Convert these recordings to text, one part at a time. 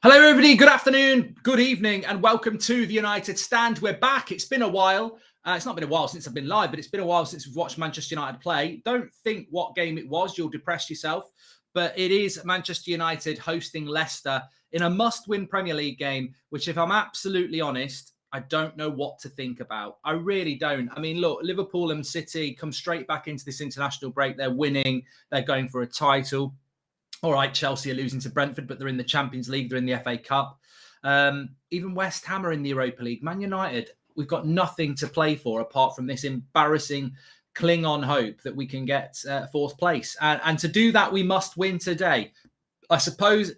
Hello, everybody. Good afternoon, good evening, and welcome to the United Stand. We're back. It's been a while. It's not been a while since I've been live, but it's been a while since we've watched Manchester United play. Don't think what game it was. You'll depress yourself. But it is Manchester United hosting Leicester in a must-win Premier League game, which, if I'm absolutely honest, I don't know what to think about. I really don't. I mean, look, Liverpool and City come straight back into this international break. They're winning. They're going for a title. All right, Chelsea are losing to Brentford, but they're in the Champions League. They're in the FA Cup. Even West Ham are in the Europa League. Man United, we've got nothing to play for apart from this embarrassing cling-on hope that we can get fourth place. And to do that, we must win today. I suppose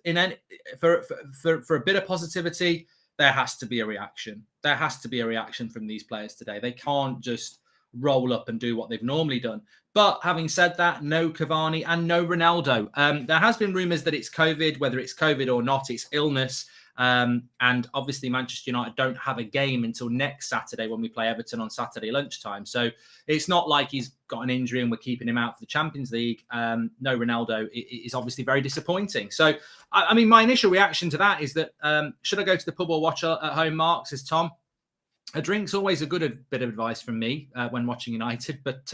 for a bit of positivity, there has to be a reaction. There has to be a reaction from these players today. They can't just roll up and do what they've normally done. But having said that, no Cavani and no Ronaldo. There has been rumours that it's COVID. Whether it's COVID or not, it's illness. And obviously Manchester United don't have a game until next Saturday when we play Everton on Saturday lunchtime. So it's not like he's got an injury and we're keeping him out for the Champions League. No Ronaldo is obviously very disappointing. So, I mean, my initial reaction to that is that should I go to the pub or watch at home, Mark, says Tom. A drink's always a good bit of advice from me when watching United, but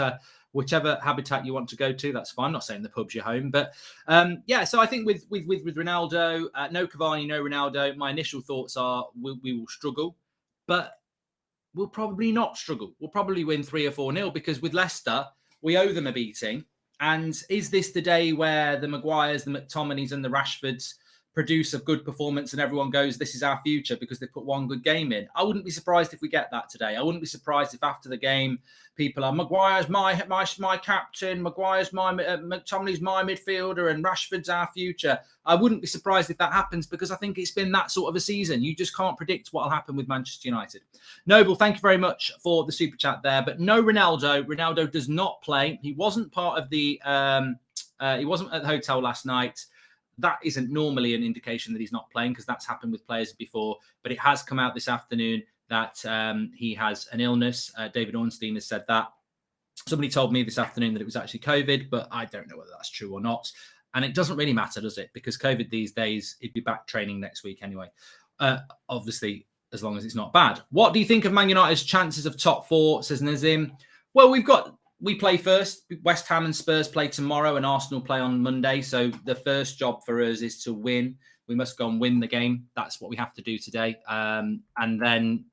whichever habitat you want to go to, that's fine. I'm not saying the pub's your home, but yeah. So I think with Ronaldo, no Cavani, no Ronaldo, my initial thoughts are we will struggle, but we'll probably not struggle. We'll probably win 3 or 4-0 because with Leicester, we owe them a beating. And is this the day where the Maguires, the Mctominays and the Rashfords produce a good performance and everyone goes, this is our future because they put one good game in? I wouldn't be surprised if we get that today. I wouldn't be surprised if after the game, people are, Maguire's my captain, Maguire's McTominay's my midfielder and Rashford's our future. I wouldn't be surprised if that happens because I think it's been that sort of a season. You just can't predict what will happen with Manchester United. Noble, thank you very much for the super chat there, but no Ronaldo. Ronaldo does not play. He wasn't part of the, he wasn't at the hotel last night. That isn't normally an indication that he's not playing because that's happened with players before. But it has come out this afternoon that he has an illness. David Ornstein has said that. Somebody told me this afternoon that it was actually COVID, but I don't know whether that's true or not. And it doesn't really matter, does it? Because COVID these days, he'd be back training next week anyway. Obviously, as long as it's not bad. What do you think of Man United's chances of top 4, says Nazim? Well, we play first. West Ham and Spurs play tomorrow and Arsenal play on Monday. So the first job for us is to win. We must go and win the game. That's what we have to do today. And then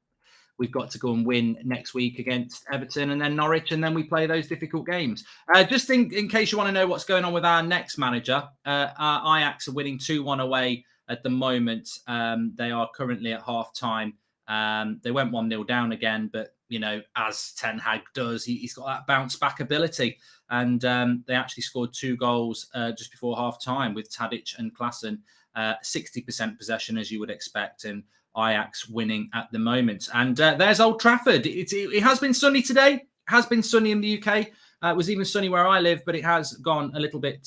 we've got to go and win next week against Everton and then Norwich. And then we play those difficult games. Just in case you want to know what's going on with our next manager, our Ajax are winning 2-1 away at the moment. They are currently at half-time. They went 1-0 down again, but you know, as Ten Hag does, he's got that bounce back ability. And they actually scored 2 goals just before half time with Tadic and Klaassen, 60% possession as you would expect, and Ajax winning at the moment. And there's Old Trafford. It has been sunny today. It has been sunny in the UK. It was even sunny where I live, but it has gone a little bit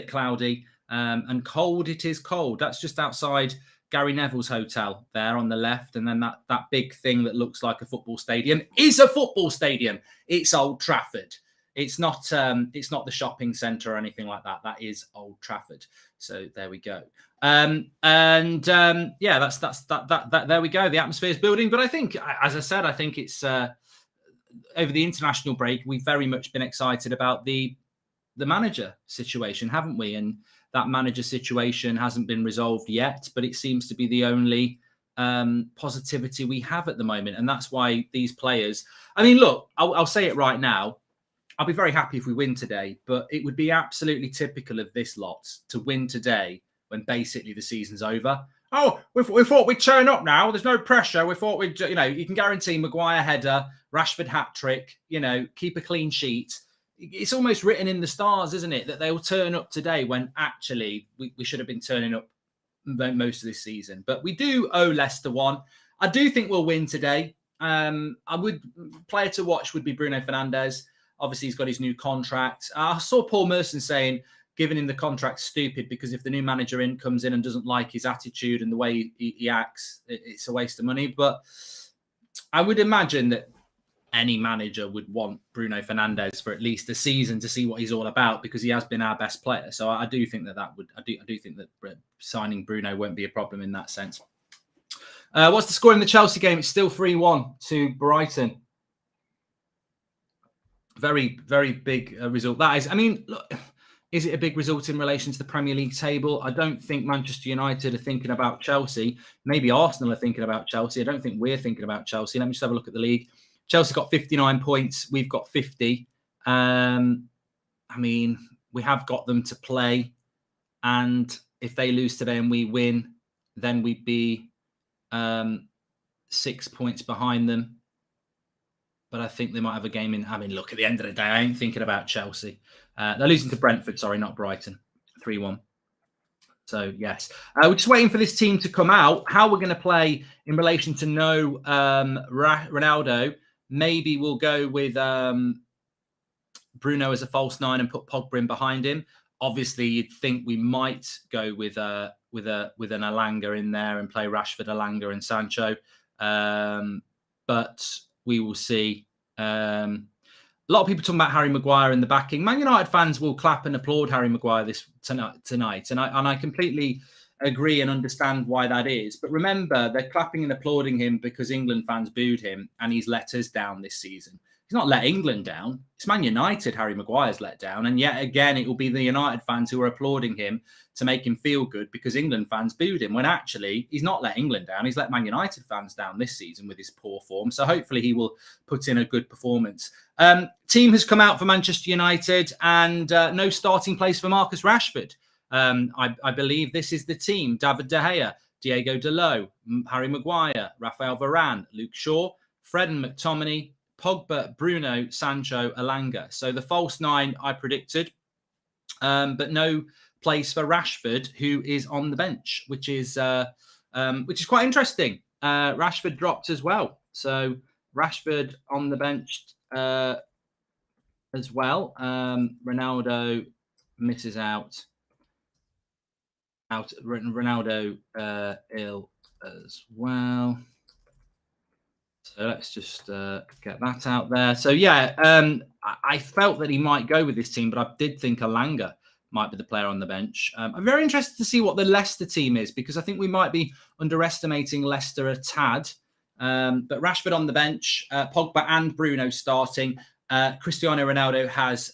cloudy and cold. It is cold. That's just outside Gary Neville's hotel there on the left. And then that big thing that looks like a football stadium is a football stadium. It's Old Trafford. It's not the shopping centre or anything like that. That is Old Trafford. So there we go. Yeah, that's that. There we go. The atmosphere is building. But I think, as I said, I think it's over the international break, we've very much been excited about the manager situation, haven't we? And that manager situation hasn't been resolved yet, but it seems to be the only positivity we have at the moment. And that's why these players, I mean, look, I'll say it right now. I'll be very happy if we win today, but it would be absolutely typical of this lot to win today when basically the season's over. Oh, we thought we'd turn up now. There's no pressure. We thought we'd, you know, you can guarantee Maguire header, Rashford hat trick, you know, keep a clean sheet. It's almost written in the stars, isn't it, that they'll turn up today when actually we should have been turning up most of this season. But we do owe Leicester one. I do think we'll win today. Player to watch would be Bruno Fernandes. Obviously, he's got his new contract. I saw Paul Merson saying giving him the contract stupid because if the new manager comes in and doesn't like his attitude and the way he acts, it's a waste of money. But I would imagine that any manager would want Bruno Fernandes for at least a season to see what he's all about, because he has been our best player. So I do think I do think that signing Bruno won't be a problem in that sense. What's the score in the Chelsea game? It's still 3-1 to Brighton. Very, very big result. That is, I mean, look, is it a big result in relation to the Premier League table? I don't think Manchester United are thinking about Chelsea. Maybe Arsenal are thinking about Chelsea. I don't think we're thinking about Chelsea. Let me just have a look at the league. Chelsea got 59 points. We've got 50. I mean, we have got them to play. And if they lose today and we win, then we'd be 6 points behind them. But I think they might have a game in. I mean, look, at the end of the day, I ain't thinking about Chelsea. They're losing to Brentford, sorry, not Brighton, 3-1. So, yes. We're just waiting for this team to come out. How we're going to play in relation to no Ronaldo, maybe we'll go with Bruno as a false nine and put Pogba in behind him. Obviously, you'd think we might go with an Alanga in there and play Rashford, Alanga and Sancho. But we will see. A lot of people talking about Harry Maguire in the backing. Man United fans will clap and applaud Harry Maguire tonight. And I completely agree and understand why that is. But remember, they're clapping and applauding him because England fans booed him and he's let us down this season. He's not let England down. It's Man United Harry Maguire's let down. And yet again, it will be the United fans who are applauding him to make him feel good because England fans booed him, when actually he's not let England down. He's let Man United fans down this season with his poor form. So hopefully he will put in a good performance. Team has come out for Manchester United and no starting place for Marcus Rashford. I believe this is the team. David De Gea, Diego Dalot, Harry Maguire, Rafael Varane, Luke Shaw, Fred and McTominay, Pogba, Bruno, Sancho, Alanga. So the false nine I predicted, but no place for Rashford, who is on the bench, which is quite interesting. Rashford dropped as well, so Rashford on the bench as well. Ronaldo misses out. Ronaldo ill as well. So let's just get that out there. So yeah, I felt that he might go with this team, but I did think Alanga might be the player on the bench. I'm very interested to see what the Leicester team is, because I think we might be underestimating Leicester a tad. But Rashford on the bench, Pogba and Bruno starting. Cristiano Ronaldo has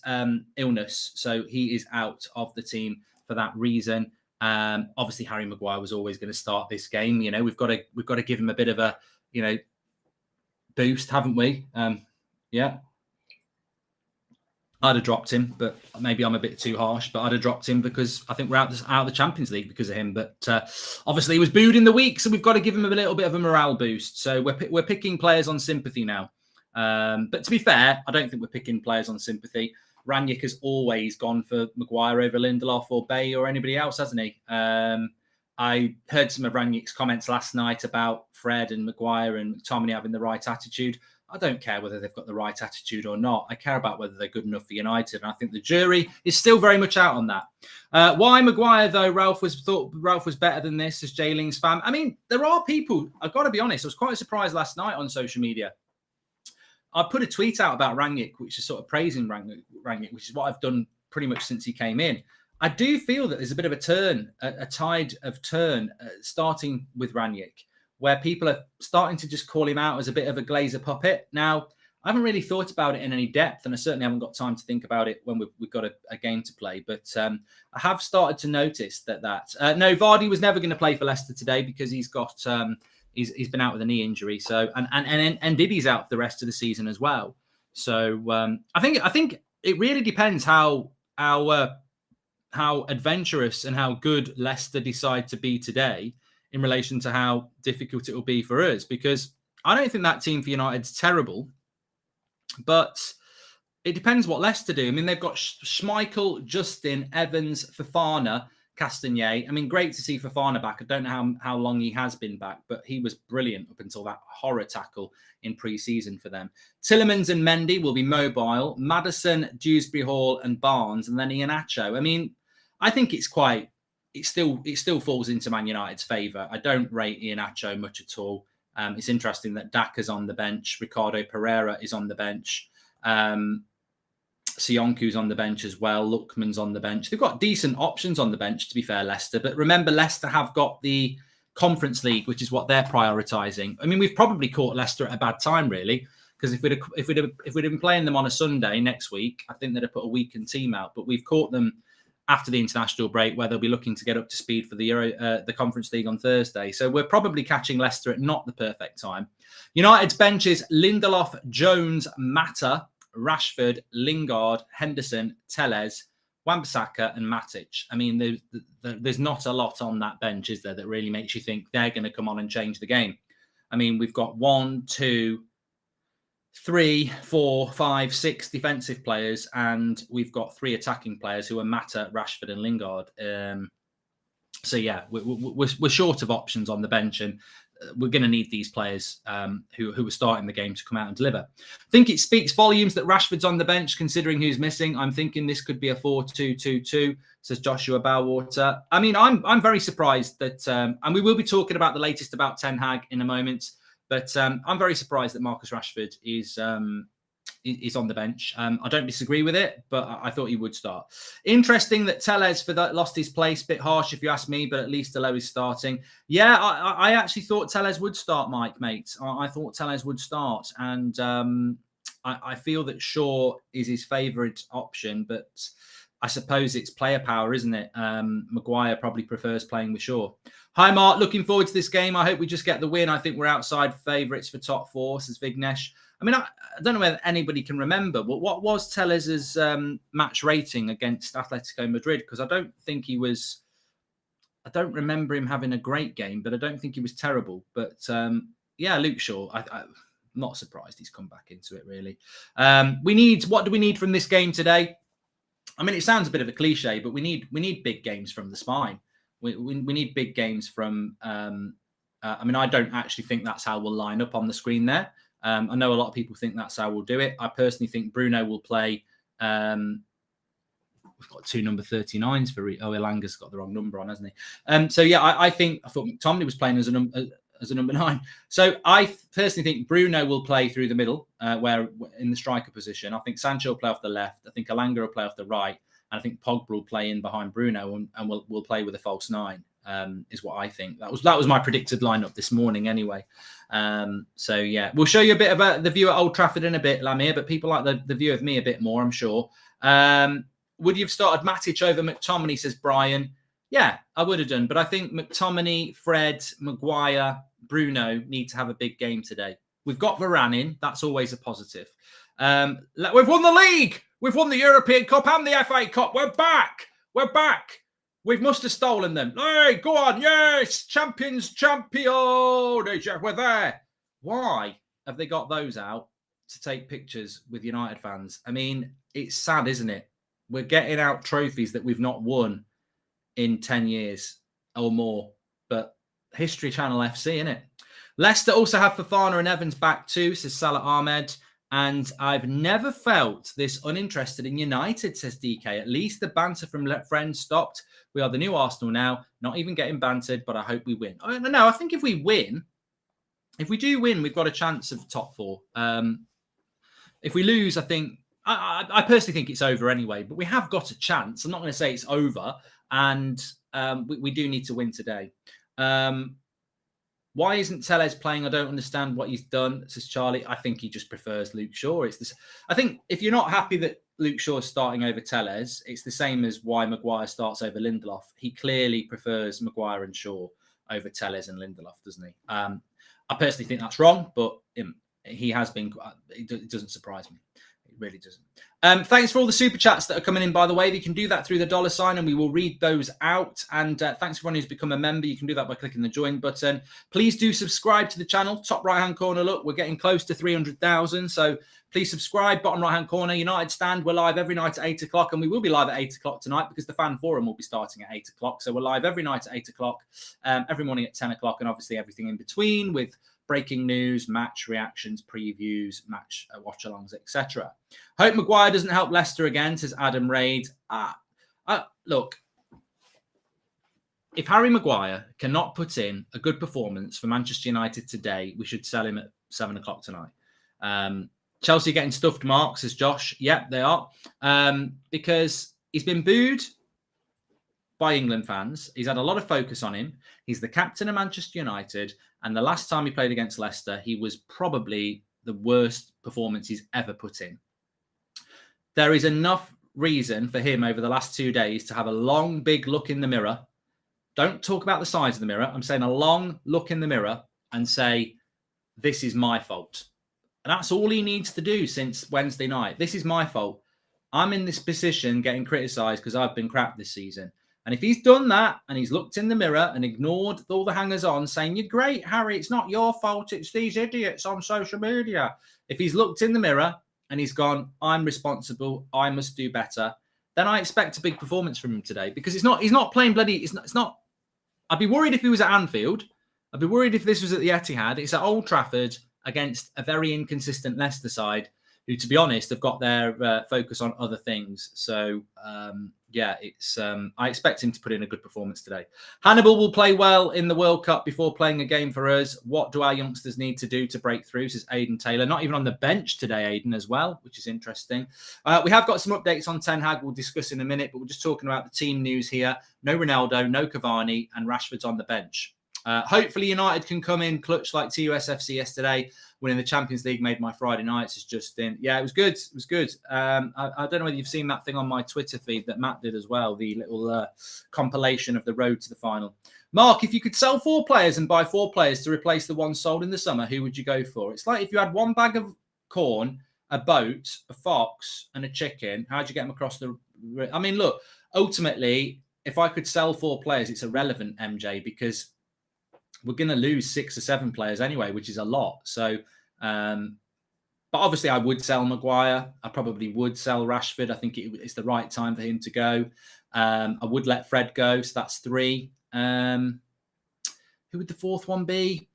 illness, so he is out of the team for that reason. Obviously, Harry Maguire was always going to start this game. You know, we've got to give him a bit of a, you know, boost, haven't we? Yeah. I'd have dropped him, but maybe I'm a bit too harsh. But I'd have dropped him because I think we're out of the Champions League because of him. But obviously, he was booed in the week, so we've got to give him a little bit of a morale boost. So we're picking players on sympathy now. But to be fair, I don't think we're picking players on sympathy. Rangnick has always gone for Maguire over Lindelof or Bay or anybody else, hasn't he? I heard some of Rangnick's comments last night about Fred and Maguire and McTominay having the right attitude. I don't care whether they've got the right attitude or not. I care about whether they're good enough for United. And I think the jury is still very much out on that. Why Maguire, though? Ralf thought Ralf was better than this as Jayling's fan. I mean, there are people, I've got to be honest, I was quite surprised last night on social media. I put a tweet out about Rangnick, which is sort of praising Rangnick, which is what I've done pretty much since he came in. I do feel that there's a bit of a turn, a tide of turn, starting with Rangnick, where people are starting to just call him out as a bit of a Glazer puppet. Now, I haven't really thought about it in any depth, and I certainly haven't got time to think about it when we've got a game to play. But I have started to notice that. No, Vardy was never going to play for Leicester today because he's got he's been out with a knee injury. So and Diddy's out for the rest of the season as well. So I think it really depends how adventurous and how good Leicester decide to be today in relation to how difficult it will be for us, because I don't think that team for United's terrible, but it depends what Leicester do. I mean, they've got Schmeichel, Justin, Evans, Fofana, Castagne. I mean, great to see Fofana back. I don't know how long he has been back, but he was brilliant up until that horror tackle in pre-season for them. Tielemans and Mendy will be mobile. Maddison, Dewsbury Hall and Barnes, and then Iheanacho. I mean, I think it still falls into Man United's favour. I don't rate Iheanacho much at all. It's interesting that Daka's on the bench. Ricardo Pereira is on the bench. Sionku's on the bench as well. Lookman's on the bench. They've got decent options on the bench, to be fair, Leicester. But remember, Leicester have got the Conference League, which is what they're prioritising. I mean, we've probably caught Leicester at a bad time, really, because if we'd been playing them on a Sunday next week, I think they'd have put a weakened team out. But we've caught them after the international break, where they'll be looking to get up to speed for the Conference League on Thursday. So we're probably catching Leicester at not the perfect time. United's bench is Lindelof, Jones, Mata, Rashford, Lingard, Henderson, Telles, Wan-Bissaka and Matic. I mean, there's not a lot on that bench, is there, that really makes you think they're going to come on and change the game. I mean, we've got 1, 2, 3, 4, 5, 6 defensive players, and we've got 3 attacking players who are Mata, Rashford and Lingard. So yeah, we're short of options on the bench, and we're going to need these players who are starting the game to come out and deliver. I think it speaks volumes that Rashford's on the bench, considering who's missing. I'm thinking this could be a 4-2-2-2, says Joshua Bowwater. I mean, I'm very surprised that, and we will be talking about the latest about Ten Hag in a moment, but I'm very surprised that Marcus Rashford is on the bench. I don't disagree with it, but I thought he would start. Interesting that Telles lost his place. Bit harsh if you ask me, but at least Delo is starting. Yeah, I actually thought Telles would start, mate. I thought Telles would start, and I feel that Shaw is his favourite option, but I suppose it's player power, isn't it? Maguire probably prefers playing with Shaw. Hi, Mark. Looking forward to this game. I hope we just get the win. I think we're outside favourites for top 4, says Vignesh. I mean, I don't know whether anybody can remember, but what was Telles's match rating against Atletico Madrid? Because I don't remember him having a great game, but I don't think he was terrible. But yeah, Luke Shaw, I'm not surprised he's come back into it, really. What do we need from this game today? I mean, it sounds a bit of a cliche, but we need big games from the spine. We need big games from. I mean, I don't actually think that's how we'll line up on the screen there. I know a lot of people think that's how we'll do it. I personally think Bruno will play. We've got 2 number 39s for. Elanga's got the wrong number on, hasn't he? So yeah, I thought Mctominay was playing as a number 9. So I personally think Bruno will play through the middle, where in the striker position. I think Sancho will play off the left. I think Elanga will play off the right. And I think Pogba will play in behind Bruno, and we'll play with a false 9. Is what I think. That was my predicted lineup this morning anyway. So yeah, we'll show you a bit about the view at Old Trafford in a bit, Lamir, but people like the view of me a bit more, I'm sure. Would you have started Matic over Mctominay, says Brian? Yeah, I would have done, but I think Mctominay, Fred, Maguire, Bruno need to have a big game today. We've got Varane in, that's always a positive. We've won the league, we've won the European Cup and the FA Cup. We're back. We must have stolen them. Hey, go on. Yes, champion. We're there. Why have they got those out to take pictures with United fans? I mean, it's sad, isn't it? We're getting out trophies that we've not won in 10 years or more. But History Channel FC, innit? Leicester also have Fofana and Evans back too, says Salah Ahmed. And I've never felt this uninterested in United, says DK. At least the banter from friends stopped. We are the new Arsenal now, not even getting bantered, but I hope we win. No, I think if we do win, we've got a chance of top 4. If we lose, I think, I personally think it's over anyway, but we have got a chance. I'm not going to say it's over, and we do need to win today. Why isn't Telles playing? I don't understand what he's done, says Charlie. I think he just prefers Luke Shaw. I think if you're not happy that Luke Shaw is starting over Telles, it's the same as why Maguire starts over Lindelof. He clearly prefers Maguire and Shaw over Telles and Lindelof, doesn't he? I personally think that's wrong, but he has been. It doesn't surprise me. It really doesn't. Thanks for all the super chats that are coming in, by the way. You can do that through the $sign and we will read those out. And thanks everyone who's become a member. You can do that by clicking the join button. Please do subscribe to the channel. Top right-hand corner, look, we're getting close to 300,000. So please subscribe. Bottom right-hand corner, United Stand. We're live every night at 8 o'clock, and we will be live at 8 o'clock tonight because the fan forum will be starting at 8 o'clock. So we're live every night at 8 o'clock, every morning at 10 o'clock, and obviously everything in between with breaking news, match reactions, previews, match watch-alongs, etc. Hope Maguire doesn't help Leicester again, says Adam Raid. Look, if Harry Maguire cannot put in a good performance for Manchester United today, we should sell him at 7 o'clock tonight. Chelsea getting stuffed marks, says Josh. Yep, they are. Because he's been booed by England fans. He's had a lot of focus on him. He's the captain of Manchester United. And the last time he played against Leicester, he was probably the worst performance he's ever put in. There is enough reason for him over the last 2 days to have a long, big look in the mirror. Don't talk about the size of the mirror. I'm saying a long look in the mirror and say, this is my fault. And that's all he needs to do since Wednesday night. This is my fault. I'm in this position getting criticised because I've been crap this season. And if he's done that and he's looked in the mirror and ignored all the hangers on saying, you're great, Harry, it's not your fault, it's these idiots on social media. If he's looked in the mirror and he's gone, I'm responsible, I must do better, then I expect a big performance from him today, because he's not playing bloody, it's not. I'd be worried if he was at Anfield. I'd be worried if this was at the Etihad. It's at Old Trafford against a very inconsistent Leicester side, who, to be honest, have got their focus on other things. So, I expect him to put in a good performance today. Hannibal will play well in the World Cup before playing a game for us. What do our youngsters need to do to break through, says Aidan Taylor. Not even on the bench today, Aidan, as well, which is interesting. We have got some updates on Ten Hag we'll discuss in a minute, but we're just talking about the team news here. No Ronaldo, no Cavani, and Rashford's on the bench. Hopefully United can come in clutch like TUSFC yesterday, winning the Champions League made my Friday nights, is Justin. Yeah, it was good. It was good. I don't know whether you've seen that thing on my Twitter feed that Matt did as well, the little compilation of the road to the final. Mark, if you could sell 4 players and buy 4 players to replace the one sold in the summer, who would you go for? It's like if you had 1 bag of corn, a boat, a fox, and a chicken, how'd you get them across the... I mean, look, ultimately, if I could sell 4 players, it's irrelevant, MJ, because we're going to lose 6 or 7 players anyway, which is a lot. So, but obviously I would sell Maguire. I probably would sell Rashford. I think it's the right time for him to go. I would let Fred go. So that's 3. Who would the 4th one be?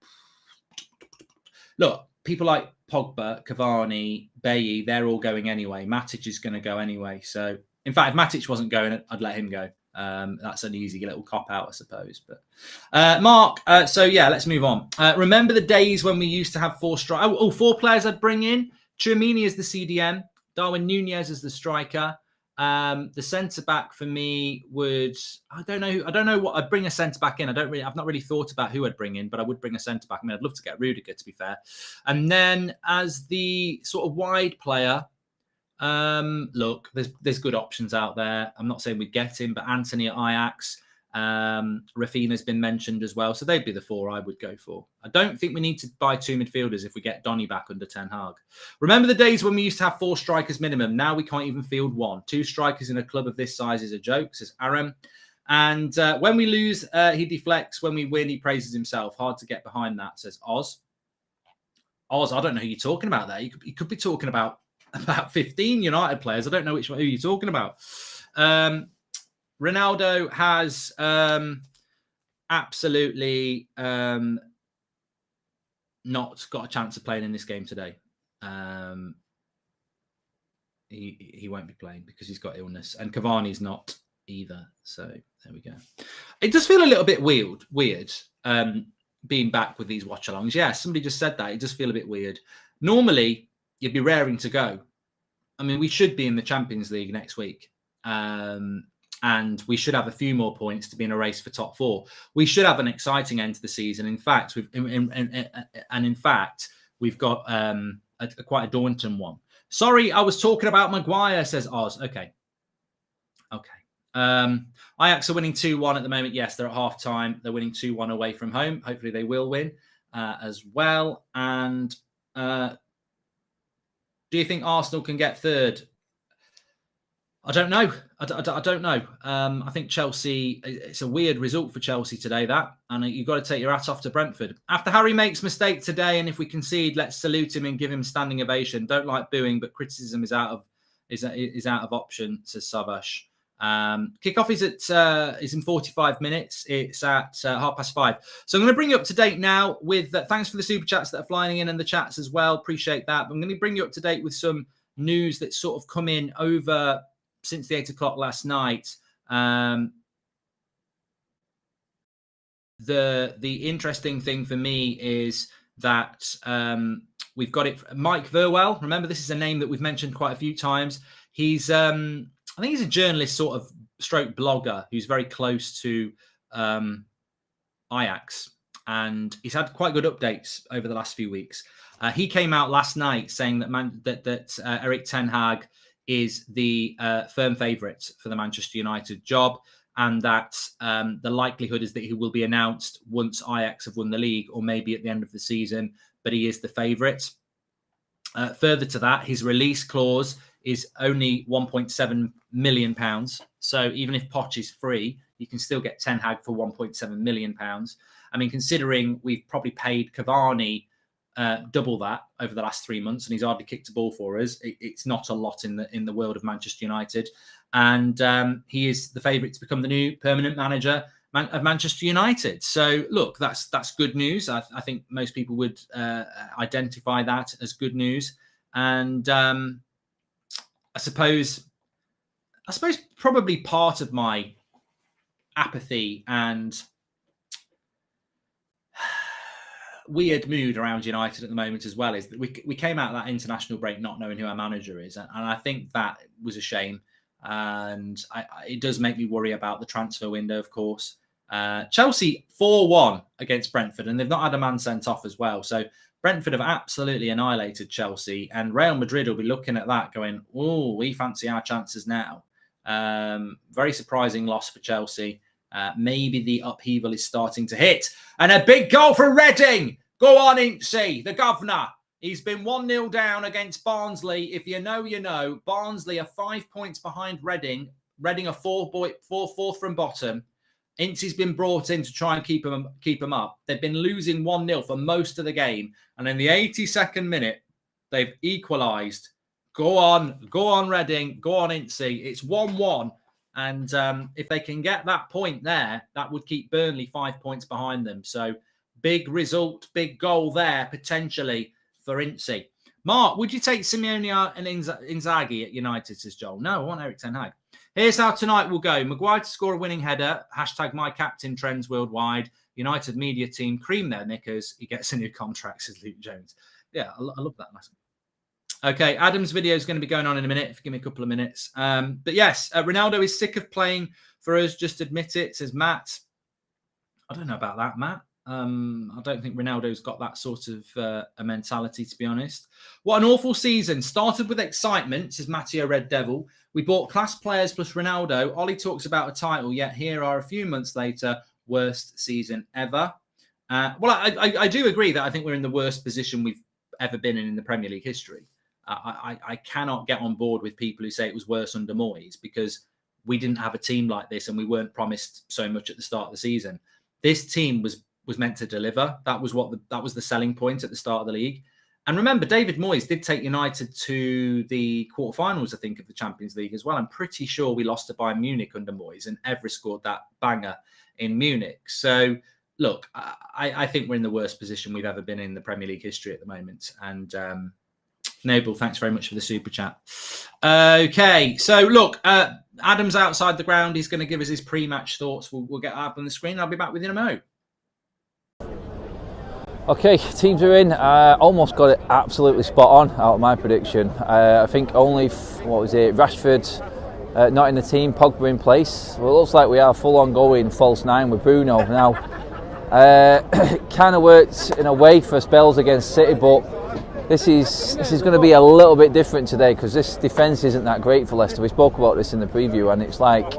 Look, people like Pogba, Cavani, Bailly, they're all going anyway. Matic is going to go anyway. So, in fact, if Matic wasn't going, I'd let him go. That's an easy little cop out, I suppose. But Mark, let's move on. Remember the days when we used to have 4 strikers? 4 players I'd bring in. Tchouaméni as the CDM, Darwin Nunez as the striker. The centre back for me would, I don't know what I'd bring a centre back in. I've not really thought about who I'd bring in, but I would bring a centre back. I mean, I'd love to get Rudiger, to be fair. And then as the sort of wide player, look, there's good options out there. I'm not saying we'd get him, but Anthony at Ajax, Rafinha's been mentioned as well. So they'd be the 4 I would go for. I don't think we need to buy 2 midfielders if we get Donny back under Ten Hag. Remember the days when we used to have 4 strikers minimum? Now we can't even field 1. 2 strikers in a club of this size is a joke, says Aaron. And when we lose, he deflects. When we win, he praises himself. Hard to get behind that, says Oz. Oz, I don't know who you're talking about there. You could be talking about 15 United players. I don't know who you're talking about. Ronaldo has absolutely not got a chance of playing in this game today. He won't be playing because he's got illness, and Cavani's not either. So there we go. It does feel a little bit weird being back with these watch-alongs. Yeah, somebody just said that. It does feel a bit weird. Normally, you'd be raring to go. I mean, we should be in the Champions League next week. And we should have a few more points to be in a race for top 4. We should have an exciting end to the season. In fact, we've got quite a daunting one. Sorry, I was talking about Maguire, says Oz. Okay. Ajax are winning 2-1 at the moment. Yes, they're at half-time. They're winning 2-1 away from home. Hopefully they will win as well. And do you think Arsenal can get 3rd? I don't know. I don't know. I think Chelsea, it's a weird result for Chelsea today, that. And you've got to take your hat off to Brentford. After Harry makes mistake today, and if we concede, let's salute him and give him standing ovation. Don't like booing, but criticism is out of option, says Savash. Kickoff is in 45 minutes. It's at 5:30. So I'm going to bring you up to date now with, thanks for the super chats that are flying in and the chats as well. Appreciate that. But I'm going to bring you up to date with some news that's sort of come in over since the 8 o'clock last night. the interesting thing for me is that we've got it. Mike Verwell. Remember, this is a name that we've mentioned quite a few times. He's I think he's a journalist, sort of stroke blogger, who's very close to Ajax, and he's had quite good updates over the last few weeks. He came out last night saying that Erik ten Hag is the firm favourite for the Manchester United job, and that the likelihood is that he will be announced once Ajax have won the league, or maybe at the end of the season, but he is the favourite. Further to that, his release clause is only £1.7 million. So even if Poch is free, you can still get Ten Hag for £1.7 million. I mean, considering we've probably paid Cavani double that over the last 3 months, and he's hardly kicked a ball for us, it's not a lot in the world of Manchester United. And he is the favourite to become the new permanent manager of Manchester United. So look, that's good news. I think most people would identify that as good news. And I suppose probably part of my apathy and weird mood around United at the moment as well is that we came out of that international break not knowing who our manager is, and I think that was a shame. And it does make me worry about the transfer window, of course. Chelsea 4-1 against Brentford, and they've not had a man sent off as well. So Brentford have absolutely annihilated Chelsea, and Real Madrid will be looking at that going, oh, we fancy our chances now. Very surprising loss for Chelsea. Maybe the upheaval is starting to hit. And a big goal for Reading. Go on, Incy, the governor. He's been 1-0 down against Barnsley. If you know, you know. Barnsley are 5 points behind Reading. Reading are 4 from bottom. Incy's been brought in to try and keep them up. They've been losing 1-0 for most of the game. And in the 82nd minute, they've equalised. Go on, Reading. Go on, Incy. It's 1-1. And if they can get that point there, that would keep Burnley 5 points behind them. So big result, big goal there, potentially, for Incy. Mark, would you take Simeone and Inzaghi at United, says Joel? No, I want Erik ten Hag. Here's how tonight will go. Maguire to score a winning header. Hashtag my captain trends worldwide. United media team cream their knickers. He gets a new contract, says Luke Jones. Yeah, I love that. Okay, Adam's video is going to be going on in a minute. If you give me a couple of minutes. But yes, Ronaldo is sick of playing for us. Just admit it, says Matt. I don't know about that, Matt. I don't think Ronaldo's got that sort of a mentality, to be honest. What an awful season. Started with excitement, says Matteo Red Devil. We bought class players plus Ronaldo. Ollie talks about a title, yet here are a few months later, worst season ever. Well, I do agree that I think we're in the worst position we've ever been in the Premier League history. I cannot get on board with people who say it was worse under Moyes, because we didn't have a team like this and we weren't promised so much at the start of the season. This team was meant to deliver. That was the selling point at the start of the league. And remember, David Moyes did take United to the quarterfinals, I think, of the Champions League as well. I'm pretty sure we lost to Bayern Munich under Moyes, and Evra scored that banger in Munich. So, look, I think we're in the worst position we've ever been in the Premier League history at the moment. And Noble, thanks very much for the super chat. Okay, so look, Adam's outside the ground. He's going to give us his pre-match thoughts. We'll get up on the screen. I'll be back with you in a mo. Okay, teams are in. Almost got it absolutely spot on out of my prediction. I think only, Rashford not in the team, Pogba in place. Well, it looks like we are full on going false nine with Bruno. Now, kind of worked in a way for spells against City, but this is going to be a little bit different today, because this defence isn't that great for Leicester. We spoke about this in the preview, and it's like,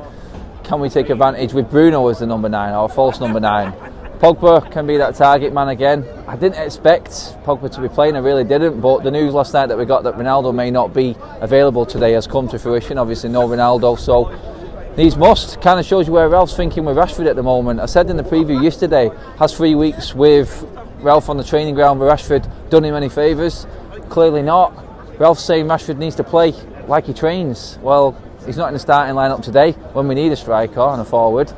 can we take advantage with Bruno as the number 9, or false number 9? Pogba can be that target man again. I didn't expect Pogba to be playing, I really didn't, but the news last night that we got that Ronaldo may not be available today has come to fruition. Obviously no Ronaldo, so needs must. Kind of shows you where Ralph's thinking with Rashford at the moment. I said in the preview yesterday, has 3 weeks with Ralph on the training ground with Rashford done him any favours? Clearly not. Ralph's saying Rashford needs to play like he trains. Well, he's not in the starting lineup today when we need a striker and a forward.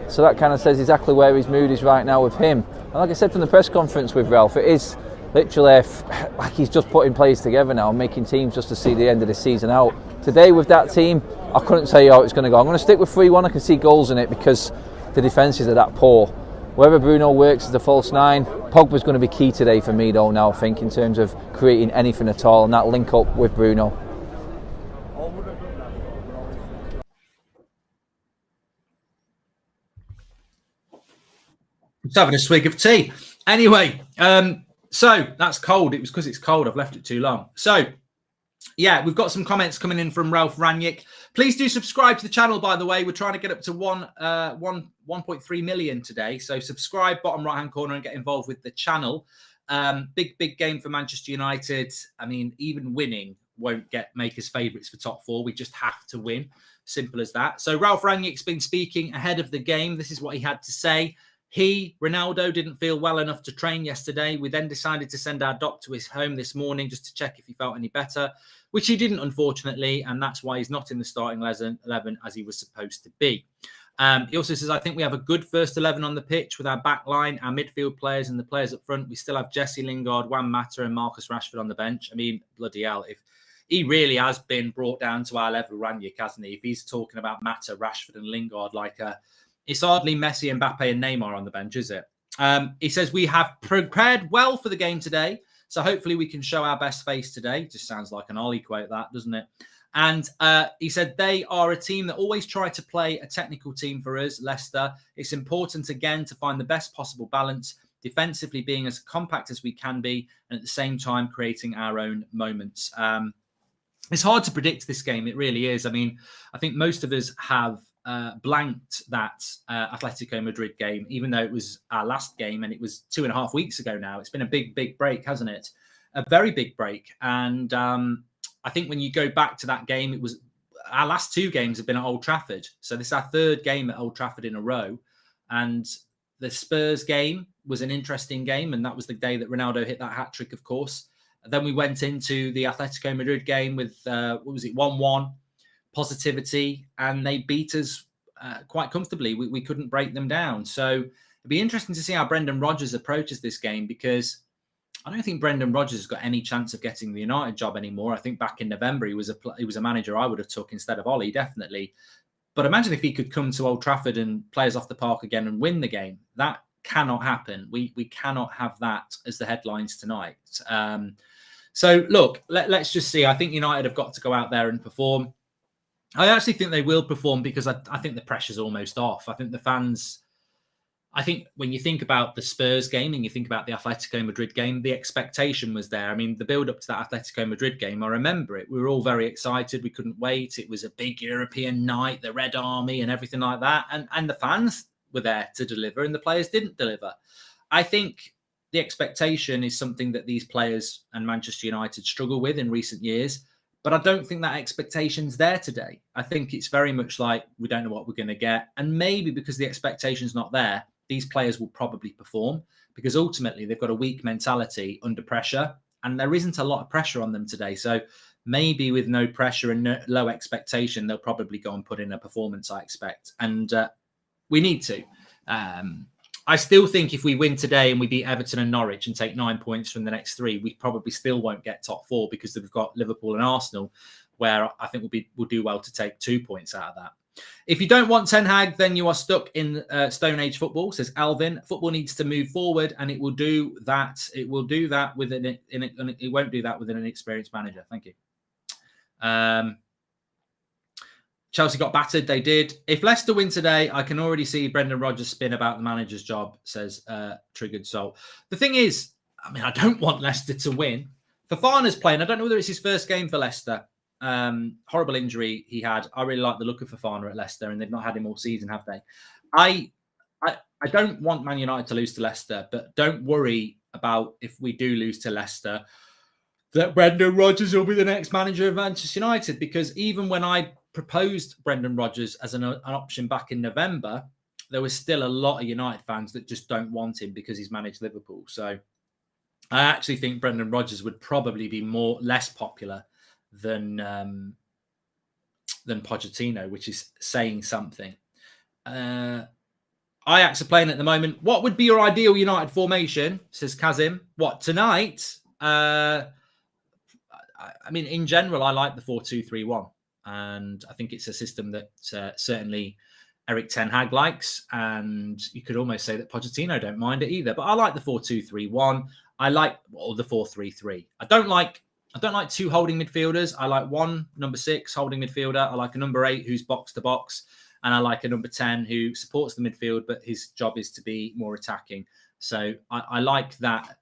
So that kind of says exactly where his mood is right now with him. And like I said from the press conference with Ralph, it is literally like he's just putting players together now, making teams just to see the end of the season out. Today with that team, I couldn't tell you how it's going to go. I'm going to stick with 3-1. I can see goals in it because the defences are that poor. Whether Bruno works as the false nine, Pogba's going to be key today for me though now, I think, in terms of creating anything at all, and that link up with Bruno. Just having a swig of tea. Anyway, so that's cold. It was because it's cold. I've left it too long. So, yeah, we've got some comments coming in from Ralf Rangnick. Please do subscribe to the channel, by the way. We're trying to get up to 1.3 million today. So subscribe, bottom right-hand corner, and get involved with the channel. Big game for Manchester United. I mean, even winning won't make us favourites for top four. We just have to win. Simple as that. So Ralf Rangnick's been speaking ahead of the game. This is what he had to say. Ronaldo, didn't feel well enough to train yesterday. We then decided to send our doc to his home this morning just to check if he felt any better, which he didn't, unfortunately, and that's why he's not in the starting 11 as he was supposed to be. He also says, I think we have a good first 11 on the pitch with our back line, our midfield players and the players up front. We still have Jesse Lingard, Juan Mata and Marcus Rashford on the bench. I mean, bloody hell, if he really has been brought down to our level, Rangnick, hasn't he? If he's talking about Mata, Rashford and Lingard like it's hardly Messi, Mbappe and Neymar on the bench, is it? He says, we have prepared well for the game today, so hopefully we can show our best face today. Just sounds like an Ollie quote, that, doesn't it? And he said, they are a team that always try to play a technical team for us, Leicester. It's important, again, to find the best possible balance, defensively being as compact as we can be, and at the same time creating our own moments. It's hard to predict this game. It really is. I mean, I think most of us have blanked that Atletico Madrid game, even though it was our last game and it was 2.5 weeks ago now. It's been a big break, hasn't it? A very big break. And I think when you go back to that game, it was our last 2 games have been at Old Trafford. So this is our 3rd game at Old Trafford in a row. And the Spurs game was an interesting game. And that was the day that Ronaldo hit that hat-trick, of course. And then we went into the Atletico Madrid game with, 1-1. Positivity, and they beat us quite comfortably. We couldn't break them down. So it'd be interesting to see how Brendan Rodgers approaches this game, because I don't think Brendan Rodgers has got any chance of getting the United job anymore. I think back in November he was a manager I would have took instead of Ollie, definitely. But imagine if he could come to Old Trafford and play us off the park again and win the game. That cannot happen. We cannot have that as the headlines tonight. So look, let's just see. I think United have got to go out there and perform. I actually think they will perform, because I think the pressure's almost off. I think the fans, I think when you think about the Spurs game and you think about the Atletico Madrid game, the expectation was there. I mean, the build up to that Atletico Madrid game, I remember it. We were all very excited. We couldn't wait. It was a big European night, the Red Army and everything like that. And the fans were there to deliver and the players didn't deliver. I think the expectation is something that these players and Manchester United struggle with in recent years. But I don't think that expectation's there today. I think it's very much like we don't know what we're going to get. And maybe because the expectation's not there, these players will probably perform, because ultimately they've got a weak mentality under pressure. And there isn't a lot of pressure on them today. So maybe with no pressure and low expectation, they'll probably go and put in a performance, I expect. And we need to. I still think if we win today and we beat Everton and Norwich and take 9 points from the next 3, we probably still won't get top 4, because we've got Liverpool and Arsenal, where I think we'll do well to take 2 points out of that. If you don't want Ten Hag, then you are stuck in Stone Age football, says Alvin. Football needs to move forward, and it will do that. It will do that with it won't do that with an inexperienced manager. Thank you. Chelsea got battered. They did. If Leicester win today, I can already see Brendan Rodgers spin about the manager's job, says Triggered Soul. The thing is, I mean, I don't want Leicester to win. Fofana's playing. I don't know whether it's his first game for Leicester. Horrible injury he had. I really like the look of Fofana at Leicester, and they've not had him all season, have they? I don't want Man United to lose to Leicester, but don't worry about if we do lose to Leicester, that Brendan Rodgers will be the next manager of Manchester United, because even when I proposed Brendan Rodgers as an option back in November, there was still a lot of United fans that just don't want him because he's managed Liverpool. So I actually think Brendan Rodgers would probably be less popular than Pochettino, which is saying something. Ajax are playing at the moment. What would be your ideal United formation, says Kazim? What, tonight? I mean, in general, I like the 4-2-3-1. And I think it's a system that certainly Eric Ten Hag likes, and you could almost say that Pochettino don't mind it either. But I like the 4-2-3-1. I like the 4-3-3. I don't like two holding midfielders. I like one number 6 holding midfielder. I like a number 8 who's box to box, and I like a number 10 who supports the midfield, but his job is to be more attacking. So I like that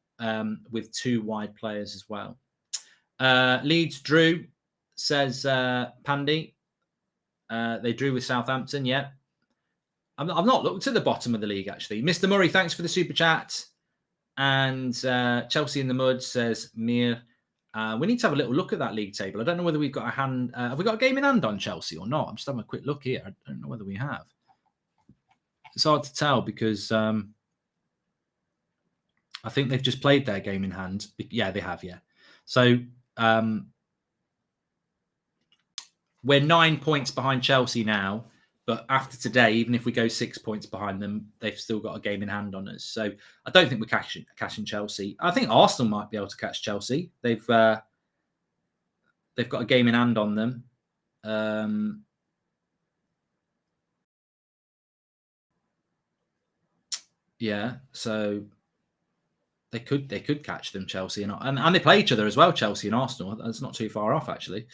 with 2 wide players as well. Leeds drew, says Pandy. They drew with Southampton. Yeah. I've not looked at the bottom of the league, actually. Mr. Murray, thanks for the super chat. And Chelsea in the Mud, says Mir. We need to have a little look at that league table. I don't know whether we've got a hand. Have we got a game in hand on Chelsea or not? I'm just having a quick look here. I don't know whether we have. It's hard to tell because I think they've just played their game in hand. Yeah, they have. Yeah. So we're 9 points behind Chelsea now. But after today, even if we go 6 points behind them, they've still got a game in hand on us. So I don't think we're catching Chelsea. I think Arsenal might be able to catch Chelsea. They've got a game in hand on them. Yeah, so they could catch them, Chelsea, and they play each other as well, Chelsea and Arsenal. That's not too far off, actually.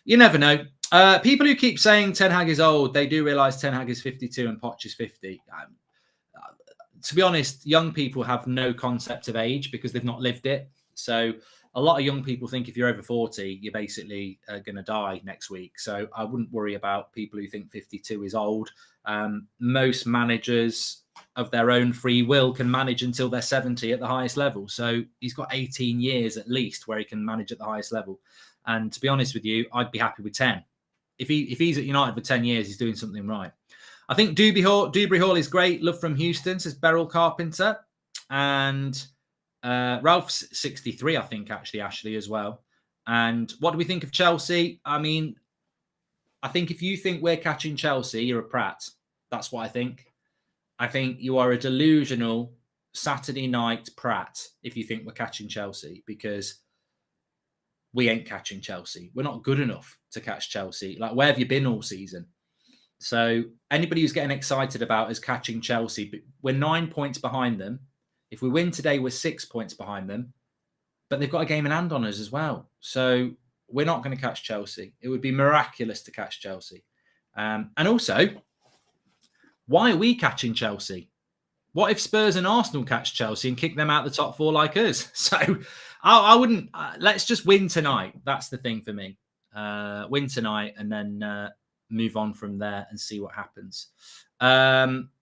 You never know. People who keep saying Ten Hag is old, they do realise Ten Hag is 52 and Poch is 50. To be honest, young people have no concept of age because they've not lived it. So a lot of young people think if you're over 40, you're basically going to die next week. So I wouldn't worry about people who think 52 is old. Most managers of their own free will can manage until they're 70 at the highest level. So he's got 18 years at least where he can manage at the highest level. And to be honest with you, I'd be happy with 10. If he's at United for 10 years, he's doing something right. I think Dewberry Hall is great. Love from Houston, says Beryl Carpenter. And Ralph's 63, I think, actually, Ashley, as well. And what do we think of Chelsea? I mean, I think if you think we're catching Chelsea, you're a prat. That's what I think. I think you are a delusional Saturday night prat if you think we're catching Chelsea, because we ain't catching Chelsea. We're not good enough to catch Chelsea. Like, where have you been all season? So anybody who's getting excited about us catching Chelsea, we're 9 points behind them. If we win today, we're 6 points behind them. But they've got a game in hand on us as well. So we're not going to catch Chelsea. It would be miraculous to catch Chelsea. And also, why are we catching Chelsea? What if Spurs and Arsenal catch Chelsea and kick them out the top 4 like us? So I wouldn't. Let's just win tonight. That's the thing for me. Win tonight and then move on from there and see what happens.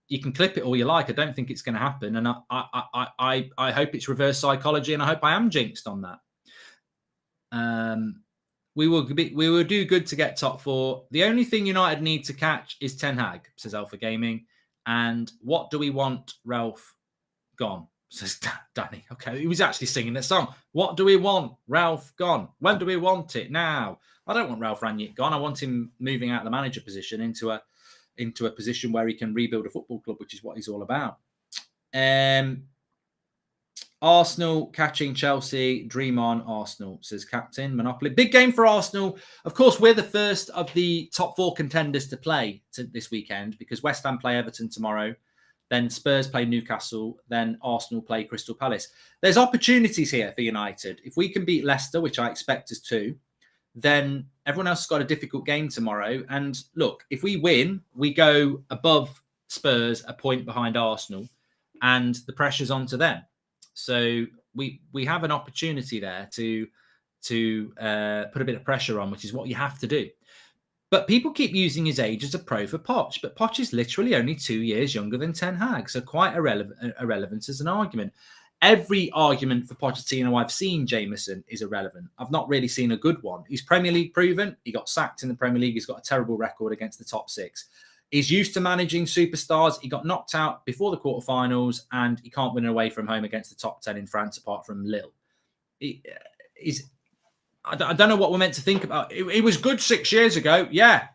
You can clip it all you like. I don't think it's going to happen, and I hope it's reverse psychology, and I hope I am jinxed on that. We will do good to get top 4. The only thing United need to catch is Ten Hag, says Alpha Gaming. And what do we want, Ralph? Gone, says Danny. Okay, he was actually singing that song. What do we want, Ralph? Gone. When do we want it? Now. I don't want Ralf Rangnick gone. I want him moving out of the manager position into a position where he can rebuild a football club, which is what he's all about. Arsenal catching Chelsea. Dream on, Arsenal, says Captain Monopoly. Big game for Arsenal. Of course, we're the first of the top 4 contenders to play this weekend, because West Ham play Everton tomorrow. Then Spurs play Newcastle. Then Arsenal play Crystal Palace. There's opportunities here for United. If we can beat Leicester, which I expect us to, then everyone else has got a difficult game tomorrow. And look, if we win, we go above Spurs, a point behind Arsenal, and the pressure's onto them. So we have an opportunity there to put a bit of pressure on, which is what you have to do. But people keep using his age as a pro for Poch, but Poch is literally only 2 years younger than Ten Hag, so quite irrelevant as an argument. Every argument for Pochettino I've seen, Jameson, is irrelevant. I've not really seen a good one. He's Premier League proven. He got sacked in the Premier League. He's got a terrible record against the top 6. He's used to managing superstars. He got knocked out before the quarterfinals, and he can't win away from home against the top 10 in France, apart from Lille. I don't know what we're meant to think about. It was good 6 years ago. Yeah.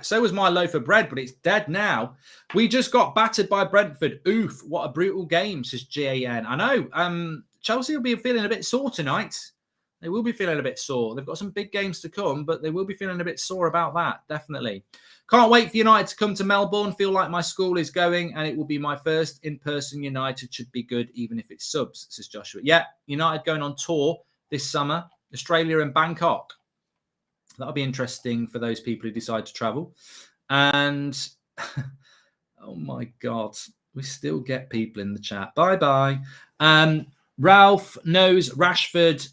So was my loaf of bread, but it's dead now. We just got battered by Brentford. Oof, what a brutal game, says GAN. I know. Chelsea will be feeling a bit sore tonight. They will be feeling a bit sore. They've got some big games to come, but they will be feeling a bit sore about that, definitely. Can't wait for United to come to Melbourne. Feel like my school is going, and it will be my first in-person. United should be good, even if it's subs, says Joshua. Yeah, United going on tour this summer, Australia and Bangkok. That'll be interesting for those people who decide to travel. And, oh my God, we still get people in the chat. Bye-bye. Ralph knows Rashford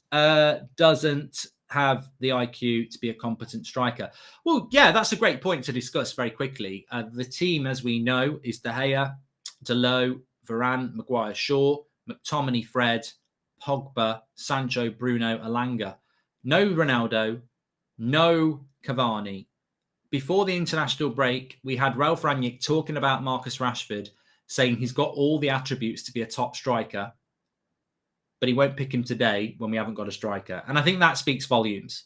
doesn't have the IQ to be a competent striker. Well, yeah, that's a great point to discuss very quickly. The team, as we know, is De Gea, Dalot, Varane, Maguire, Shaw, McTominay, Fred, Pogba, Sancho, Bruno, Elanga. No Ronaldo, no Cavani. Before the international break, we had Ralf Rangnick talking about Marcus Rashford, saying he's got all the attributes to be a top striker, but he won't pick him today when we haven't got a striker. And I think that speaks volumes.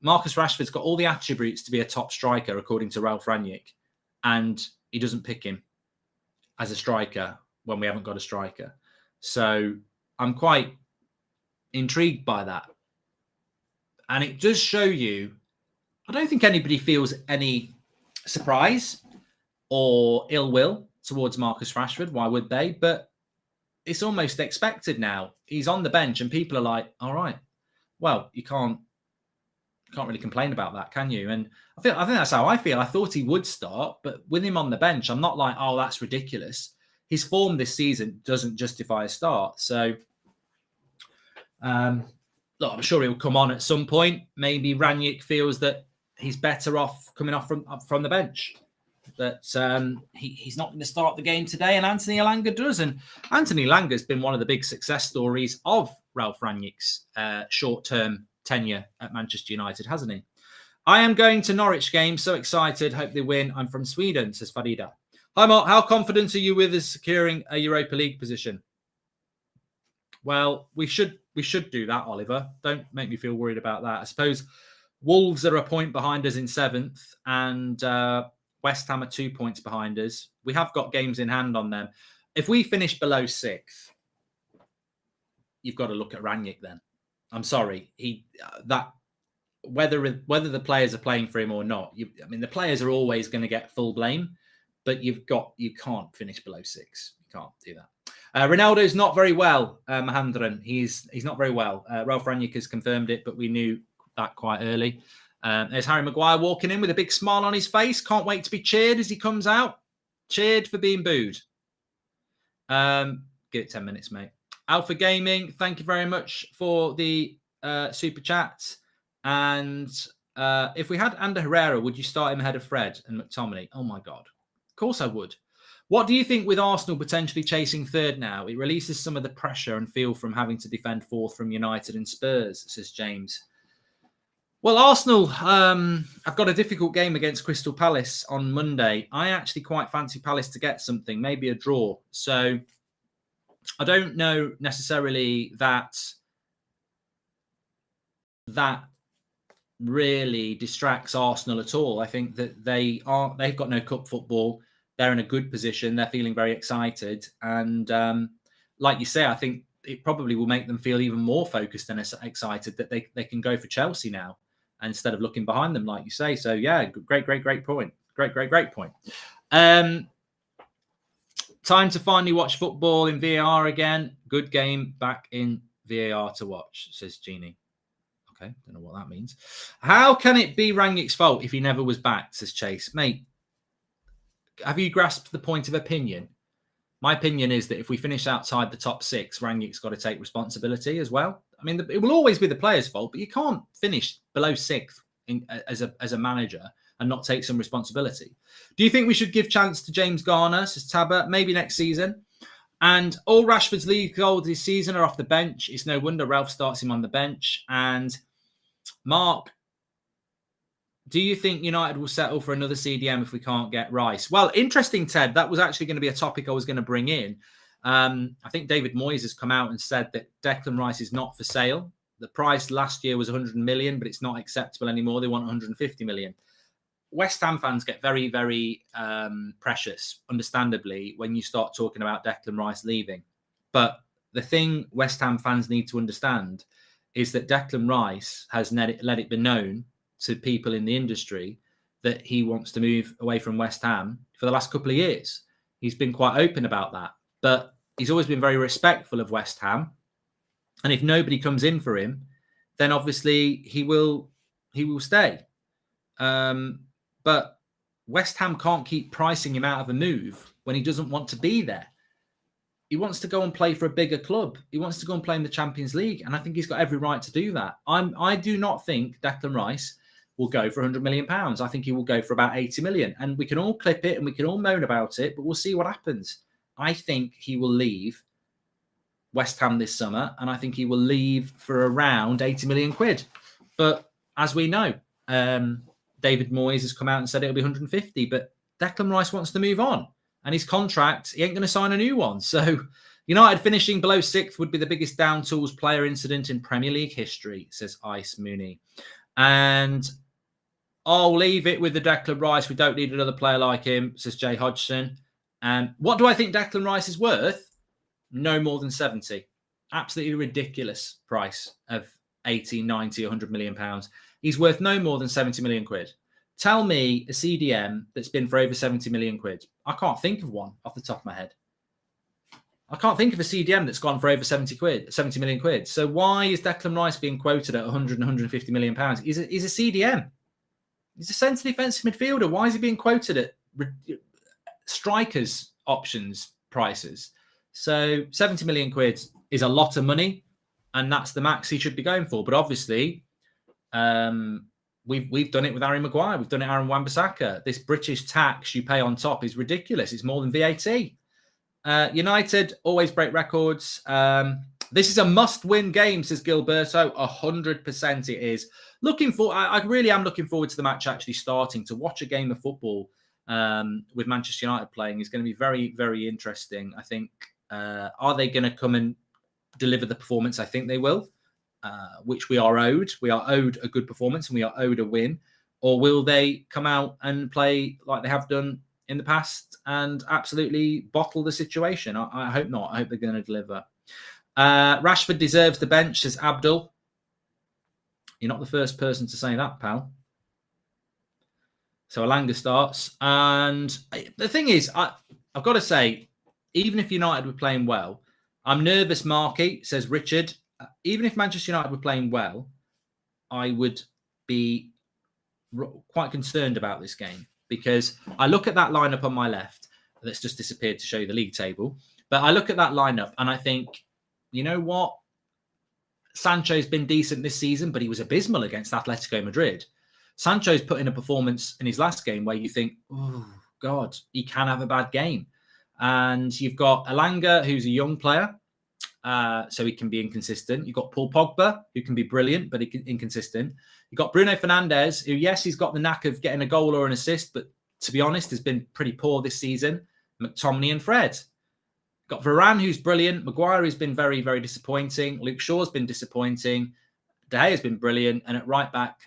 Marcus Rashford's got all the attributes to be a top striker, according to Ralf Rangnick, and he doesn't pick him as a striker when we haven't got a striker. So I'm quite intrigued by that. And it does show you, I don't think anybody feels any surprise or ill will towards Marcus Rashford. Why would they? But it's almost expected now. He's on the bench and people are like, all right, well, you can't really complain about that, can you? And I think that's how I feel. I thought he would start, but with him on the bench, I'm not like, oh, that's ridiculous. His form this season doesn't justify a start. So, look, I'm sure he'll come on at some point. Maybe Rangnick feels that he's better off coming off from the bench. That he's not going to start the game today, and Anthony Elanga does. And Anthony Elanga has been one of the big success stories of Ralf Rangnick's short-term tenure at Manchester United, hasn't he? I am going to Norwich game. So excited. Hope they win. I'm from Sweden, says Farida. Hi, Mark. How confident are you with us securing a Europa League position? Well, we should do that, Oliver. Don't make me feel worried about that. I suppose Wolves are a point behind us in 7th, and West Ham are 2 points behind us. We have got games in hand on them. If we finish below 6th, you've got to look at Rangnick then. I'm sorry. Whether the players are playing for him or not, the players are always going to get full blame, but you can't finish below 6. You can't do that. Ronaldo's not very well, Mahendran. He's not very well. Ralf Rangnick has confirmed it, but we knew that quite early. There's Harry Maguire walking in with a big smile on his face. Can't wait to be cheered as he comes out. Cheered for being booed. Give it 10 minutes, mate. Alpha Gaming, thank you very much for the super chat. And if we had Ander Herrera, would you start him ahead of Fred and McTominay? Oh, my God. Of course I would. What do you think with Arsenal potentially chasing 3rd now? It releases some of the pressure and feel from having to defend 4th from United and Spurs, says James. Well, Arsenal have got a difficult game against Crystal Palace on Monday. I actually quite fancy Palace to get something, maybe a draw. So I don't know necessarily that really distracts Arsenal at all. I think that they've got no cup football. They're in a good position. They're feeling very excited. And like you say, I think it probably will make them feel even more focused and excited that they can go for Chelsea now instead of looking behind them, like you say. So, yeah, great point. Great point. Time to finally watch football in VAR again. Good game back in VAR to watch, says Jeannie. Okay, don't know what that means. How can it be Rangnick's fault if he never was back, says Chase. Mate, have you grasped the point of opinion? My opinion is that if we finish outside the top 6, Rangnick's got to take responsibility as well. I mean, it will always be the player's fault, but you can't finish below 6th as a manager and not take some responsibility. Do you think we should give chance to James Garner, says Tabba, maybe next season? And all Rashford's league goals this season are off the bench. It's no wonder Ralf starts him on the bench. And Mark, do you think United will settle for another CDM if we can't get Rice? Well, interesting, Ted. That was actually going to be a topic I was going to bring in. I think David Moyes has come out and said that Declan Rice is not for sale. The price last year was 100 million, but it's not acceptable anymore. They want 150 million. West Ham fans get very, very precious, understandably, when you start talking about Declan Rice leaving. But the thing West Ham fans need to understand is that Declan Rice has let it be known to people in the industry that he wants to move away from West Ham for the last couple of years. He's been quite open about that, but he's always been very respectful of West Ham. And if nobody comes in for him, then obviously he will stay. But West Ham can't keep pricing him out of a move when he doesn't want to be there. He wants to go and play for a bigger club. He wants to go and play in the Champions League. And I think he's got every right to do that. I do not think Declan Rice will go for £100 million. I think he will go for about 80 million. And we can all clip it and we can all moan about it, but we'll see what happens. I think he will leave West Ham this summer, and I think he will leave for around 80 million quid. But as we know, David Moyes has come out and said it'll be 150, but Declan Rice wants to move on. And his contract, he ain't going to sign a new one. So United finishing below 6th would be the biggest down tools player incident in Premier League history, says Ice Mooney. And I'll leave it with the Declan Rice. We don't need another player like him, says Jay Hodgson. And what do I think Declan Rice is worth? No more than 70. Absolutely ridiculous price of 80, 90, 100 million pounds. He's worth no more than 70 million quid. Tell me a CDM that's been for over 70 million quid. I can't think of one off the top of my head. I can't think of a CDM that's gone for over 70 million quid. So why is Declan Rice being quoted at 100 and 150 million pounds? He's a CDM. He's a centre defensive midfielder. Why is he being quoted at strikers options prices? So 70 million quid is a lot of money, and that's the max he should be going for. But obviously, we've done it with Harry Maguire. We've done it Aaron Wan-Bissaka. This British tax you pay on top is ridiculous. It's more than VAT. United always break records. This is a must-win game, says Gilberto. 100% it is. I really am looking forward to the match actually starting. To watch a game of football with Manchester United playing is going to be very, very interesting. I think, are they going to come and deliver the performance? I think they will, which we are owed. We are owed a good performance and we are owed a win. Or will they come out and play like they have done in the past and absolutely bottle the situation? I hope not. I hope they're going to deliver. Rashford deserves the bench, says Abdul. You're not the first person to say that, pal. So Alanga starts. And the thing is, I've got to say, even if United were playing well, I'm nervous, Marky, says Richard. Even if Manchester United were playing well, I would be quite concerned about this game, because I look at that lineup on my left that's just disappeared to show you the league table. But I look at that lineup and I think, you know what? Sancho's been decent this season, but he was abysmal against Atletico Madrid. Sancho's put in a performance in his last game where you think, oh, God, he can have a bad game. And you've got Alanga, who's a young player, so he can be inconsistent. You've got Paul Pogba, who can be brilliant, but inconsistent. You've got Bruno Fernandes, who, yes, he's got the knack of getting a goal or an assist, but to be honest, has been pretty poor this season. McTominay and Fred. Got Varane, who's brilliant. Maguire has been very, very disappointing. Luke Shaw's been disappointing. De Gea's been brilliant. And at right back,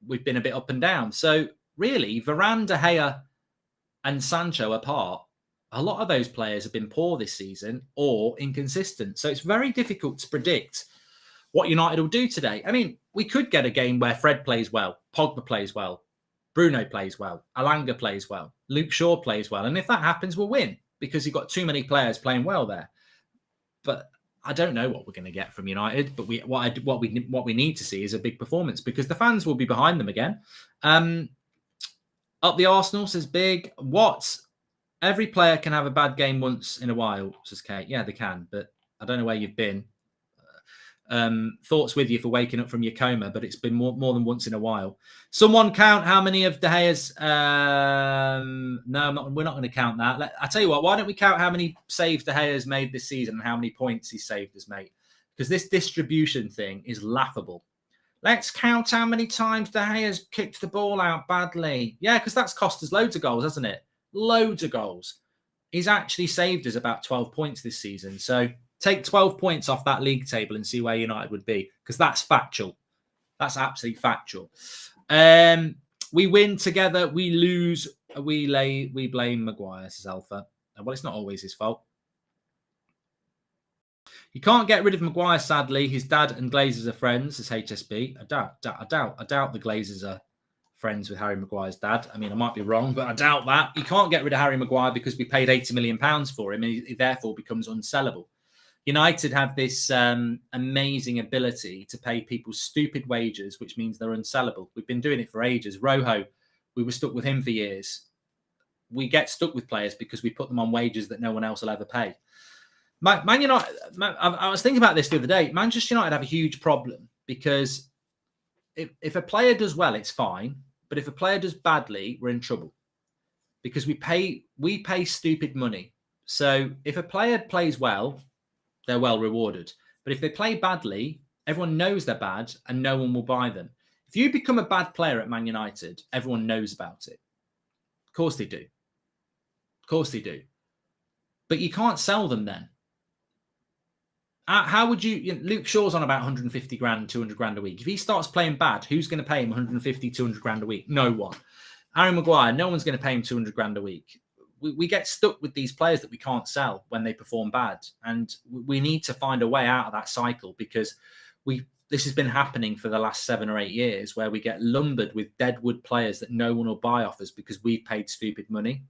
we've been a bit up and down. So really, Varane, De Gea and Sancho apart, a lot of those players have been poor this season or inconsistent. So it's very difficult to predict what United will do today. I mean, we could get a game where Fred plays well, Pogba plays well, Bruno plays well, Alanga plays well, Luke Shaw plays well. And if that happens, we'll win, because you've got too many players playing well there. But I don't know what we're going to get from United. But what we need to see is a big performance, because the fans will be behind them again. Up the Arsenal, says Big. What? Every player can have a bad game once in a while, says Kate. Yeah, they can, but I don't know where you've been. Thoughts with you for waking up from your coma, but it's been more than once in a while. Someone count how many of De Gea's... No, we're not going to count that. I tell you what, why don't we count how many saves De Gea's made this season and how many points he's saved as mate? Because this distribution thing is laughable. Let's count how many times De Gea's kicked the ball out badly. Yeah, because that's cost us loads of goals, hasn't it? Loads of goals. He's actually saved us about 12 points this season. So take 12 points off that league table and see where United would be, because that's factual. That's absolutely factual. We win together, we lose, we blame Maguire, says Alpha. Well, it's not always his fault. You can't get rid of Maguire, sadly. His dad and Glazers are friends, says HSB. I doubt the Glazers are friends with Harry Maguire's dad. I mean, I might be wrong, but I doubt that. You can't get rid of Harry Maguire because we paid £80 million for him, and he therefore becomes unsellable. United have this amazing ability to pay people stupid wages, which means they're unsellable. We've been doing it for ages. Rojo, we were stuck with him for years. We get stuck with players because we put them on wages that no one else will ever pay. Man United, I was thinking about this the other day. Manchester United have a huge problem because if a player does well, it's fine. But if a player does badly, we're in trouble because we pay stupid money. So if a player plays well, they're well rewarded. But if they play badly, everyone knows they're bad and no one will buy them. If you become a bad player at Man United, everyone knows about it. Of course they do. Of course they do. But you can't sell them then. How would you... Luke Shaw's on about 150 grand, 200 grand a week. If he starts playing bad, who's going to pay him 150, 200 grand a week? No one. Harry Maguire, no one's going to pay him 200 grand a week. We get stuck with these players that we can't sell when they perform bad. And we need to find a way out of that cycle because this has been happening for the last 7 or 8 years where we get lumbered with deadwood players that no one will buy off us because we've paid stupid money.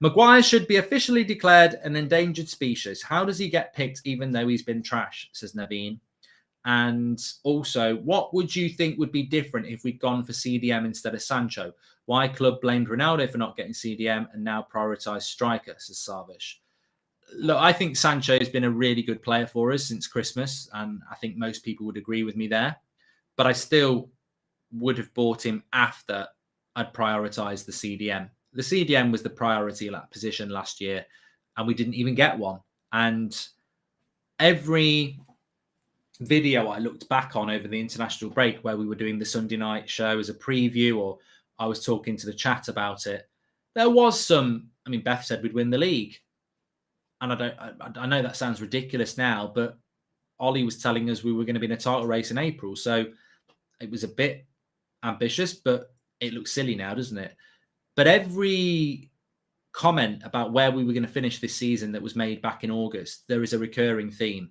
Maguire should be officially declared an endangered species. How does he get picked even though he's been trash, says Naveen. And also, what would you think would be different if we'd gone for CDM instead of Sancho? Why club blamed Ronaldo for not getting CDM and now prioritised striker, says Sarvish. Look, I think Sancho has been a really good player for us since Christmas, and I think most people would agree with me there. But I still would have bought him after I'd prioritised the CDM. The CDM was the priority position last year, and we didn't even get one. And every video I looked back on over the international break where we were doing the Sunday night show as a preview, or I was talking to the chat about it, there was some... I mean, Beth said we'd win the league. And I know that sounds ridiculous now, but Ollie was telling us we were going to be in a title race in April. So it was a bit ambitious, but it looks silly now, doesn't it? But every comment about where we were going to finish this season that was made back in August, there is a recurring theme.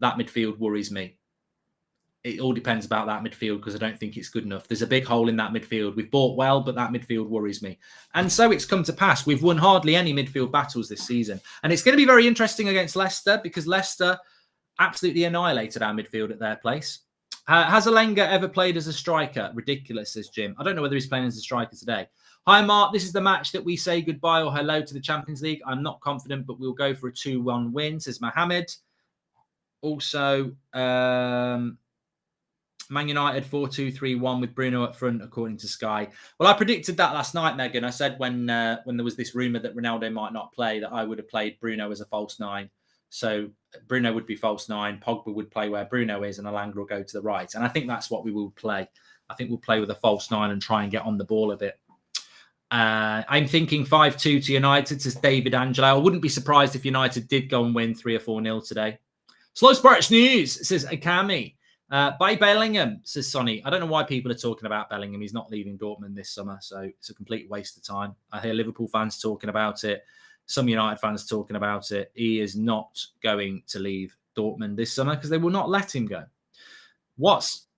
That midfield worries me. It all depends about that midfield because I don't think it's good enough. There's a big hole in that midfield. We've bought well, but that midfield worries me. And so it's come to pass. We've won hardly any midfield battles this season. And it's going to be very interesting against Leicester because Leicester absolutely annihilated our midfield at their place. Has Alenga ever played as a striker? Ridiculous, says Jim. I don't know whether he's playing as a striker today. Hi, Mark. This is the match that we say goodbye or hello to the Champions League. I'm not confident, but we'll go for a 2-1 win, says Mohammed. Also... Man United 4-2-3-1 with Bruno up front, according to Sky. Well, I predicted that last night, Megan. I said when there was this rumour that Ronaldo might not play, that I would have played Bruno as a false 9. So Bruno would be false 9, Pogba would play where Bruno is, and Alenga will go to the right. And I think that's what we will play. I think we'll play with a false 9 and try and get on the ball a bit. I'm thinking 5-2 to United, says David Angelo. I wouldn't be surprised if United did go and win 3 or 4-0 today. Slow Sports News, says Akami. By Bellingham, says Sonny. I don't know why people are talking about Bellingham. He's not leaving Dortmund this summer, so it's a complete waste of time. I hear Liverpool fans talking about it. Some United fans talking about it. He is not going to leave Dortmund this summer because they will not let him go. What's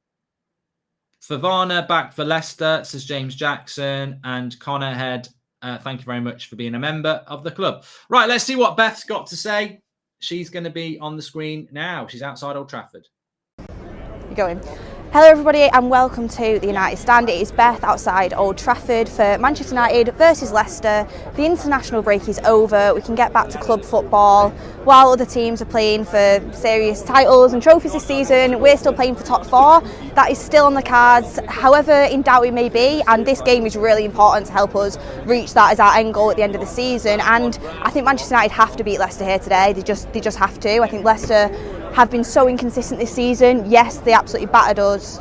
Fafana back for Leicester, says James Jackson. And Connor Head, thank you very much for being a member of the club. Right, let's see what Beth's got to say. She's going to be on the screen now. She's outside Old Trafford. Going. Hello everybody and welcome to the United Stand. It is Beth outside Old Trafford for Manchester United versus Leicester. The international break is over. We can get back to club football. While other teams are playing for serious titles and trophies this season, we're still playing for top 4. That is still on the cards, however in doubt we may be, and this game is really important to help us reach that as our end goal at the end of the season. And I think Manchester United have to beat Leicester here today. They just have to. I think Leicester have been so inconsistent this season. Yes, they absolutely battered us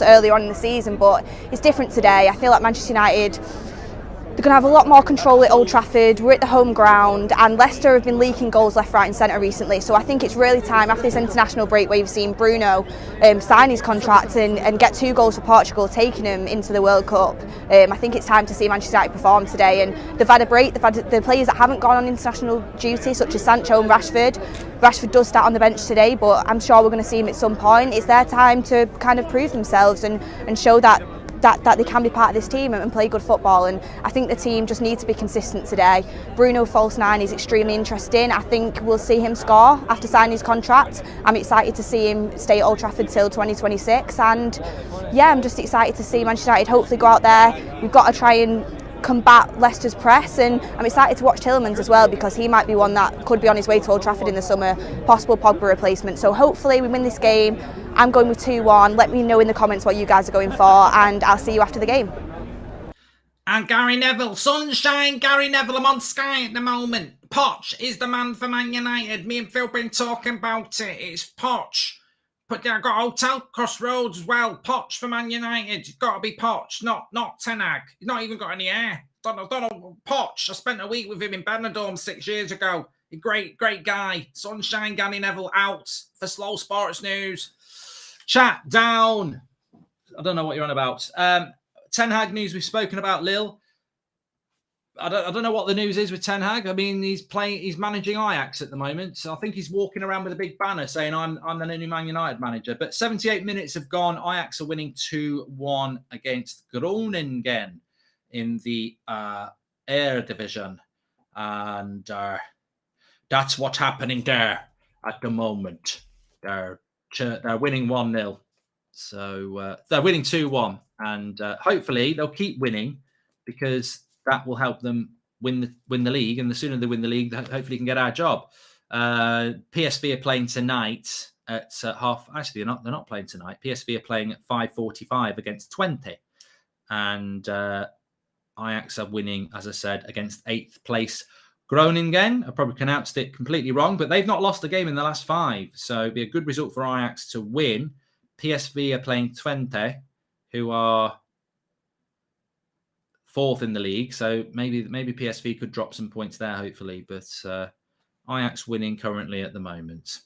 earlier on in the season, but it's different today. I feel like Manchester United They're going to have a lot more control at Old Trafford. We're at the home ground, and Leicester have been leaking goals left, right and centre recently. So I think it's really time, after this international break where you've seen Bruno sign his contract and get 2 goals for Portugal, taking him into the World Cup. I think it's time to see Manchester United perform today. And they've had a break. They've had the players that haven't gone on international duty, such as Sancho and Rashford. Rashford does start on the bench today, but I'm sure we're going to see him at some point. It's their time to kind of prove themselves and show that they can be part of this team and play good football. And I think the team just needs to be consistent today. Bruno false 9 is extremely interesting. I think we'll see him score after signing his contract. I'm excited to see him stay at Old Trafford till 2026, and yeah, I'm just excited to see Manchester United hopefully go out there. We've got to try and combat Leicester's press, and I'm excited to watch Tielemans as well, because he might be one that could be on his way to Old Trafford in the summer, possible Pogba replacement. So hopefully we win this game. I'm going with 2-1. Let me know in the comments what you guys are going for, and I'll see you after the game. And Gary Neville, sunshine, Gary Neville, I'm on Sky at the moment. Poch is the man for Man United. Me and Phil been talking about it. It's Poch. But I got a hotel crossroads as well. Poch for Man United. It's got to be Poch, not Ten Hag. He's not even got any hair. Don't know. Poch. I spent a week with him in Benidorm 6 years ago. A great guy. Sunshine, Gary Neville out for Slow Sports News. Chat down. I don't know what you're on about. Ten Hag news. We've spoken about Lille. I don't know what the news is with Ten Hag. I mean, he's managing Ajax at the moment. So I think he's walking around with a big banner saying, I'm the new Man United manager. But 78 minutes have gone. Ajax are winning 2-1 against Groningen in the Eredivisie. And that's what's happening there at the moment. They're winning 1-0. So they're winning 2-1. And hopefully they'll keep winning, because that will help them win the league. And the sooner they win the league, hopefully they can get our job. PSV are playing tonight at half. Actually, they're not playing tonight. PSV are playing at 5:45 against 20. And Ajax are winning, as I said, against 8th place Groningen. I probably pronounced it completely wrong, but they've not lost a game in the last 5. So it'd be a good result for Ajax to win. PSV are playing 20, who are 4th in the league. So maybe PSV could drop some points there, hopefully. But Ajax winning currently at the moment.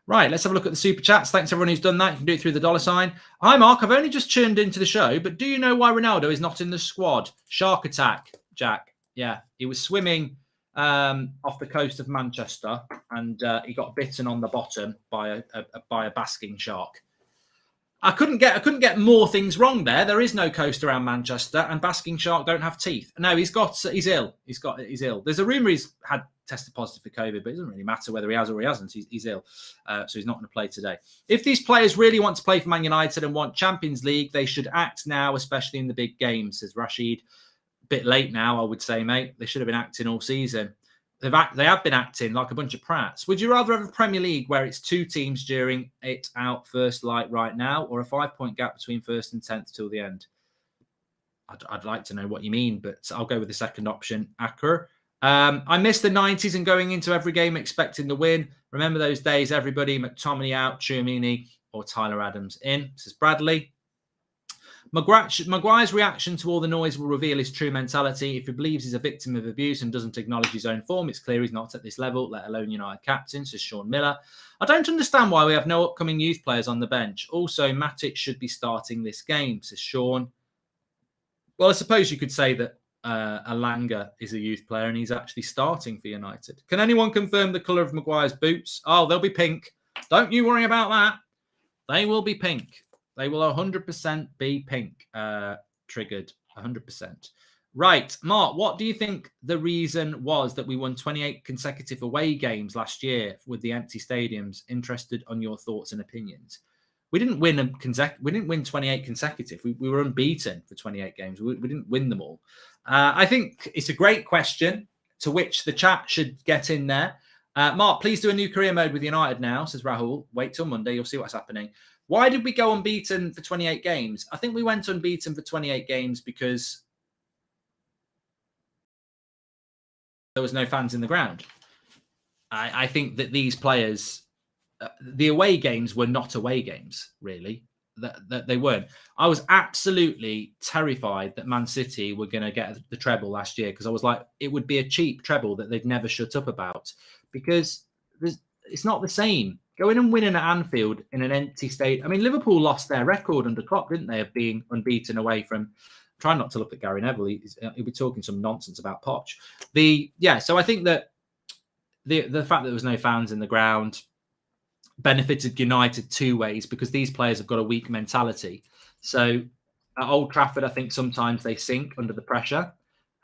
Right, let's have a look at the super chats. Thanks everyone who's done that. You can do it through the $sign. Hi Mark, I've only just tuned into the show, but do you know why Ronaldo is not in the squad? Shark attack, Jack. Yeah, he was swimming off the coast of Manchester, and he got bitten on the bottom by a basking shark. I couldn't get more things wrong there. There is no coast around Manchester, and basking shark don't have teeth. No, he's ill. He's ill. There's a rumour he's had tested positive for COVID, but it doesn't really matter whether he has or he hasn't. He's ill, so he's not going to play today. If these players really want to play for Man United and want Champions League, they should act now, especially in the big games, says Rashid. A bit late now, I would say, mate. They should have been acting all season. They have been acting like a bunch of prats. Would you rather have a Premier League where it's 2 teams during it out first light right now, or a 5-point gap between 1st and 10th till the end? I'd like to know what you mean, but I'll go with the second option, Acker. I miss the 90s and going into every game expecting the win. Remember those days, everybody, Mctominay out, Tchouameni or Tyler Adams in, says Bradley. Maguire's reaction to all the noise will reveal his true mentality. If he believes he's a victim of abuse and doesn't acknowledge his own form, it's clear he's not at this level, let alone United captain, says Sean Miller. I don't understand why we have no upcoming youth players on the bench. Also, Matic should be starting this game, says Sean. Well, I suppose you could say that Alanga is a youth player and he's actually starting for United. Can anyone confirm the colour of Maguire's boots? Oh, they'll be pink. Don't you worry about that. They will be pink. They will 100% be pink. Triggered 100%. Right, Mark, what do you think the reason was that we won 28 consecutive away games last year with the empty stadiums? Interested on your thoughts and opinions. We didn't win 28 consecutive. We were unbeaten for 28 games. We didn't win them all. I think it's a great question to which the chat should get in there. Mark, please do a new career mode with United now, says Rahul. Wait till Monday. You'll see what's happening. Why did we go unbeaten for 28 games? I think we went unbeaten for 28 games because there was no fans in the ground. I think that these players, the away games were not away games, really. that they weren't. I was absolutely terrified that Man City were going to get the treble last year, because I was like, it would be a cheap treble that they'd never shut up about, because it's not the same. Going and winning at Anfield in an empty state. I mean, Liverpool lost their record under Klopp, didn't they, of being unbeaten away from. Try not to look at Gary Neville. He'll be talking some nonsense about Poch. So I think that the fact that there was no fans in the ground benefited United two ways, because these players have got a weak mentality. So at Old Trafford, I think sometimes they sink under the pressure,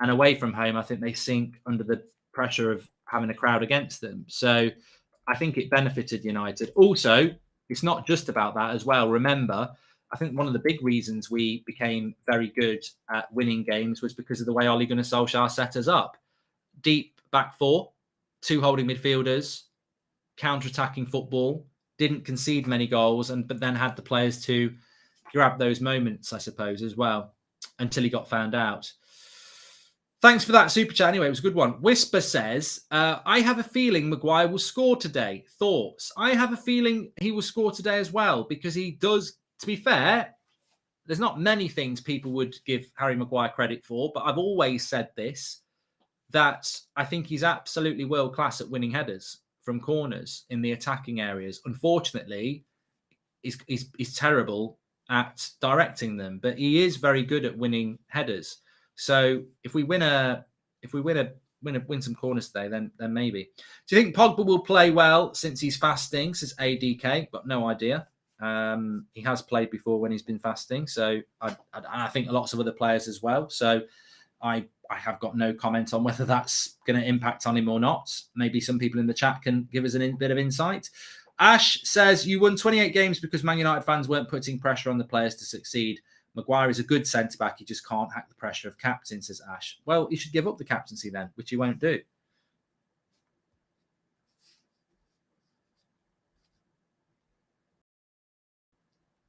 and away from home, I think they sink under the pressure of having a crowd against them. So I think it benefited United. Also, it's not just about that as well. Remember, I think one of the big reasons we became very good at winning games was because of the way Ole Gunnar Solskjaer set us up. Deep back four, two holding midfielders, counter-attacking football, didn't concede many goals, but then had the players to grab those moments, I suppose, as well, until he got found out. Thanks for that super chat. Anyway, it was a good one. Whisper says, I have a feeling Maguire will score today. Thoughts? I have a feeling he will score today as well, because he does, to be fair, there's not many things people would give Harry Maguire credit for, but I've always said this, that I think he's absolutely world-class at winning headers from corners in the attacking areas. Unfortunately, he's terrible at directing them, but he is very good at winning headers. So if we win some corners today, then maybe. Do you think Pogba will play well since he's fasting? Says ADK, but no idea. He has played before when he's been fasting, so I think lots of other players as well. So I have got no comment on whether that's going to impact on him or not. Maybe some people in the chat can give us a bit of insight. Ash says, you won 28 games because Man United fans weren't putting pressure on the players to succeed. Maguire is a good centre-back. He just can't hack the pressure of captain, says Ash. Well, he should give up the captaincy then, which he won't do.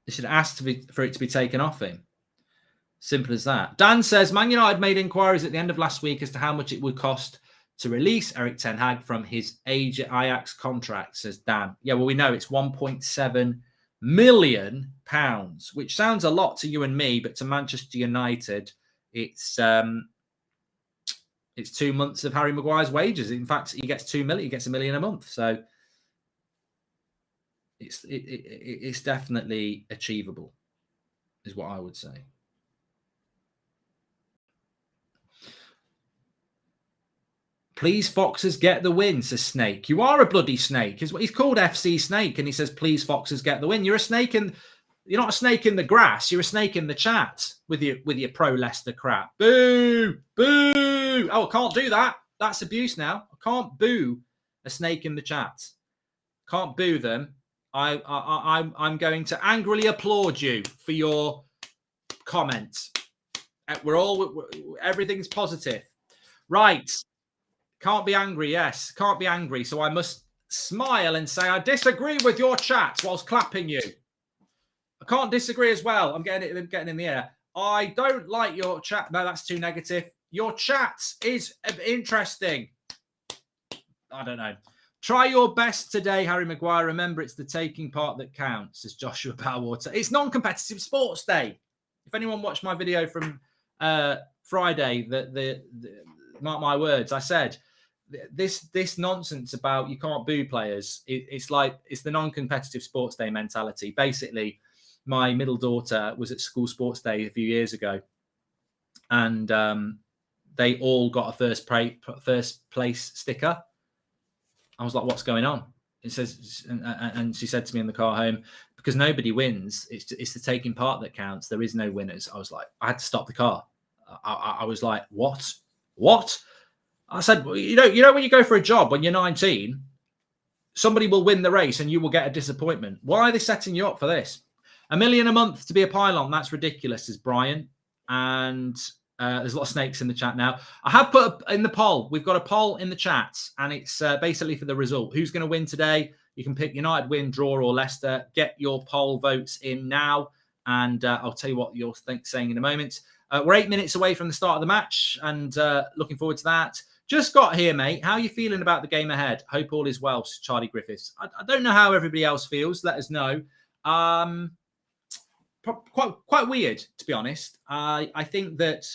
He should ask for it to be taken off him. Simple as that. Dan says, Man United made inquiries at the end of last week as to how much it would cost to release Erik ten Hag from his Ajax contract, says Dan. Yeah, well, we know it's £1.7 million, which sounds a lot to you and me, but to Manchester United, it's 2 months of Harry Maguire's wages. In fact, he gets $2 million. He gets $1 million a month. So it's definitely achievable, is what I would say. Please, Foxes, get the win, says Snake. You are a bloody snake. He's called FC Snake, and he says, please, Foxes, get the win. You're a snake you're not a snake in the grass. You're a snake in the chat with your pro Leicester crap. Boo! Boo! Oh, I can't do that. That's abuse now. I can't boo a snake in the chat. Can't boo them. I'm going to angrily applaud you for your comments. Everything's positive. Right. Can't be angry, yes. Can't be angry. So I must smile and say, I disagree with your chat whilst clapping you. I can't disagree as well. I'm getting in the air. I don't like your chat. No, that's too negative. Your chat is interesting. I don't know. Try your best today, Harry Maguire. Remember, it's the taking part that counts, says Joshua Powerwater. It's non-competitive sports day. If anyone watched my video from Friday, mark my words, I said, this nonsense about you can't boo players, it's the non-competitive sports day mentality. Basically, my middle daughter was at school sports day a few years ago, and they all got a first place sticker. I was like, what's going on? It says, and she said to me in the car home, because nobody wins, it's the taking part that counts. There is no winners. I was like, I had to stop the car. I was like, what? I said, you know, when you go for a job when you're 19, somebody will win the race and you will get a disappointment. Why are they setting you up for this? $1 million a month to be a pylon. That's ridiculous, says Brian. And there's a lot of snakes in the chat now. I have put in the poll. We've got a poll in the chat, and it's basically for the result. Who's going to win today? You can pick United win, draw, or Leicester. Get your poll votes in now, and I'll tell you what you're saying in a moment. We're 8 minutes away from the start of the match, and looking forward to that. Just got here, mate. How are you feeling about the game ahead? Hope all is well, Charlie Griffiths. I don't know how everybody else feels. Let us know. quite weird, to be honest. I think that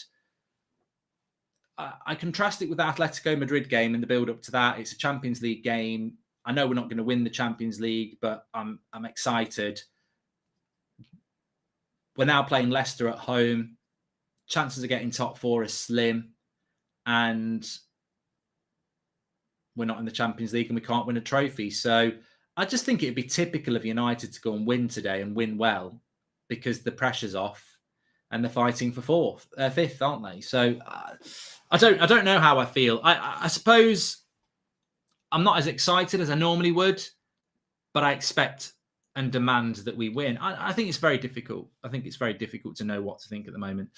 I contrast it with the Atletico Madrid game in the build-up to that. It's a Champions League game. I know we're not going to win the Champions League, but I'm excited. We're now playing Leicester at home. Chances of getting top four are slim. And we're not in the Champions League and we can't win a trophy. So I just think it'd be typical of United to go and win today and win well, because the pressure's off and they're fighting for fifth, aren't they? So I don't know how I feel. I suppose I'm not as excited as I normally would, but I expect and demand that we win. I think it's very difficult. I think it's very difficult to know what to think at the moment.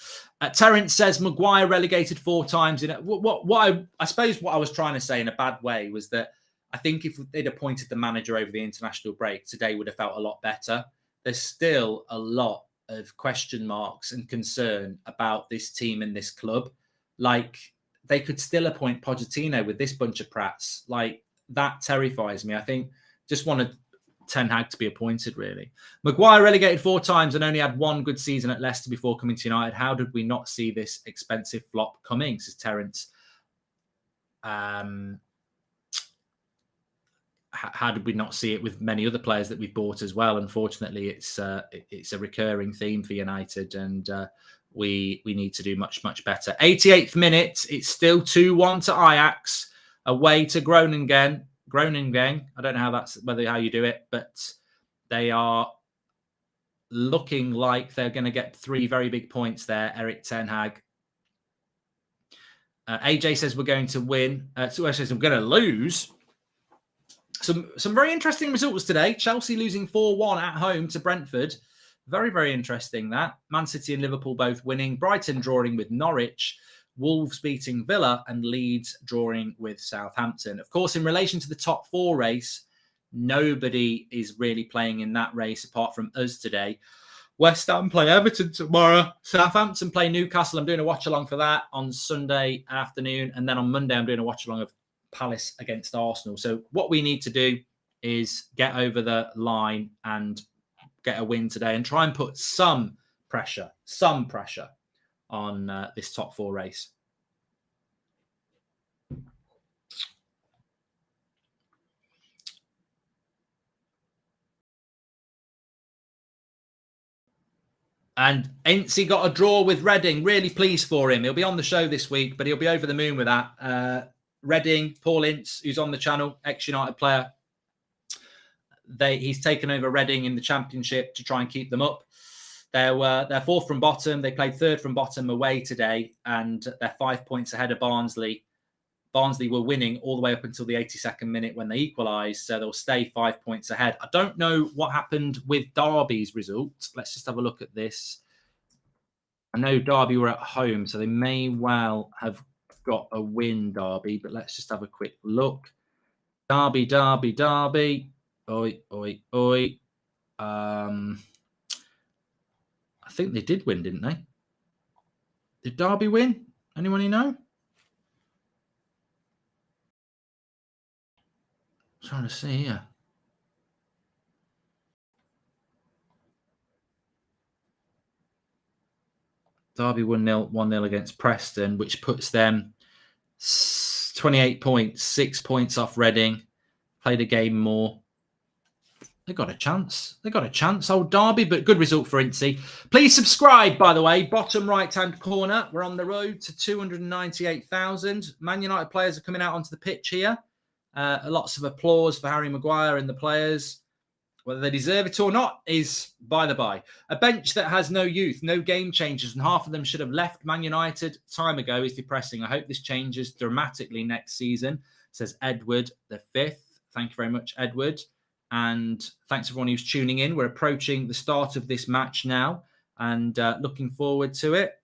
Terence says Maguire relegated 4 times. I suppose what I was trying to say in a bad way was that I think if they'd appointed the manager over the international break, today would have felt a lot better. There's still a lot of question marks and concern about this team and this club. Like, they could still appoint Pochettino with this bunch of prats. Like, that terrifies me. I think just wanted Ten Hag to be appointed, really. Maguire relegated 4 times and only had 1 good season at Leicester before coming to United. How did we not see this expensive flop coming, says Terence. How did we not see it with many other players that we've bought as well? Unfortunately, it's a recurring theme for United, and we need to do much better. 88th minute, it's still 2-1 to Ajax, away to Groningen. I don't know how you do it, but they are looking like they're going to get 3 very big points there. Erik Ten Hag. AJ says we're going to win. So says I'm going to lose. Some very interesting results today. Chelsea losing 4-1 at home to Brentford. Very, very interesting that. Man City and Liverpool both winning. Brighton drawing with Norwich. Wolves beating Villa, and Leeds drawing with Southampton. Of course, in relation to the top 4 race, nobody is really playing in that race apart from us today. West Ham play Everton tomorrow. Southampton play Newcastle. I'm doing a watch-along for that on Sunday afternoon. And then on Monday, I'm doing a watch-along of Palace against Arsenal. So what we need to do is get over the line and get a win today and try and put some pressure on this top 4 race. And Incy got a draw with Reading. Really pleased for him. He'll be on the show this week, but he'll be over the moon with that. Reading, Paul Ince, who's on the channel, ex-United player. He's taken over Reading in the Championship to try and keep them up. They're 4th from bottom. They played 3rd from bottom away today, and they're 5 points ahead of Barnsley. Barnsley were winning all the way up until the 82nd minute when they equalised, so they'll stay 5 points ahead. I don't know what happened with Derby's result. Let's just have a look at this. I know Derby were at home, so they may well have got a win, Derby, but let's just have a quick look. Derby. Oi. I think they did win, didn't they? Did Derby win? Anyone know? I'm trying to see here. Derby 1-0 against Preston, which puts them 28 points, 6 points off Reading. Played a game more. They got a chance. Old Derby, but good result for Incy. Please subscribe, by the way. Bottom right-hand corner. We're on the road to 298,000. Man United players are coming out onto the pitch here. Lots of applause for Harry Maguire and the players. Whether they deserve it or not is by the by. A bench that has no youth, no game changers, and half of them should have left Man United time ago is depressing. I hope this changes dramatically next season, says Edward the 5th. Thank you very much, Edward. And thanks everyone who's tuning in. We're approaching the start of this match now and looking forward to it.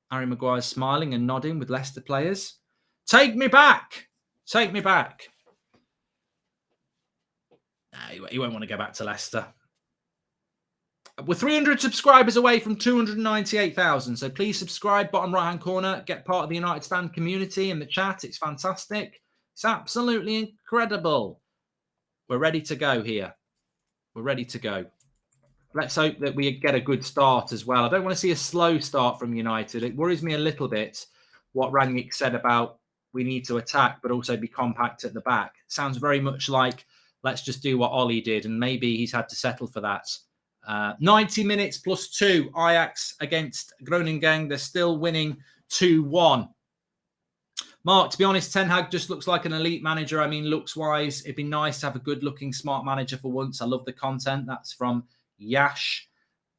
Harry Maguire's smiling and nodding with Leicester players. Take me back. He won't want to go back to Leicester. We're 300 subscribers away from 298,000. So please subscribe, bottom right-hand corner. Get part of the United Stand community in the chat. It's fantastic. It's absolutely incredible. We're ready to go here. We're ready to go. let's hope that we get a good start as well. I don't want to see a slow start from United. It worries me a little bit what Rangnick said about we need to attack, but also be compact at the back. It sounds very much like let's just do what Ollie did, and maybe he's had to settle for that. 90 minutes plus 2, Ajax against Groningen. They're still winning 2-1. Mark, to be honest, Ten Hag just looks like an elite manager. I mean, looks-wise, it'd be nice to have a good-looking, smart manager for once. I love the content. That's from Yash.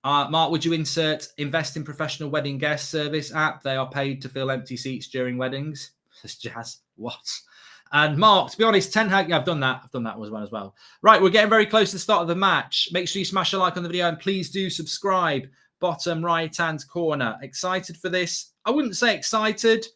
Mark, would you invest in professional wedding guest service app? They are paid to fill empty seats during weddings. Says Jazz. What? And Mark, to be honest, Ten Hag, yeah, I've done that as well. Right, we're getting very close to the start of the match. Make sure you smash a like on the video and please do subscribe. Bottom right-hand corner. Excited for this? I wouldn't say excited.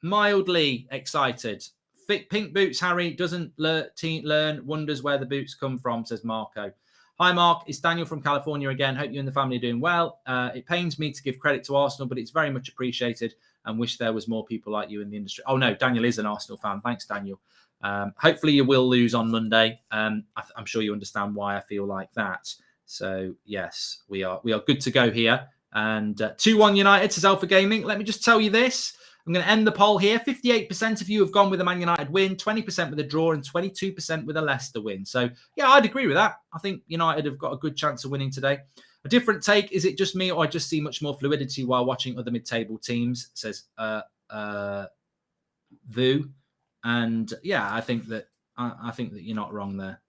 Mildly excited. Pink boots, Harry doesn't learn, wonders where the boots come from, says Marco. Hi, Mark. It's Daniel from California again. Hope you and the family are doing well. It pains me to give credit to Arsenal, but it's very much appreciated and wish there was more people like you in the industry. Oh, no, Daniel is an Arsenal fan. Thanks, Daniel. Hopefully you will lose on Monday. I'm sure you understand why I feel like that. So, yes, we are good to go here. And 2-1 United, says Alpha Gaming. Let me just tell you this. I'm going to end the poll here. 58% of you have gone with a Man United win, 20% with a draw, and 22% with a Leicester win. So, yeah, I'd agree with that. I think United have got a good chance of winning today. A different take. Is it just me or I just see much more fluidity while watching other mid-table teams, says Vu. And, yeah, I think that you're not wrong there.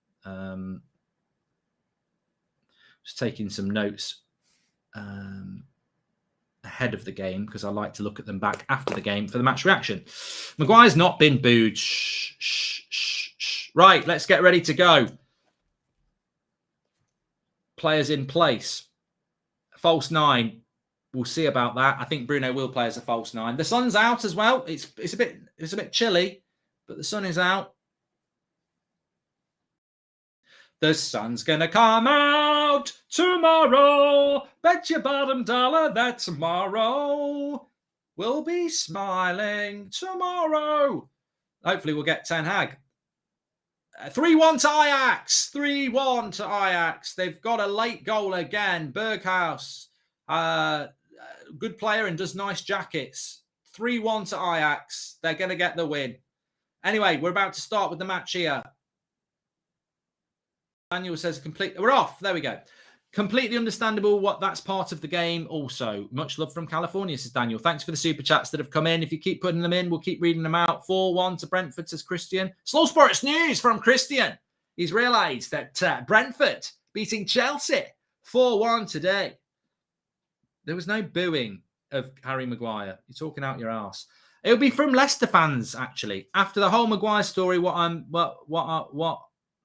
Just taking some notes. Ahead of the game because I like to look at them back after the game for the match reaction. Maguire's not been booed. Shh. Right, let's get ready to go. Players in place. False 9. We'll see about that. I think Bruno will play as a false 9. The sun's out as well. It's a bit chilly, but the sun is out. The sun's gonna come out tomorrow. Bet your bottom dollar that tomorrow we'll be smiling tomorrow. Hopefully we'll get Ten Hag. 3-1 to Ajax. 3-1 to Ajax. They've got a late goal again. Berghaus, good player and does nice jackets. 3-1 to Ajax. They're going to get the win. Anyway, we're about to start with the match here. Daniel says we're off. There we go. Completely understandable what that's part of the game also. Much love from California, says Daniel. Thanks for the super chats that have come in. If you keep putting them in, we'll keep reading them out. 4-1 to Brentford, says Christian. Slow Sports News from Christian. He's realised that Brentford beating Chelsea 4-1 today. There was no booing of Harry Maguire. You're talking out your arse. It'll be from Leicester fans, actually. After the whole Maguire story, what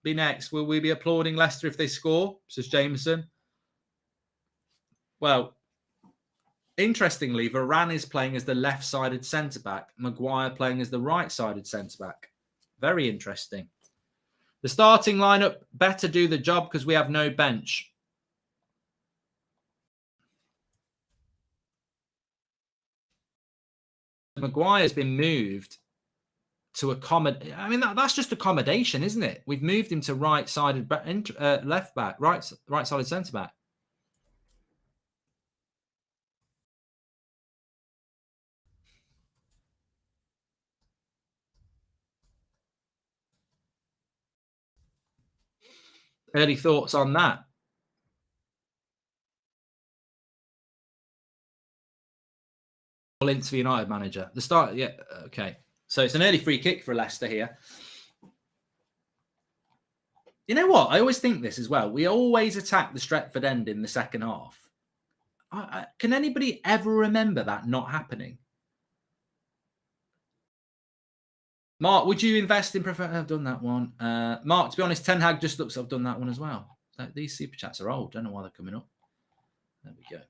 be next? Will we be applauding Leicester if they score? Says Jameson. Well, interestingly, Varane is playing as the left-sided centre-back. Maguire playing as the right-sided centre-back. Very interesting. The starting lineup better do the job because we have no bench. Maguire's been moved to accommodate. I mean, that's just accommodation, isn't it? We've moved him to right-sided left back, right-sided centre back. Early thoughts on that? Into the United manager. The start, yeah, okay. So it's an early free kick for Leicester here. You know what? I always think this as well. We always attack the Stretford end in the second half. Can anybody ever remember that not happening? Mark, would you invest in... I've done that one. Mark, to be honest, Ten Hag just looks... I've done that one as well. These super chats are old. Don't know why they're coming up. There we go.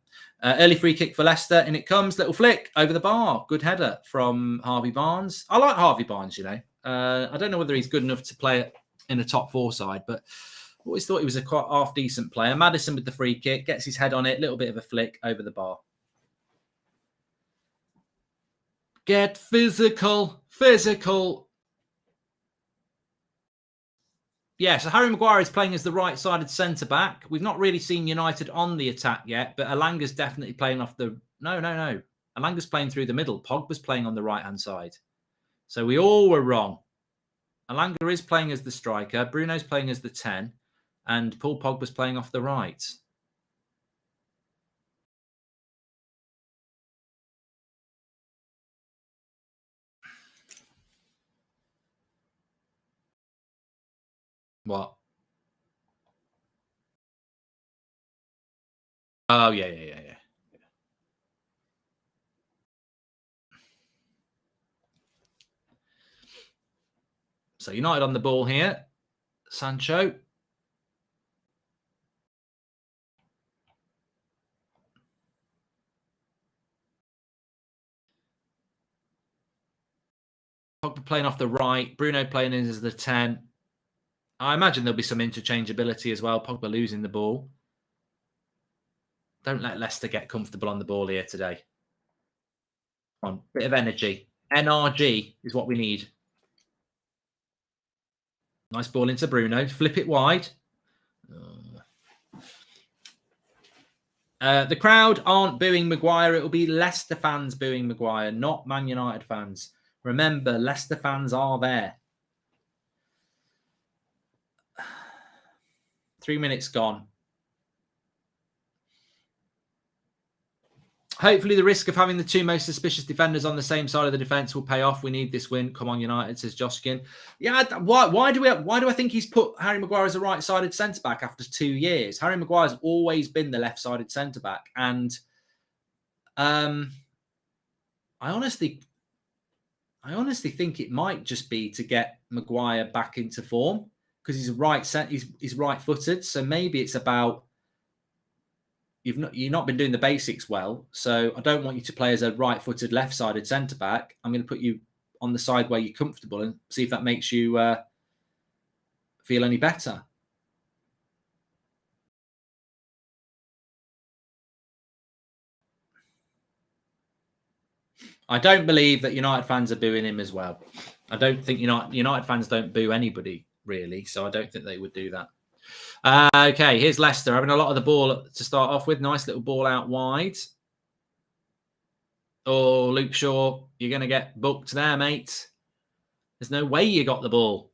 Early free kick for Leicester, and it comes. Little flick over the bar. Good header from Harvey Barnes. I like Harvey Barnes, you know. I don't know whether he's good enough to play in a top 4 side, but I always thought he was a quite half-decent player. Maddison with the free kick, gets his head on it. Little bit of a flick over the bar. Get physical. Physical. Yeah, so Harry Maguire is playing as the right-sided centre-back. We've not really seen United on the attack yet, but Alanga's definitely playing off the... No. Alanga's playing through the middle. Pogba's playing on the right-hand side. So we all were wrong. Alanga is playing as the striker. Bruno's playing as the 10. And Paul Pogba's playing off the right. What? Oh, yeah. So United on the ball here. Sancho. Pogba playing off the right. Bruno playing in as the 10. I imagine there'll be some interchangeability as well. Pogba losing the ball. Don't let Leicester get comfortable on the ball here today. Come on, bit of energy. NRG is what we need. Nice ball into Bruno. Flip it wide. The crowd aren't booing Maguire. It'll be Leicester fans booing Maguire, not Man United fans. Remember, Leicester fans are there. 3 minutes gone. Hopefully the risk of having the two most suspicious defenders on the same side of the defence will pay off. We need this win. Come on, United, says Joskin. Yeah, why do I think he's put Harry Maguire as a right-sided centre-back after 2 years? Harry Maguire's always been the left-sided centre-back. And I honestly think it might just be to get Maguire back into form because he's right-footed. So maybe it's about you've not been doing the basics well. So I don't want you to play as a right-footed, left-sided centre-back. I'm going to put you on the side where you're comfortable and see if that makes you feel any better. I don't believe that United fans are booing him as well. I don't think United fans don't boo anybody, really. So I don't think they would do that. Okay, here's Leicester having a lot of the ball to start off with. Nice little ball out wide. Oh, Luke Shaw, you're going to get booked there, mate. There's no way you got the ball.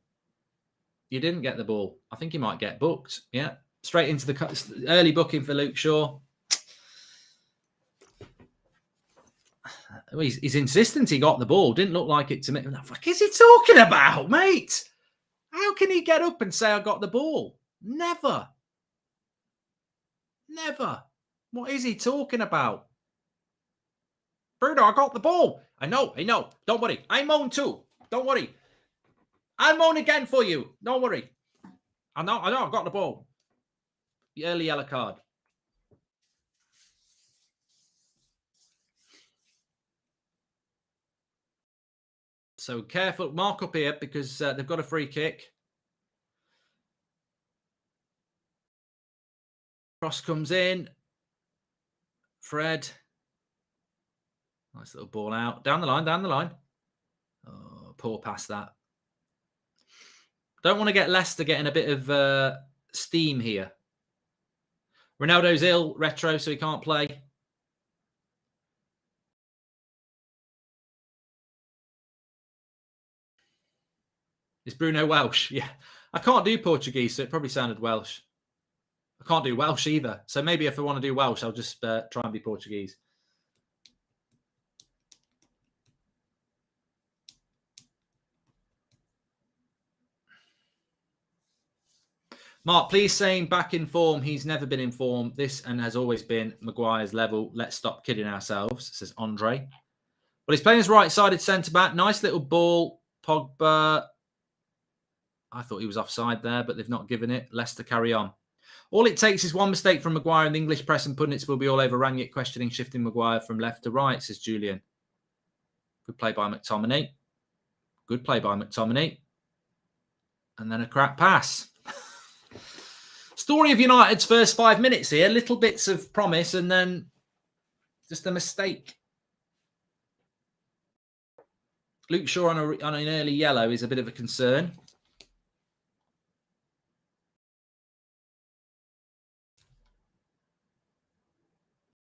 You didn't get the ball. I think you might get booked. Yeah, straight into the early booking for Luke Shaw. He's insistent he got the ball. Didn't look like it to me. What the fuck is he talking about, mate? How can he get up and say I got the ball? Never. What is he talking about? Bruno, I got the ball. I know. Don't worry. I moan too. Don't worry. I'll moan again for you. Don't worry. I know. I've got the ball. The early yellow card. So careful. Mark up here because they've got a free kick. Cross comes in. Fred. Nice little ball out. Down the line. Oh, poor pass that. Don't want to get Leicester getting a bit of steam here. Ronaldo's ill, retro, so he can't play. Is Bruno Welsh? Yeah. I can't do Portuguese, so it probably sounded Welsh. I can't do Welsh either. So maybe if I want to do Welsh, I'll just try and be Portuguese. Mark, please saying back in form. He's never been in form. This and has always been Maguire's level. Let's stop kidding ourselves, says Andre. Well, he's playing his right-sided centre-back. Nice little ball. Pogba. I thought he was offside there, but they've not given it. Leicester carry on. All it takes is one mistake from Maguire and the English press and pundits will be all over Rangnick questioning shifting Maguire from left to right, says Julian. Good play by Mctominay. And then a crap pass. Story of United's first 5 minutes here. Little bits of promise and then just a mistake. Luke Shaw on an early yellow is a bit of a concern.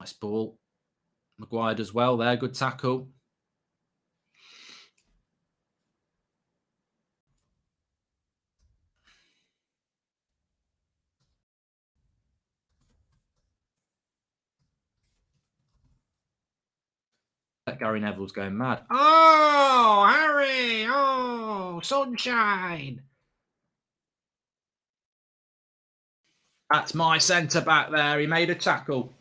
Nice ball. Maguire does well there. Good tackle. That Gary Neville's going mad. Oh, Harry! Oh, sunshine! That's my centre back there. He made a tackle.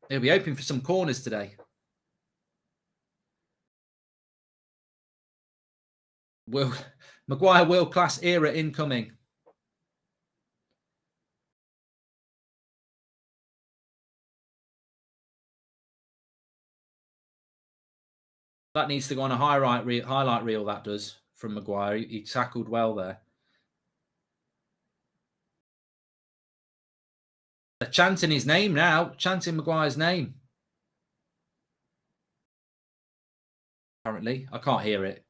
He'll be hoping for some corners today. Maguire world-class era incoming. That needs to go on a highlight reel, that does, from Maguire. He tackled well there. They're chanting his name now, chanting Maguire's name. Apparently, I can't hear it.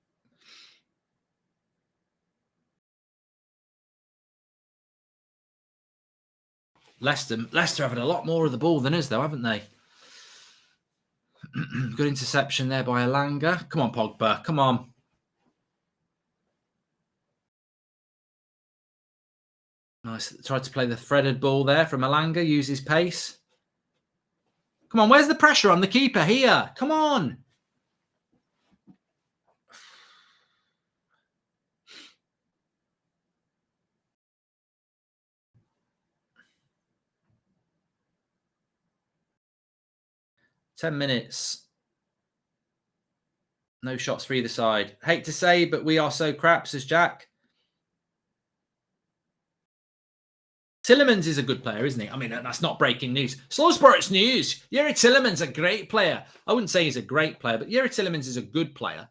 Leicester having a lot more of the ball than us, though, haven't they? Good interception there by Alanga. Come on, Pogba. Come on. Nice. Tried to play the threaded ball there from Alanga. Use his pace. Come on. Where's the pressure on the keeper here? Come on. $10 minutes. No shots for either side. Hate to say, but we are so crap, says Jack. Tielemans is a good player, isn't he? I mean, that's not breaking news. Slow Sports News. Yuri Tielemans, a great player. I wouldn't say he's a great player, but Yuri Tielemans is a good player.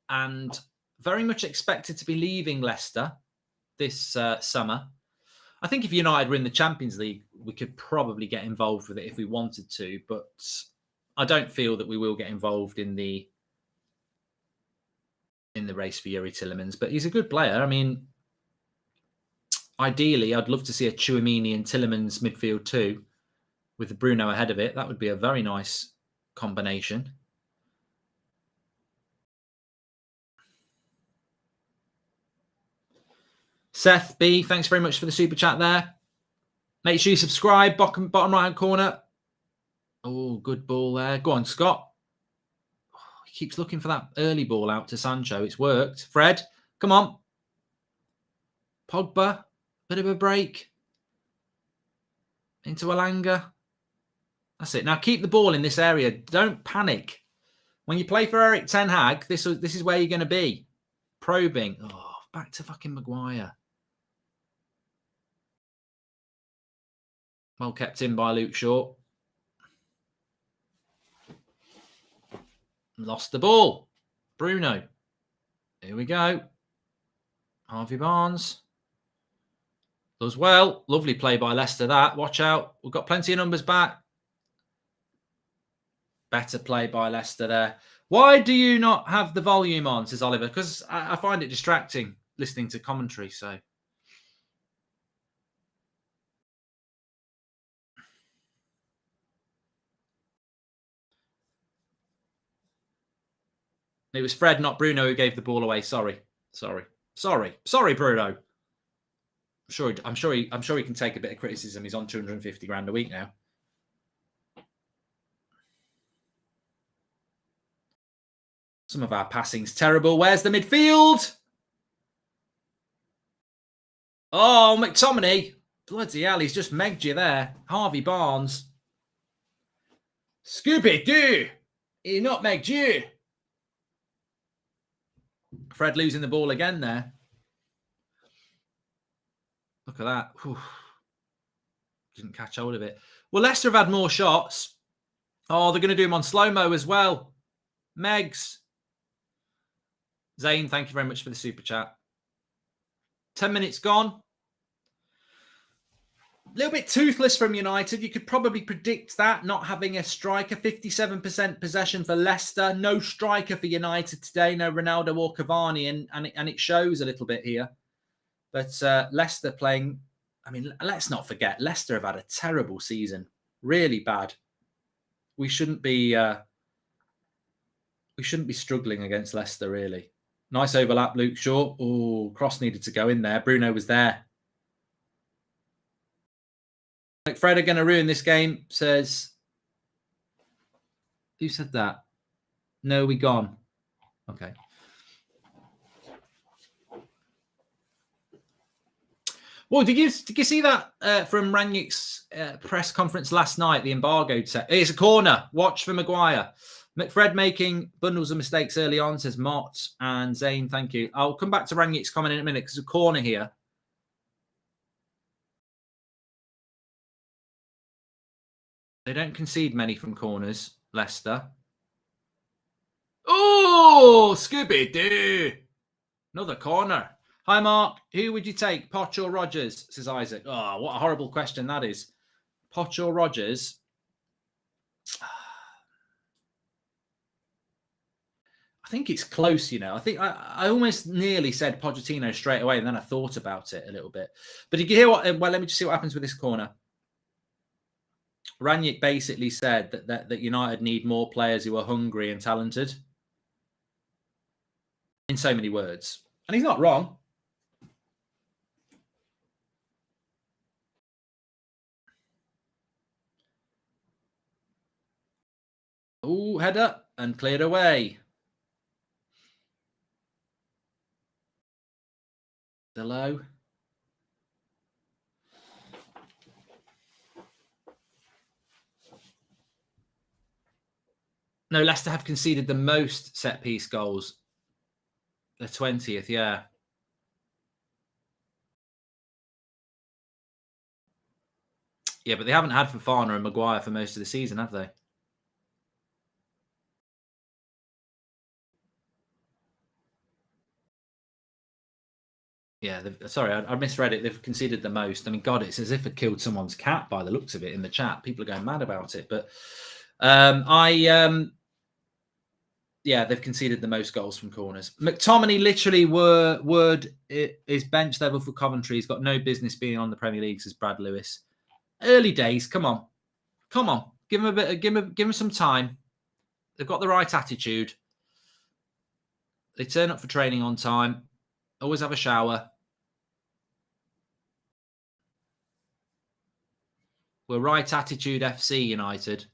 And very much expected to be leaving Leicester this summer. I think if United were in the Champions League, we could probably get involved with it if we wanted to. But I don't feel that we will get involved in the race for Yuri Tielemans. But he's a good player. I mean, ideally, I'd love to see a Tchouameni and Tielemans midfield too, with Bruno ahead of it. That would be a very nice combination. Seth B, thanks very much for the super chat there. Make sure you subscribe, bottom right-hand corner. Oh, good ball there. Go on, Scott. Oh, he keeps looking for that early ball out to Sancho. It's worked. Fred, come on. Pogba. Bit of a break. Into Alanga. That's it. Now keep the ball in this area. Don't panic. When you play for Erik ten Hag, this is where you're going to be. Probing. Oh, back to fucking Maguire. Well kept in by Luke Shaw. Lost the ball. Bruno. Here we go. Harvey Barnes. Does well. Lovely play by Leicester, that. Watch out. We've got plenty of numbers back. Better play by Leicester there. Why do you not have the volume on, says Oliver? Because I find it distracting listening to commentary, so. It was Fred, not Bruno, who gave the ball away. Sorry, Bruno. I'm sure he can take a bit of criticism. He's on 250 grand a week now. Some of our passing's terrible. Where's the midfield? Oh, Mctominay. Bloody hell, he's just megged you there. Harvey Barnes. Scooby-Doo. He not megged you. Fred losing the ball again there. Look at that. Whew. Didn't catch hold of it. Well, Leicester have had more shots. Oh, they're going to do them on slow-mo as well. Megs. Zane, thank you very much for the super chat. 10 minutes gone. A little bit toothless from United. You could probably predict that, not having a striker. 57% possession for Leicester. No striker for United today. No Ronaldo or Cavani. And it shows a little bit here. But Leicester playing I mean, let's not forget, Leicester have had a terrible season. Really bad. We shouldn't be struggling against Leicester, really. Nice overlap, Luke Shaw. Oh, cross needed to go in there. Bruno was there. Fred are going to ruin this game, says... Who said that? No, we gone. Okay. Well, did you see that from Rangnick's press conference last night, the embargoed set? It's a corner. Watch for Maguire. McFred making bundles of mistakes early on, says Mott and Zane. Thank you. I'll come back to Rangnick's comment in a minute because there's a corner here. They don't concede many from corners, Leicester. Oh, Scooby-Doo. Another corner. Hi, Mark. Who would you take, Poch or Rodgers? Says Isaac. Oh, what a horrible question that is. Poch or Rodgers? I think it's close, you know. I think I almost nearly said Pochettino straight away, and then I thought about it a little bit. But did you hear what? Well, let me just see what happens with this corner. Rangnick basically said that United need more players who are hungry and talented. In so many words. And he's not wrong. Oh, head up and cleared away. Below. No, Leicester have conceded the most set-piece goals. The 20th, yeah. Yeah, but they haven't had Fofana and Maguire for most of the season, have they? Yeah, sorry, I misread it. They've conceded the most. I mean, God, it's as if it killed someone's cat by the looks of it in the chat. People are going mad about it. But yeah, they've conceded the most goals from corners. McTominay literally word is bench level for Coventry. He's got no business being on the Premier League, says Brad Lewis. Early days, come on. Come on. Give him a bit, give him some time. They've got the right attitude. They turn up for training on time. Always have a shower. We're right attitude FC United.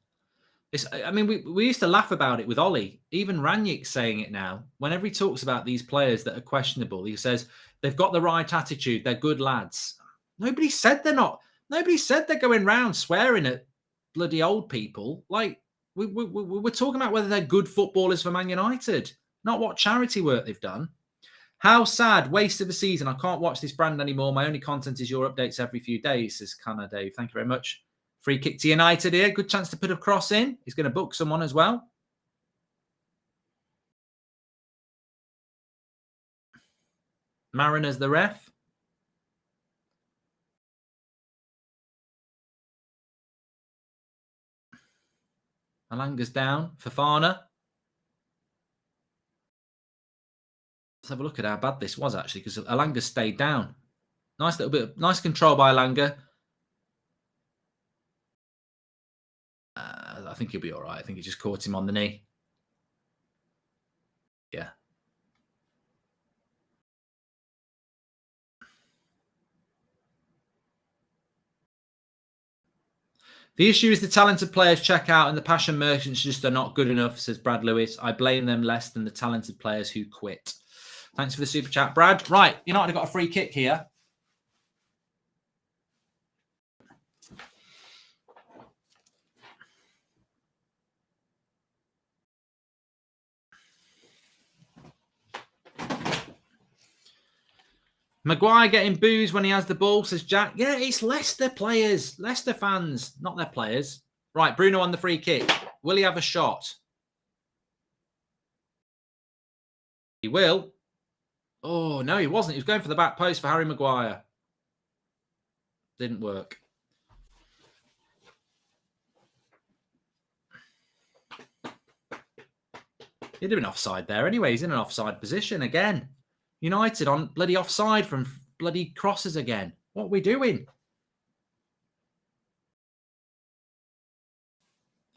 I mean, we used to laugh about it with Ollie. Even Rangnick's saying it now. Whenever he talks about these players that are questionable, he says they've got the right attitude. They're good lads. Nobody said they're not. Nobody said they're going round swearing at bloody old people. Like, we're talking about whether they're good footballers for Man United, not what charity work they've done. How sad. Waste of a season. I can't watch this brand anymore. My only content is your updates every few days, says Connor Dave. Thank you very much. Free kick to United here. Good chance to put a cross in. He's going to book someone as well. Mariners the ref. Alanga's down. Fofana. Let's have a look at how bad this was, actually, because Alanga stayed down. Nice little bit. Nice control by Alanga. I think he'll be all right. I think he just caught him on the knee. Yeah. The issue is the talented players check out and the passion merchants just are not good enough, says Brad Lewis. I blame them less than the talented players who quit. Thanks for the super chat, Brad. Right, United have got a free kick here. Maguire getting booze when he has the ball, says Jack. Yeah, it's Leicester players. Leicester fans, not their players. Right, Bruno on the free kick. Will he have a shot? He will. Oh, no, he wasn't. He was going for the back post for Harry Maguire. Didn't work. He'd have been offside there anyway. He's in an offside position again. United on bloody offside from bloody crosses again. What are we doing?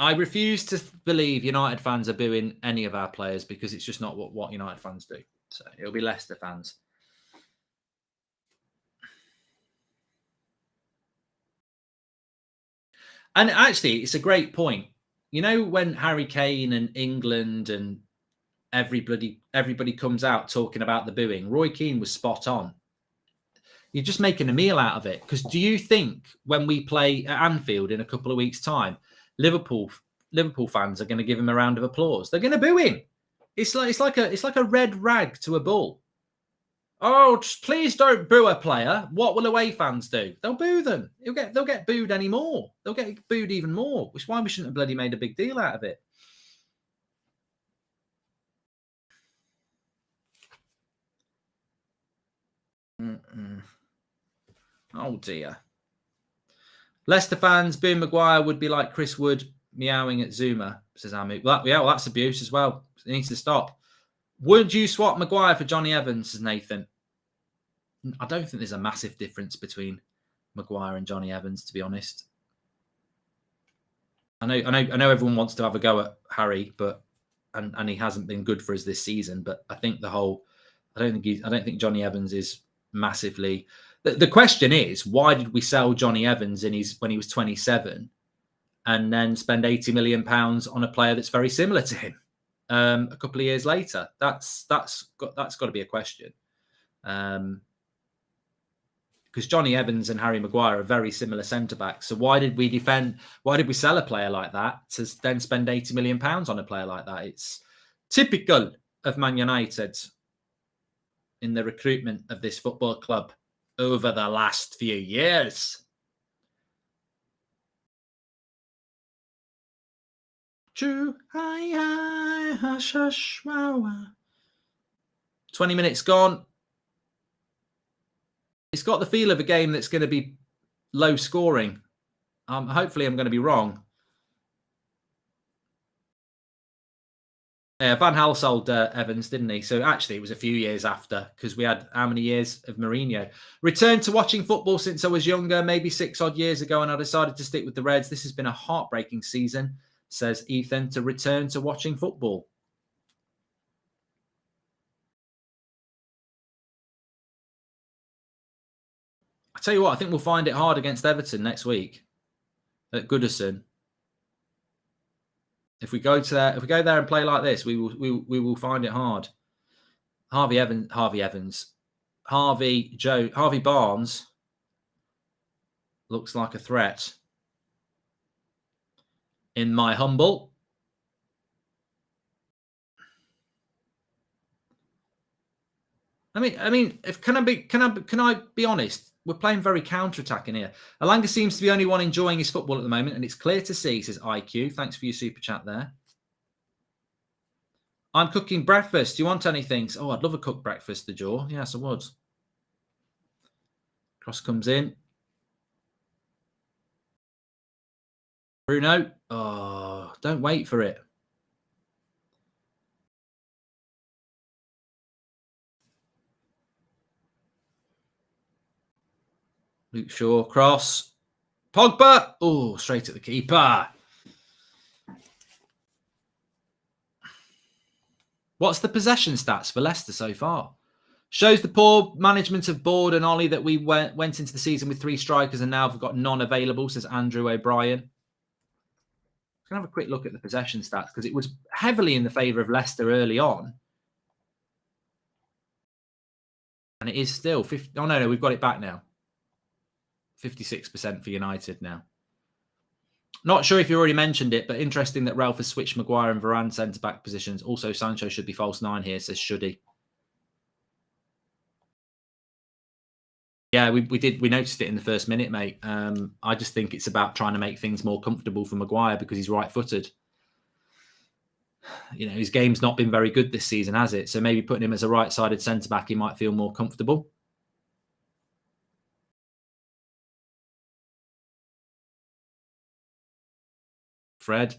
I refuse to believe United fans are booing any of our players because it's just not what United fans do. So it'll be Leicester fans. And actually, it's a great point. You know, when Harry Kane and England and everybody comes out talking about the booing, Roy Keane was spot on. You're just making a meal out of it. Because do you think when we play at Anfield in a couple of weeks' time, Liverpool fans are going to give him a round of applause? They're going to boo him. It's like a red rag to a bull. Oh, just please don't boo a player. What will away fans do? They'll boo them. They'll get booed anymore. They'll get booed even more, which is why we shouldn't have bloody made a big deal out of it. Oh dear. Leicester fans, booing Maguire would be like Chris Wood meowing at Zuma, says Amu. Well, that's abuse as well. It needs to stop. Would you swap Maguire for Johnny Evans, says Nathan? I don't think there's a massive difference between Maguire and Johnny Evans, to be honest. I know everyone wants to have a go at Harry, but and he hasn't been good for us this season. But I think I don't think Johnny Evans is massively. The question is, why did we sell Johnny Evans when he was 27, and then spend £80 million on a player that's very similar to him a couple of years later? That's got to be a question. Because Johnny Evans and Harry Maguire are very similar centre-backs. So why did we sell a player like that to then spend £80 million on a player like that? It's typical of Man United in the recruitment of this football club over the last few years. True, hi, hush, hush, wow. 20 minutes gone. It's got the feel of a game that's going to be low scoring. Hopefully I'm going to be wrong. Van Gaal sold Evans, didn't he? So actually it was a few years after, because we had how many years of Mourinho? Returned to watching football since I was younger, maybe 6 odd years ago, and I decided to stick with the Reds. This has been a heartbreaking season, says Ethan, to return to watching football. I tell you what, I think we'll find it hard against Everton next week at Goodison. If we go there and play like this, we will find it hard. Harvey Barnes looks like a threat. In my humble. I mean, can I be honest? We're playing very counter-attacking here. Alanga seems to be the only one enjoying his football at the moment, and it's clear to see, says IQ. Thanks for your super chat there. I'm cooking breakfast. Do you want anything? Oh, I'd love a cooked breakfast, the jaw. Yes, I would. Cross comes in. Bruno. Oh, don't wait for it. Luke Shaw, cross. Pogba. Oh, straight at the keeper. What's the possession stats for Leicester so far? Shows the poor management of Board and Ollie that we went into the season with 3 strikers and now have got none available, says Andrew O'Brien. I'm going to have a quick look at the possession stats because it was heavily in the favour of Leicester early on. And it is still 50. Oh, no, we've got it back now. 56% for United now. Not sure if you already mentioned it, but interesting that Ralf has switched Maguire and Varane centre-back positions. Also, Sancho should be false 9 here, says Shuddy. Yeah, we noticed it in the first minute, mate. I just think it's about trying to make things more comfortable for Maguire because he's right-footed. You know, his game's not been very good this season, has it? So maybe putting him as a right-sided centre-back, he might feel more comfortable. Fred,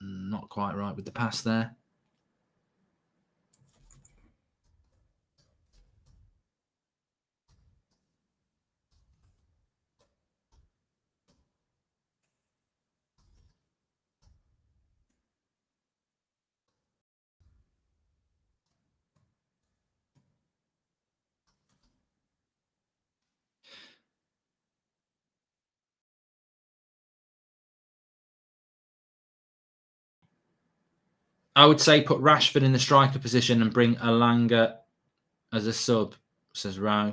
not quite right with the pass there. I would say put Rashford in the striker position and bring Alanga as a sub, says Rao.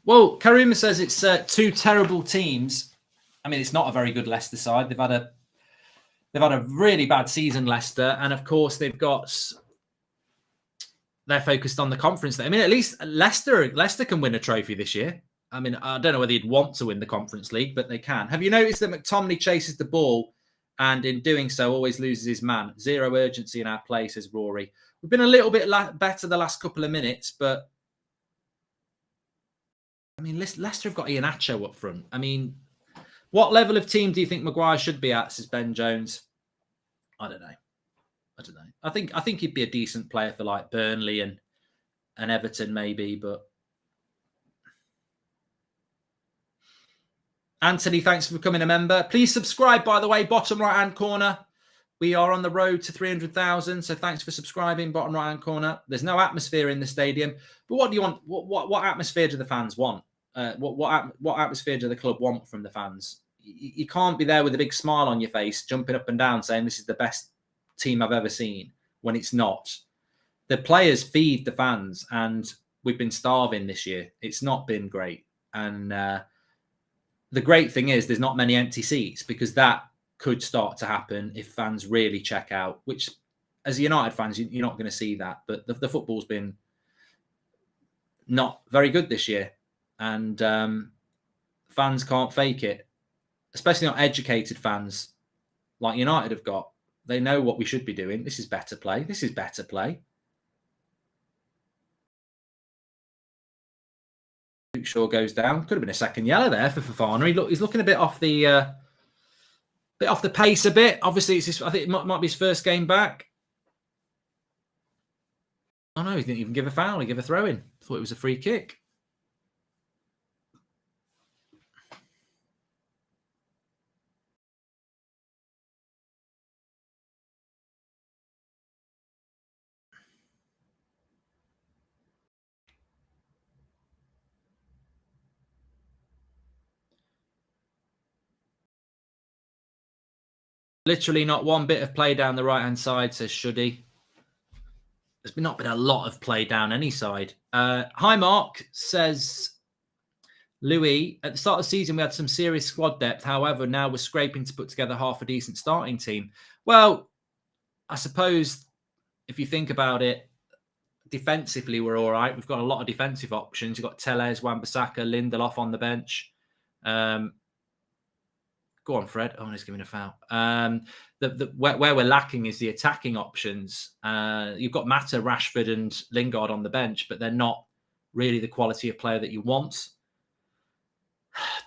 Well, Karima says it's two terrible teams. I mean, it's not a very good Leicester side. They've had a really bad season, Leicester, and of course they're focused on the conference. I mean, at least Leicester can win a trophy this year. I mean, I don't know whether you'd want to win the Conference League, but they can. Have you noticed that Mctominay chases the ball and in doing so always loses his man? Zero urgency in our play, says Rory. We've been a little bit better the last couple of minutes, but I mean, Leicester have got Iheanacho up front. I mean, what level of team do you think Maguire should be at, says Ben Jones? I don't know. I think he'd be a decent player for like Burnley and Everton maybe, but Anthony, thanks for becoming a member. Please subscribe, by the way, bottom right-hand corner. We are on the road to 300,000, so thanks for subscribing, bottom right-hand corner. There's no atmosphere in the stadium, but what do you want? What atmosphere do the fans want? What atmosphere do the club want from the fans? You can't be there with a big smile on your face, jumping up and down, saying this is the best team I've ever seen, when it's not. The players feed the fans, and we've been starving this year. It's not been great. And the great thing is there's not many empty seats, because that could start to happen if fans really check out, which as United fans, you're not going to see that. But the football's been not very good this year, and fans can't fake it, especially not educated fans like United have got. They know what we should be doing. This is better play. This is better play. Luke Shaw goes down. Could have been a second yellow there for Fofana. He's looking a bit off the pace a bit. Obviously, I think it might be his first game back. Oh no, he didn't even give a foul. He gave a throw in. Thought it was a free kick. Literally not one bit of play down the right-hand side, says Shuddy. There's not been a lot of play down any side. Hi, Mark, says Louis. At the start of the season, we had some serious squad depth. However, now we're scraping to put together half a decent starting team. Well, I suppose if you think about it, defensively, we're all right. We've got a lot of defensive options. You've got Tellez, Wan-Bissaka, Lindelof on the bench. Go on, Fred. Oh, he's giving a foul. Where we're lacking is the attacking options. You've got Mata, Rashford and Lingard on the bench, but they're not really the quality of player that you want.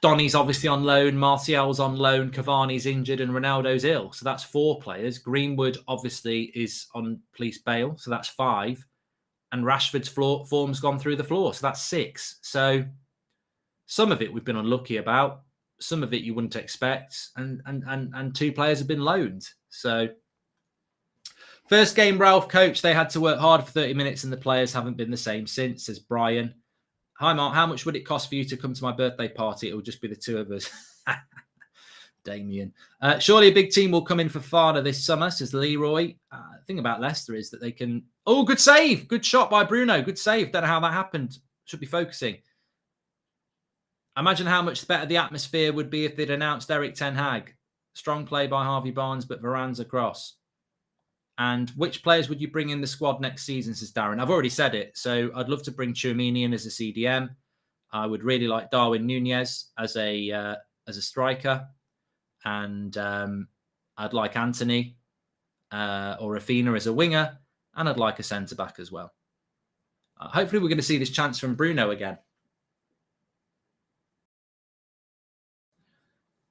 Donny's obviously on loan. Martial's on loan. Cavani's injured and Ronaldo's ill. So that's 4 players. Greenwood obviously is on police bail. So that's 5. And Rashford's form's gone through the floor. So that's 6. So some of it we've been unlucky about. Some of it you wouldn't expect, and 2 players have been loaned. So first game Ralf coached, they had to work hard for 30 minutes and the players haven't been the same since, says Brian. Hi, Mark. How much would it cost for you to come to my birthday party? It will just be the 2 of us. Damien. Surely a big team will come in for Fana this summer, says Leroy. The thing about Leicester is that they can... Oh, good save. Good shot by Bruno. Good save. Don't know how that happened. Should be focusing. Imagine how much better the atmosphere would be if they'd announced Eric Ten Hag. Strong play by Harvey Barnes, but Varane's across. And which players would you bring in the squad next season, says Darren? I've already said it. So I'd love to bring Tchouameni in as a CDM. I would really like Darwin Nunez as a striker. And I'd like Anthony or Rafinha as a winger. And I'd like a centre-back as well. Hopefully we're going to see this chance from Bruno again.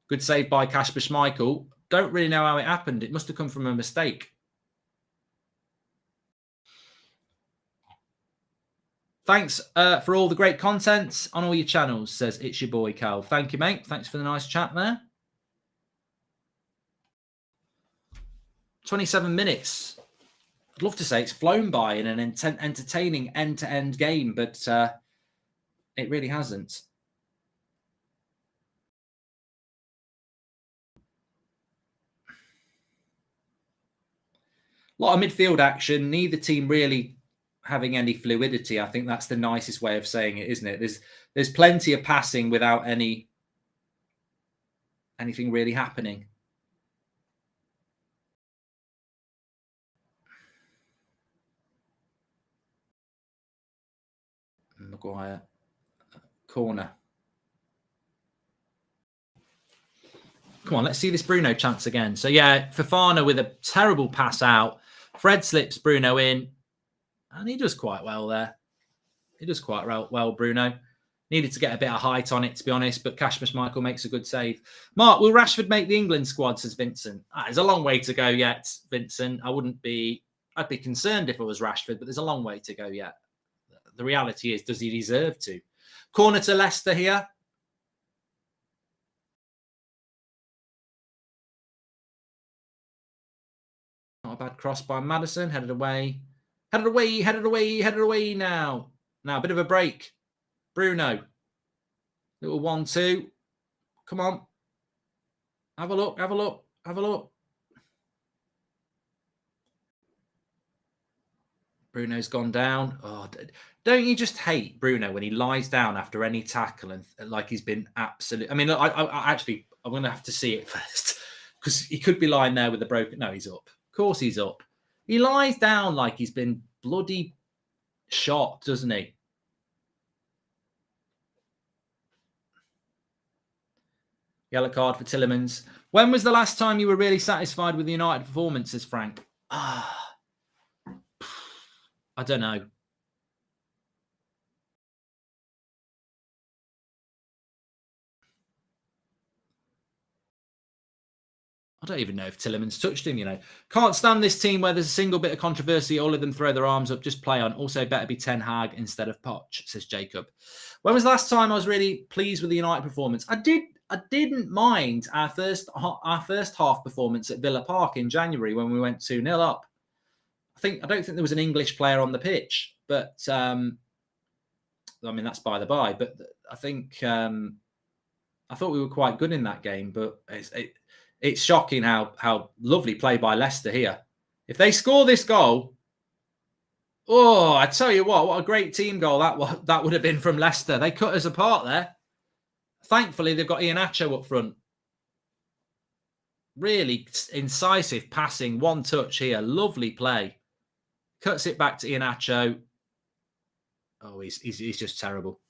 Good save by Kasper Schmeichel. Don't really know how it happened. It must have come from a mistake. Thanks for all the great content on all your channels, says It's Your Boy, Cal. Thank you, mate. Thanks for the nice chat there. 27 minutes. I'd love to say it's flown by in an entertaining end-to-end game, but it really hasn't. A lot of midfield action, neither team really having any fluidity. I think that's the nicest way of saying it, isn't it? There's plenty of passing without anything really happening. Maguire, corner. Come on, let's see this Bruno chance again. So yeah, Fofana with a terrible pass out. Fred slips Bruno in, and he does quite well there. He does quite well, Bruno. Needed to get a bit of height on it, to be honest, but Kasper Schmeichel makes a good save. Mark, will Rashford make the England squad, says Vincent? There's a long way to go yet, Vincent. I'd be concerned if it was Rashford, but there's a long way to go yet. The reality is, does he deserve to? Corner to Leicester here. Not a bad cross by Maddison. Headed away. Headed away now. Now, a bit of a break. Bruno. Little 1-2. Come on. Have a look. Bruno's gone down. Oh, don't you just hate Bruno when he lies down after any tackle and like he's been absolute? I mean, I'm going to have to see it first because he could be lying there with a broken. No, he's up. Of course he's up. He lies down like he's been bloody shot, doesn't he? Yellow card for Tielemans. When was the last time you were really satisfied with the United performances, Frank? I don't know. I don't even know if Tielemans touched him, you know. Can't stand this team where there's a single bit of controversy. All of them throw their arms up, just play on. Also, better be Ten Hag instead of Poch, says Jacob. When was the last time I was really pleased with the United performance? I didn't mind our first half performance at Villa Park in January when we went 2-0 up. I don't think there was an English player on the pitch, but I mean, that's by the by. But I think I thought we were quite good in that game, but it's shocking how lovely play by Leicester here. If they score this goal, oh, I tell you what a great team goal that would have been from Leicester. They cut us apart there. Thankfully, they've got Iheanacho up front. Really incisive passing, one touch here. Lovely play. Cuts it back to Iheanacho. Oh, he's just terrible.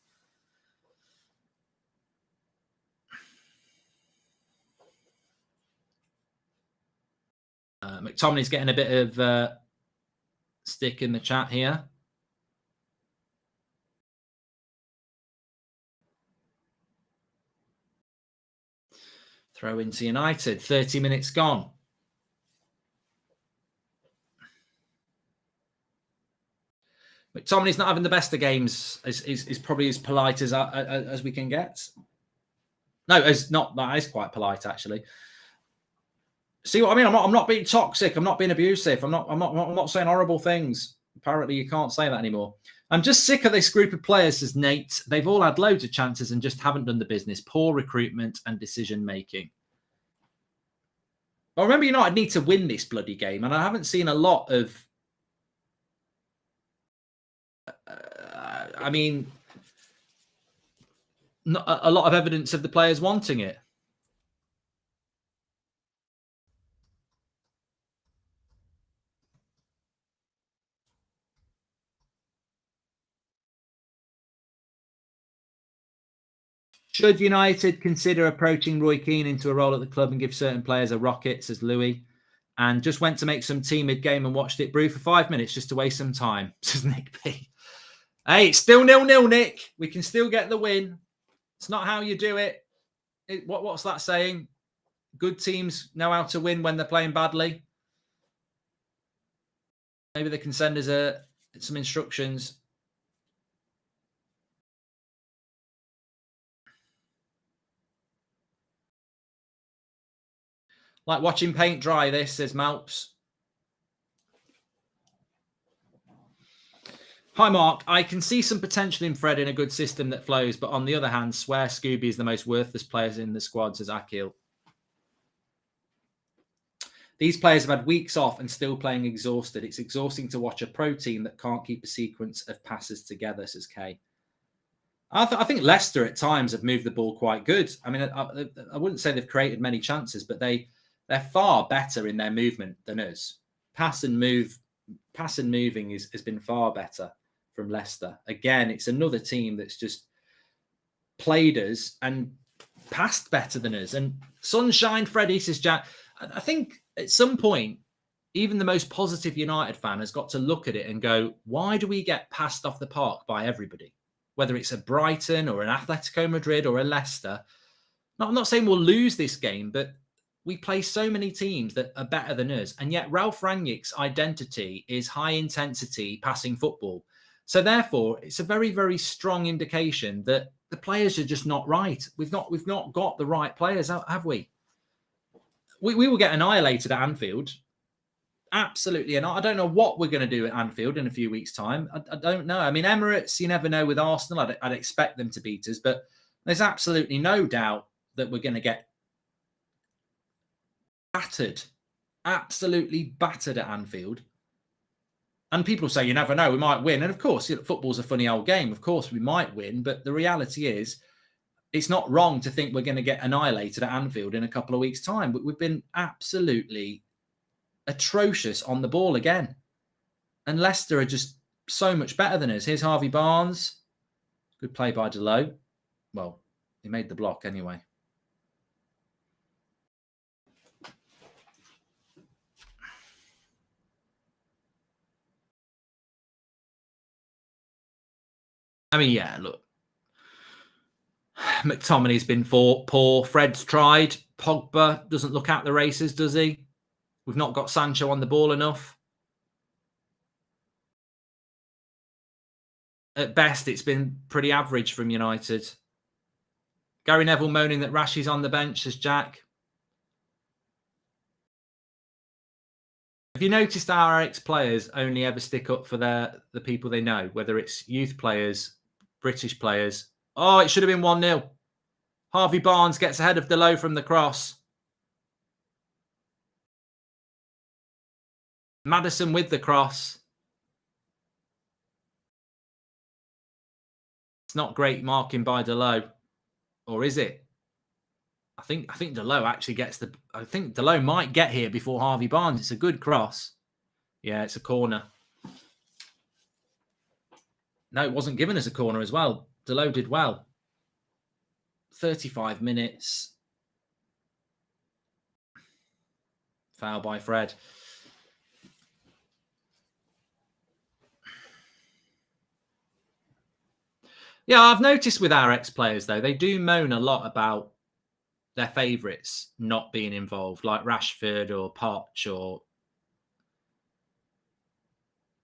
Mctominay's getting a bit of stick in the chat here. Throw into United. 30 minutes gone. McTominay's not having the best of games. Is probably as polite as we can get. No, that is quite polite actually. See what I mean? I'm not being toxic. I'm not being abusive. I'm not saying horrible things. Apparently, you can't say that anymore. I'm just sick of this group of players, says Nate. They've all had loads of chances and just haven't done the business. Poor recruitment and decision making. Well, remember, United need to win this bloody game, and I haven't seen a lot of. I mean, not a lot of evidence of the players wanting it. Should United consider approaching Roy Keane into a role at the club and give certain players a rocket, says Louis, and just went to make some tea mid-game and watched it brew for 5 minutes just to waste some time, says Nick P. Hey, it's still 0-0, Nick. We can still get the win. It's not how you do it. What's that saying? Good teams know how to win when they're playing badly. Maybe they can send us some instructions. Like watching paint dry, this, says Malps. Hi, Mark. I can see some potential in Fred in a good system that flows, but on the other hand, swear Scooby is the most worthless players in the squad, says Akil. These players have had weeks off and still playing exhausted. It's exhausting to watch a pro team that can't keep a sequence of passes together, says Kay. I think Leicester at times have moved the ball quite good. I mean, I wouldn't say they've created many chances, but they're far better in their movement than us. Pass and moving has been far better from Leicester. Again, it's another team that's just played us and passed better than us. And Sunshine Freddie, says Jack, I think at some point, even the most positive United fan has got to look at it and go, why do we get passed off the park by everybody? Whether it's a Brighton or an Atletico Madrid or a Leicester. I'm not saying we'll lose this game, but we play so many teams that are better than us. And yet Ralf Rangnick's identity is high intensity passing football. So therefore, it's a very, very strong indication that the players are just not right. We've not got the right players, have we? We will get annihilated at Anfield. Absolutely. And I don't know what we're going to do at Anfield in a few weeks' time. I don't know. I mean, Emirates, you never know with Arsenal. I'd expect them to beat us, but there's absolutely no doubt that we're going to get battered, absolutely battered at Anfield. And people say, you never know, we might win. And of course, football's a funny old game. Of course, we might win. But the reality is, it's not wrong to think we're going to get annihilated at Anfield in a couple of weeks' time. But we've been absolutely atrocious on the ball again. And Leicester are just so much better than us. Here's Harvey Barnes. Good play by Delo. Well, he made the block anyway. I mean, yeah, look. McTominay's been poor. Fred's tried. Pogba doesn't look at the races, does he? We've not got Sancho on the ball enough. At best, it's been pretty average from United. Gary Neville moaning that Rashi's on the bench, says Jack. Have you noticed our ex-players only ever stick up for the people they know, whether it's youth players, British players? Oh, it should have been 1-0. Harvey Barnes gets ahead of Delo from the cross. Maddison with the cross. It's not great marking by Delo. Or is it? I think Delo actually gets the... I think Delo might get here before Harvey Barnes. It's a good cross. Yeah, it's a corner. No, it wasn't given as a corner as well. Delo did well. 35 minutes. Foul by Fred. Yeah, I've noticed with our ex-players, though, they do moan a lot about their favourites not being involved, like Rashford or Poch or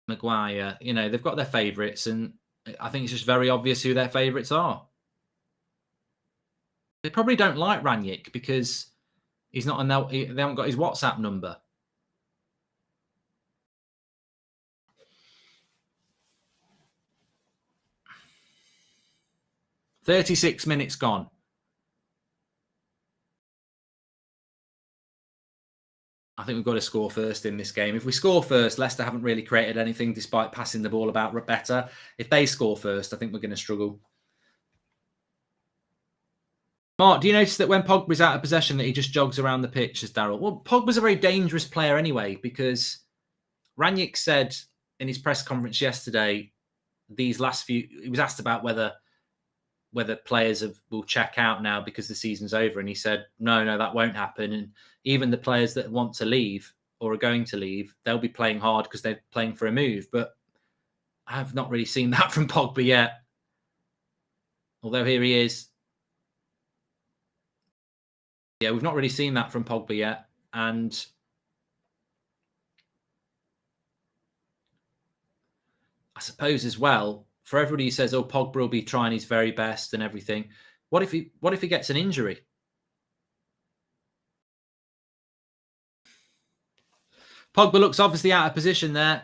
Maguire. You know, they've got their favourites, and I think it's just very obvious who their favourites are. They probably don't like Rangnick because he's not they haven't got his WhatsApp number. "36 minutes gone. I think we've got to score first in this game. If we score first, Leicester haven't really created anything despite passing the ball about better. If they score first, I think we're going to struggle. Mark, do you notice that when Pogba's out of possession that he just jogs around the pitch, says Daryl? Well, Pogba's a very dangerous player anyway, because Rangnick said in his press conference yesterday, he was asked about whether players will check out now because the season's over. And he said, no, that won't happen. And even the players that want to leave or are going to leave, they'll be playing hard because they're playing for a move. But I've not really seen that from Pogba yet. Although here he is. Yeah, we've not really seen that from Pogba yet. And I suppose as well, for everybody who says, oh, Pogba will be trying his very best and everything, what if he gets an injury? Pogba looks obviously out of position there.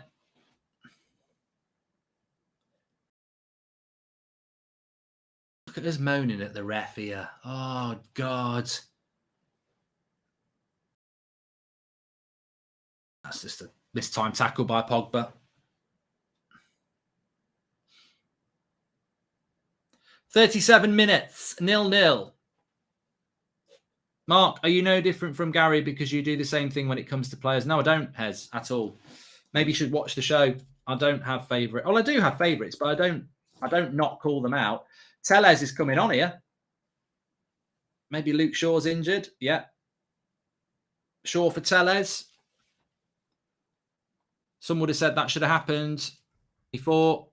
Look at us moaning at the ref here. Oh, God. That's just a mistimed tackle by Pogba. 37 minutes, 0-0. Mark, are you no different from Gary because you do the same thing when it comes to players? No, I don't, Hez, at all. Maybe you should watch the show. I don't have favourite. Well, I do have favourites, but I don't not call them out. Tellez is coming on here. Maybe Luke Shaw's injured. Yeah. Shaw for Tellez. Some would have said that should have happened before.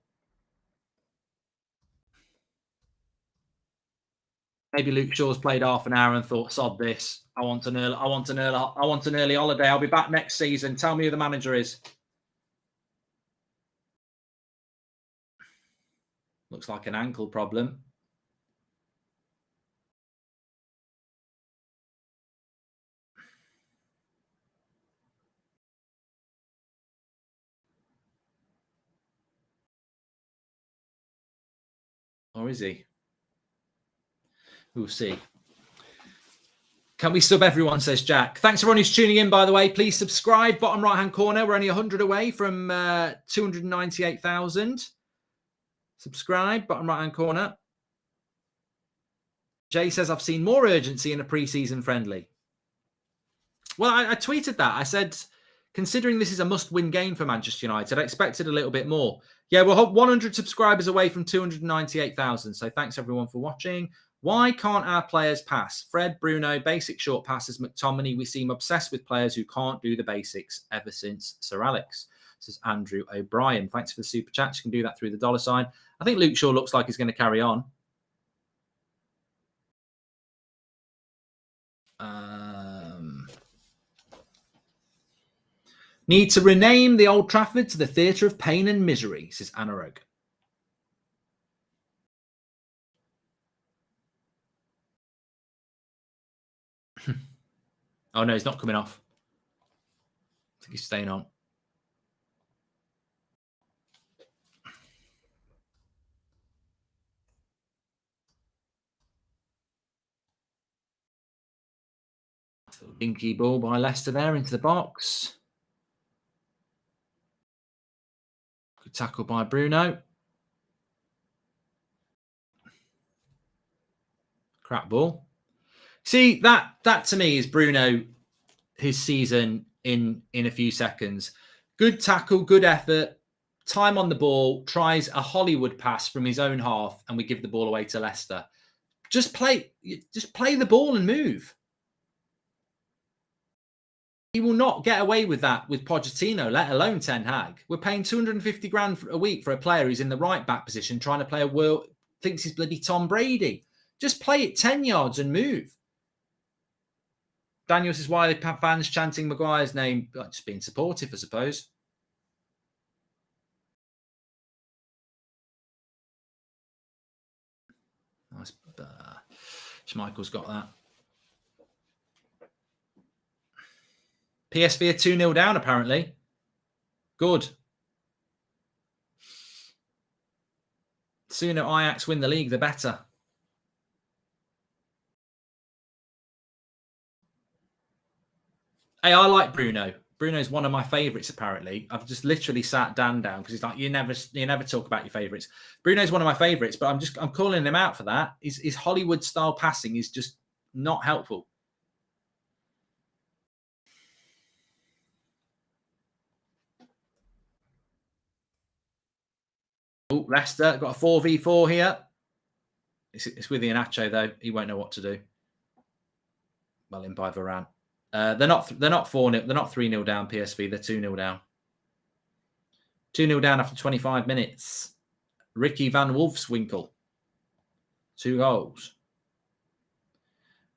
Maybe Luke Shaw's played half an hour and thought, sod this. I want an early holiday. I'll be back next season. Tell me who the manager is. Looks like an ankle problem. Or is he? We'll see. Can we sub everyone, says Jack. Thanks everyone who's tuning in, by the way. Please subscribe. Bottom right-hand corner. We're only 100 away from 298,000. Subscribe. Bottom right-hand corner. Jay says, I've seen more urgency in a pre-season friendly. Well, I tweeted that. I said, considering this is a must-win game for Manchester United, I expected a little bit more. Yeah, we're 100 subscribers away from 298,000. So thanks everyone for watching. Why can't our players pass? Fred, Bruno, basic short passes, McTominay. We seem obsessed with players who can't do the basics ever since Sir Alex. This is Andrew O'Brien. Thanks for the super chat. You can do that through the $sign. I think Luke Shaw looks like he's going to carry on. Need to rename the Old Trafford to the Theatre of Pain and Misery, says Anarog. Oh, no, he's not coming off. I think he's staying on. Dinky ball by Leicester there into the box. Good tackle by Bruno. Crap ball. See, that to me is Bruno, his season in a few seconds. Good tackle, good effort, time on the ball, tries a Hollywood pass from his own half, and we give the ball away to Leicester. Just play the ball and move. He will not get away with that with Pochettino, let alone Ten Hag. We're paying 250 grand a week for a player who's in the right back position, trying to play a world, thinks he's bloody Tom Brady. Just play it 10 yards and move. Daniel says, why are the fans chanting Maguire's name? Just being supportive, I suppose. Nice. Schmeichel's got that. PSV are 2-0 down, apparently. Good. The sooner Ajax win the league, the better. Hey, I like Bruno. Bruno's one of my favourites, apparently. I've just literally sat Dan down because he's like, you never talk about your favourites. Bruno's one of my favourites, but I'm calling him out for that. His Hollywood-style passing is just not helpful. Oh, Leicester got a 4v4 here. It's with Iheanacho, though. He won't know what to do. Well in by Varane. They're not 4-0. They're not 3-0 down, PSV. They're 2-0 down. 2-0 down after 25 minutes. Ricky van Wolfswinkel. 2 goals.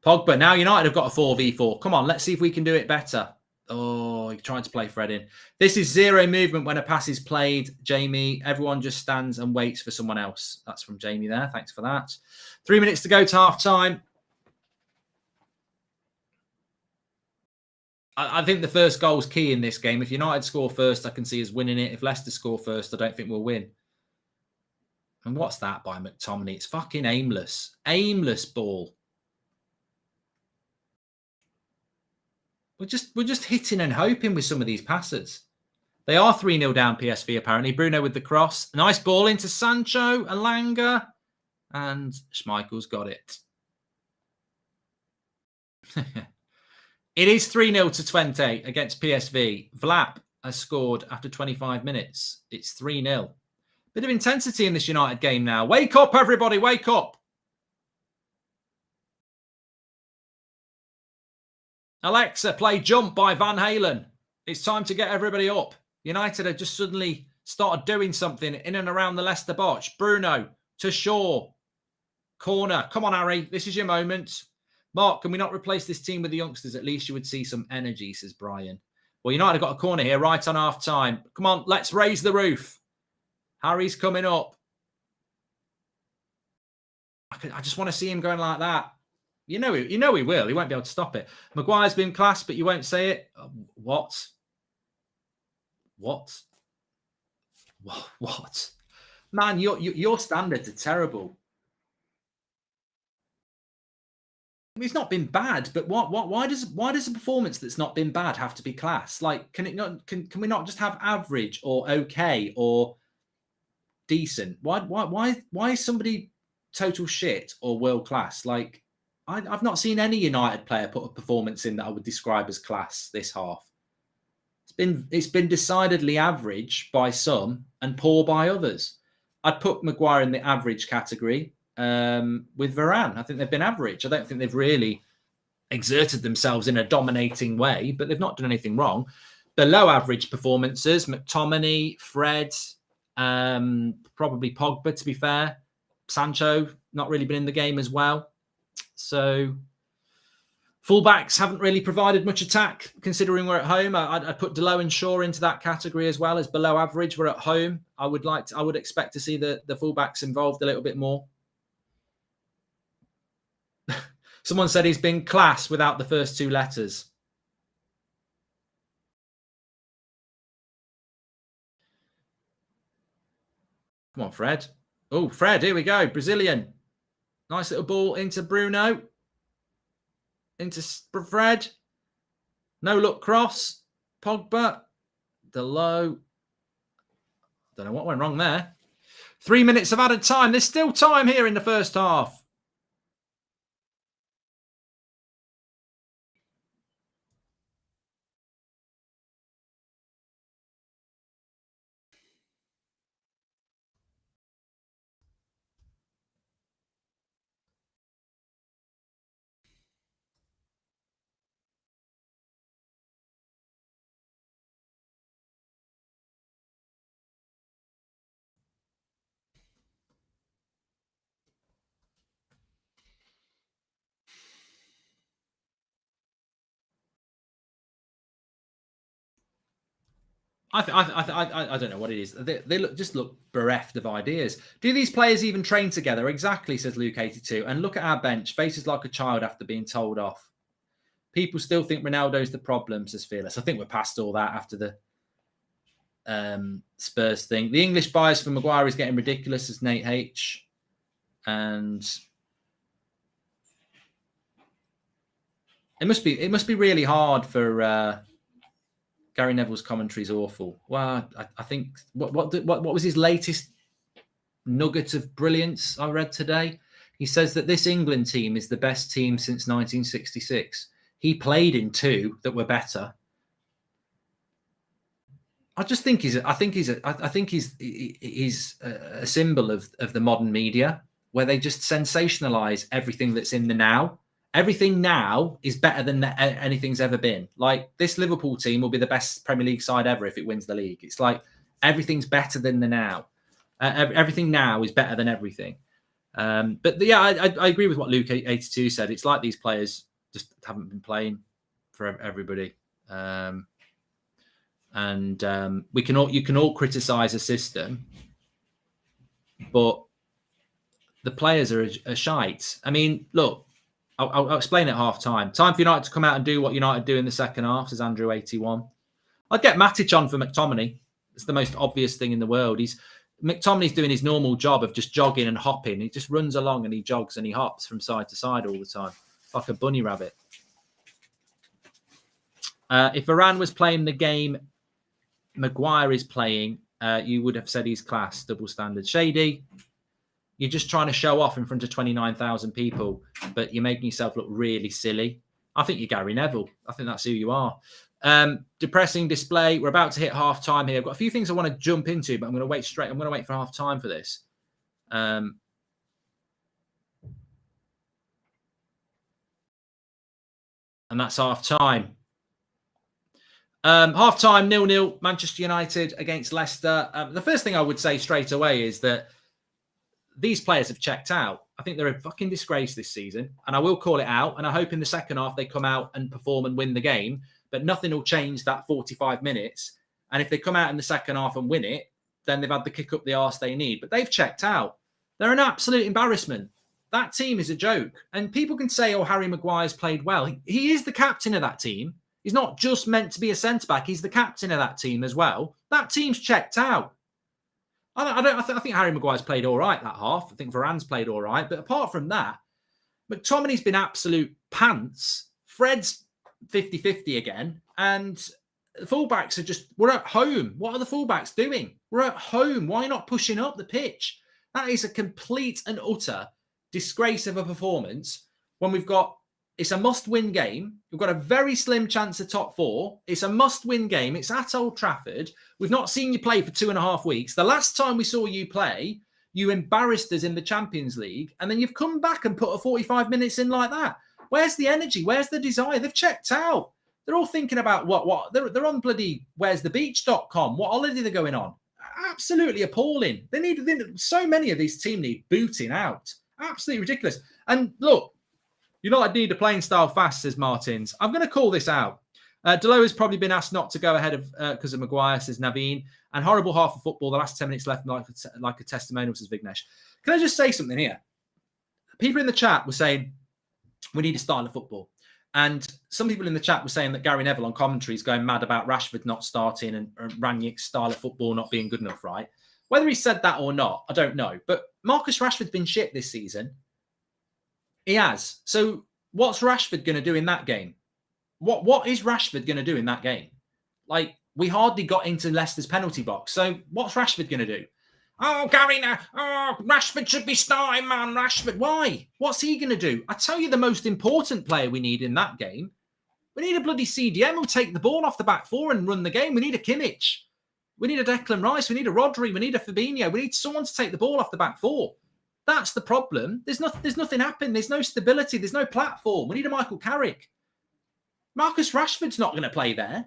Pogba. Now United have got a 4v4. Come on, let's see if we can do it better. Oh, he tried to play Fred in. This is zero movement when a pass is played, Jamie. Everyone just stands and waits for someone else. That's from Jamie there. Thanks for that. 3 minutes to go to half-time. I think the first goal is key in this game. If United score first, I can see us winning it. If Leicester score first, I don't think we'll win. And what's that by McTominay? It's fucking aimless. Aimless ball. we're just hitting and hoping with some of these passes. They are 3-0 down PSV, apparently. Bruno with the cross. Nice ball into Sancho, Elanga, and Schmeichel's got it. It is 3-0 to 20 against PSV. Vlap has scored after 25 minutes. It's 3-0. Bit of intensity in this United game now. Wake up, everybody, wake up. Alexa, play Jump by Van Halen. It's time to get everybody up. United have just suddenly started doing something in and around the Leicester box. Bruno to Shaw. Corner. Come on, Harry. This is your moment. Mark, can we not replace this team with the youngsters? At least you would see some energy, says Brian. Well, United have got a corner here right on half time. Come on, let's raise the roof. Harry's coming up. I just want to see him going like that. You know he will. He won't be able to stop it. Maguire's been class, but you won't say it. What? Man, your standards are terrible. It's not been bad, but why does a performance that's not been bad have to be class? Like, can we not just have average or okay or decent? Why is somebody total shit or world class? Like, I've not seen any United player put a performance in that I would describe as class this half. It's been decidedly average by some and poor by others. I'd put Maguire in the average category. With Varane, I think they've been average. I don't think they've really exerted themselves in a dominating way, but they've not done anything wrong. Below average performances, McTominay, Fred, probably Pogba, to be fair. Sancho, not really been in the game as well. So fullbacks haven't really provided much attack, considering we're at home. I'd put Delo and Shaw into that category as well as below average. We're at home. I would expect to see the fullbacks involved a little bit more. Someone said he's been class without the first two letters. Come on, Fred. Oh, Fred, here we go. Brazilian. Nice little ball into Bruno. Into Fred. No look cross. Pogba. Delo. Don't know what went wrong there. 3 minutes of added time. There's still time here in the first half. I don't know what it is. They look bereft of ideas. Do these players even train together? Exactly, says Luke 82. And look at our bench. Faces like a child after being told off. People still think Ronaldo's the problem, says Fearless. I think we're past all that after the Spurs thing. The English bias for Maguire is getting ridiculous, says Nate H. And it must be really hard for Gary Neville's commentary is awful. Well, I think what was his latest nugget of brilliance I read today? He says that this England team is the best team since 1966. He played in two that were better. I think he's a symbol of the modern media where they just sensationalize everything that's in the now. Everything now is better than anything's ever been. Like, this Liverpool team will be the best Premier League side ever if it wins the league. It's like everything's better than the now. Everything now is better than everything. But yeah, I agree with what Luke 82 said. It's like these players just haven't been playing for everybody. You can all criticize a system, but the players are shite. I mean, look. I'll explain at half time. Time for United to come out and do what United do in the second half, says Andrew 81. I'd get Matic on for McTominay. It's the most obvious thing in the world. McTominay's doing his normal job of just jogging and hopping. He just runs along and he jogs and he hops from side to side all the time, like a bunny rabbit. If Varane was playing the game Maguire is playing, you would have said he's class, double standard. Shady, you're just trying to show off in front of 29,000 people, but you're making yourself look really silly. I think you're Gary Neville. I think that's who you are. Depressing display. We're about to hit half time here. I've got a few things I want to jump into, but I'm going to wait straight. I'm going to wait for half time for this. And that's half time. Half time, 0-0, Manchester United against Leicester. The first thing I would say straight away is that these players have checked out. I think they're a fucking disgrace this season, and I will call it out. And I hope in the second half they come out and perform and win the game. But nothing will change that 45 minutes. And if they come out in the second half and win it, then they've had the kick up the arse they need. But they've checked out. They're an absolute embarrassment. That team is a joke. And people can say, oh, Harry Maguire's played well. He is the captain of that team. He's not just meant to be a centre-back. He's the captain of that team as well. That team's checked out. I think Harry Maguire's played all right that half. I think Varane's played all right. But apart from that, McTominay's been absolute pants. Fred's 50-50 again. And the fullbacks are just, we're at home. What are the fullbacks doing? We're at home. Why not pushing up the pitch? That is a complete and utter disgrace of a performance when we've got, it's a must-win game. We've got a very slim chance of top four. It's a must-win game. It's at Old Trafford. We've not seen you play for 2.5 weeks. The last time we saw you play, you embarrassed us in the Champions League, and then you've come back and put a 45 minutes in like that. Where's the energy? Where's the desire? They've checked out. They're all thinking about what? They're on bloody where'sthebeach.com. What holiday they're going on? Absolutely appalling. They need so many of these teams need booting out. Absolutely ridiculous. And look, you know, I need a playing style fast, says Martins. I'm going to call this out. Delo has probably been asked not to go ahead of because of Maguire, says Naveen. And horrible half of football. The last 10 minutes left like a testimonial, says Vignesh. Can I just say something here? People in the chat were saying we need a style of football. And some people in the chat were saying that Gary Neville on commentary is going mad about Rashford not starting and Rangnick's style of football not being good enough, right? Whether he said that or not, I don't know. But Marcus Rashford's been shit this season. He has. So what's Rashford going to do in that game? What is Rashford going to do in that game? Like, we hardly got into Leicester's penalty box. So what's Rashford going to do? Oh, Gary, now, Rashford should be starting, man. Rashford. Why? What's he going to do? I tell you the most important player we need in that game. We need a bloody CDM who'll take the ball off the back four and run the game. We need a Kimmich. We need a Declan Rice. We need a Rodri. We need a Fabinho. We need someone to take the ball off the back four. That's the problem. There's nothing happening. There's no stability. There's no platform. We need a Michael Carrick. Marcus Rashford's not going to play there.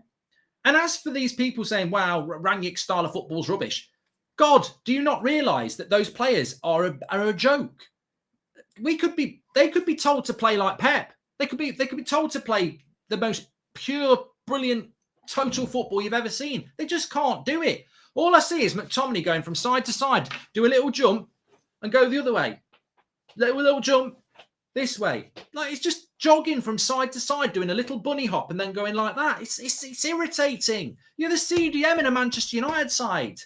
And as for these people saying, wow, Rangnick's style of football's rubbish. God, do you not realise that those players are a joke? They could be told to play like Pep. They could be told to play the most pure, brilliant, total football you've ever seen. They just can't do it. All I see is McTominay going from side to side, do a little jump and go the other way. Little jump this way. Like, it's just jogging from side to side, doing a little bunny hop and then going like that. It's irritating. You're the CDM in a Manchester United side.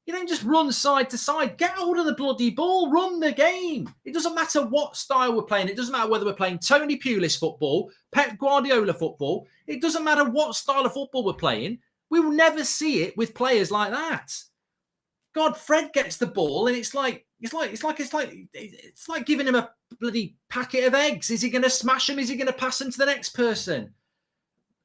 You don't just run side to side. Get hold of the bloody ball. Run the game. It doesn't matter what style we're playing. It doesn't matter whether we're playing Tony Pulis football, Pep Guardiola football. It doesn't matter what style of football we're playing. We will never see it with players like that. God, Fred gets the ball and it's like giving him a bloody packet of eggs. Is he going to smash them? Is he going to pass them to the next person?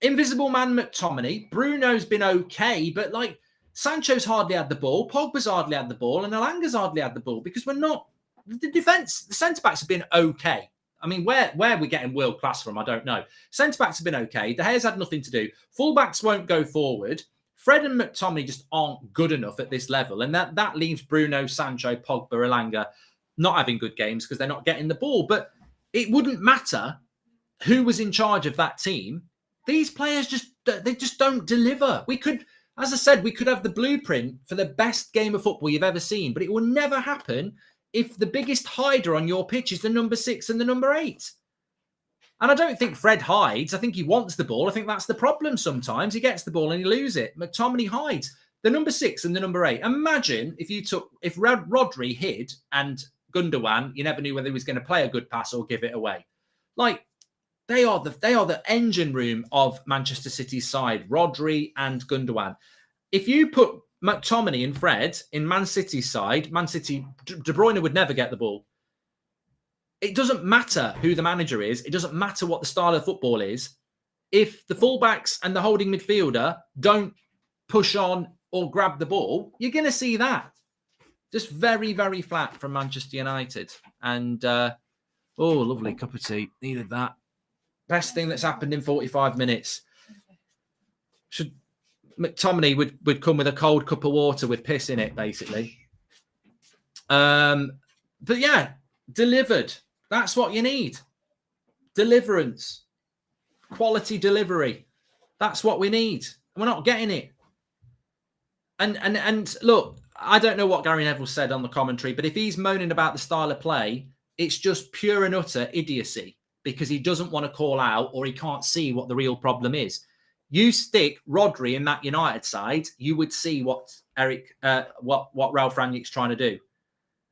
Invisible man McTominay. Bruno's been okay, but like, Sancho's hardly had the ball, Pogba's hardly had the ball, and Elanga's hardly had the ball because we're not. The defence, the centre-backs have been okay. I mean, where we're getting world class from, I don't know. Centre-backs have been okay. De Gea's had nothing to do. Full-backs won't go forward. Fred and McTominay just aren't good enough at this level, and that leaves Bruno, Sancho, Pogba, Elanga not having good games because they're not getting the ball. But it wouldn't matter who was in charge of that team. These players just don't deliver. We could. As I said, we could have the blueprint for the best game of football you've ever seen, but it will never happen if the biggest hider on your pitch is the number 6 and the number 8. And I don't think Fred hides. I think he wants the ball. I think that's the problem sometimes. He gets the ball and he loses it. McTominay hides. The number 6 and the number 8. Imagine if Rodri hid and Gundogan, you never knew whether he was going to play a good pass or give it away. Like, They are the engine room of Manchester City's side, Rodri and Gundogan. If you put McTominay and Fred in Man City's side, Man City, De Bruyne would never get the ball. It doesn't matter who the manager is. It doesn't matter what the style of football is. If the fullbacks and the holding midfielder don't push on or grab the ball, you're going to see that. Just very, very flat from Manchester United. And, lovely cup of tea. Needed that. Best thing that's happened in 45 minutes. McTominay would come with a cold cup of water with piss in it, basically. But yeah, delivered. That's what you need. Deliverance. Quality delivery. That's what we need. We're not getting it. And look, I don't know what Gary Neville said on the commentary, but if he's moaning about the style of play, it's just pure and utter idiocy because he doesn't want to call out or he can't see what the real problem is. You stick Rodri in that United side, you would see what Ralf Rangnick's trying to do.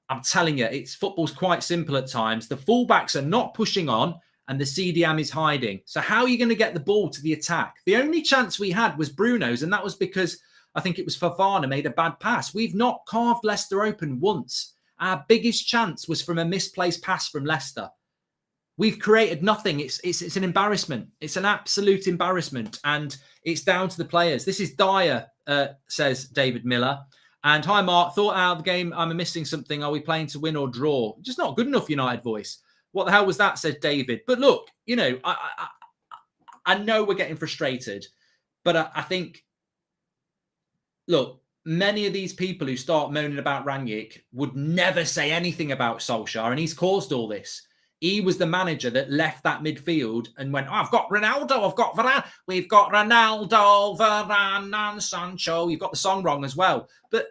I'm telling you, football's quite simple at times. The fullbacks are not pushing on and the CDM is hiding. So how are you going to get the ball to the attack? The only chance we had was Bruno's, and that was because I think it was Fofana made a bad pass. We've not carved Leicester open once. Our biggest chance was from a misplaced pass from Leicester. We've created nothing. It's an embarrassment. It's an absolute embarrassment. And it's down to the players. This is dire, says David Miller. And hi, Mark. Thought out of the game, I'm missing something. Are we playing to win or draw? Just not good enough, United voice. What the hell was that, said David. But look, you know, I know we're getting frustrated. But I think, look, many of these people who start moaning about Rangnick would never say anything about Solskjaer. And he's caused all this. He was the manager that left that midfield and went, I've got Ronaldo, I've got Varane. We've got Ronaldo, Varane and Sancho. You've got the song wrong as well. But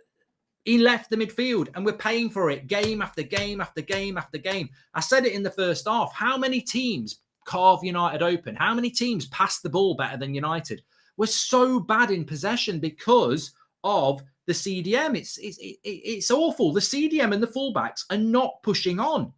he left the midfield and we're paying for it game after game after game after game. I said it in the first half. How many teams carve United open? How many teams pass the ball better than United? We're so bad in possession because of the CDM. It's awful. The CDM and the fullbacks are not pushing on.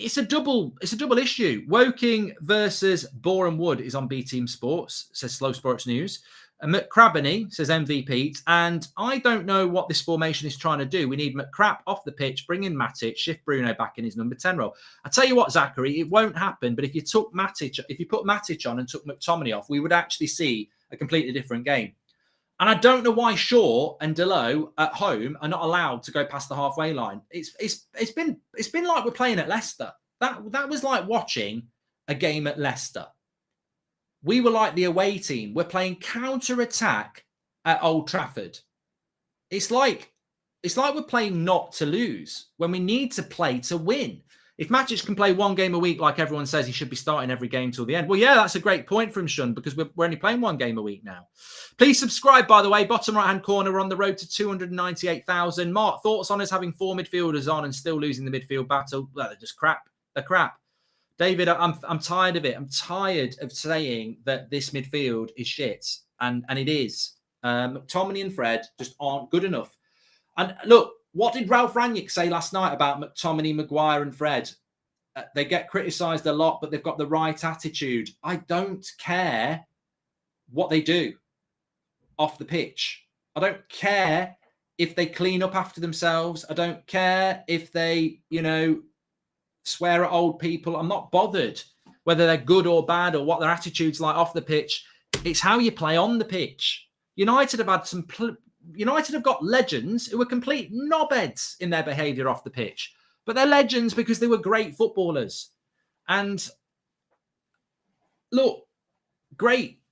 It's a double issue. Woking versus Boreham Wood is on B Team Sports, says Slow Sports News. McCrabney says MVP. And I don't know what this formation is trying to do. We need McCrap off the pitch, bring in Matic, shift Bruno back in his number 10 role. I tell you what, Zachary, it won't happen. But if you put Matic on and took McTominay off, we would actually see a completely different game. And I don't know why Shaw and Delo at home are not allowed to go past the halfway line. It's been like we're playing at Leicester. That was like watching a game at Leicester. We were like the away team. We're playing counter-attack at Old Trafford. It's like we're playing not to lose when we need to play to win. If Matic can play one game a week, like everyone says, he should be starting every game till the end. Well, yeah, that's a great point from Shun because we're only playing one game a week now. Please subscribe, by the way. Bottom right-hand corner, we're on the road to 298,000. Mark, thoughts on us having 4 midfielders on and still losing the midfield battle? Well, they're just crap. They're crap. David, I'm tired of it. I'm tired of saying that this midfield is shit, and it is. McTominay and Fred just aren't good enough. And look, what did Ralf Rangnick say last night about McTominay, Maguire and Fred? They get criticised a lot, but they've got the right attitude. I don't care what they do off the pitch. I don't care if they clean up after themselves. I don't care if they, swear at old people. I'm not bothered whether they're good or bad or what their attitude's like off the pitch. It's how you play on the pitch. United have got legends who are complete knobheads in their behaviour off the pitch. But they're legends because they were great footballers. And look, great.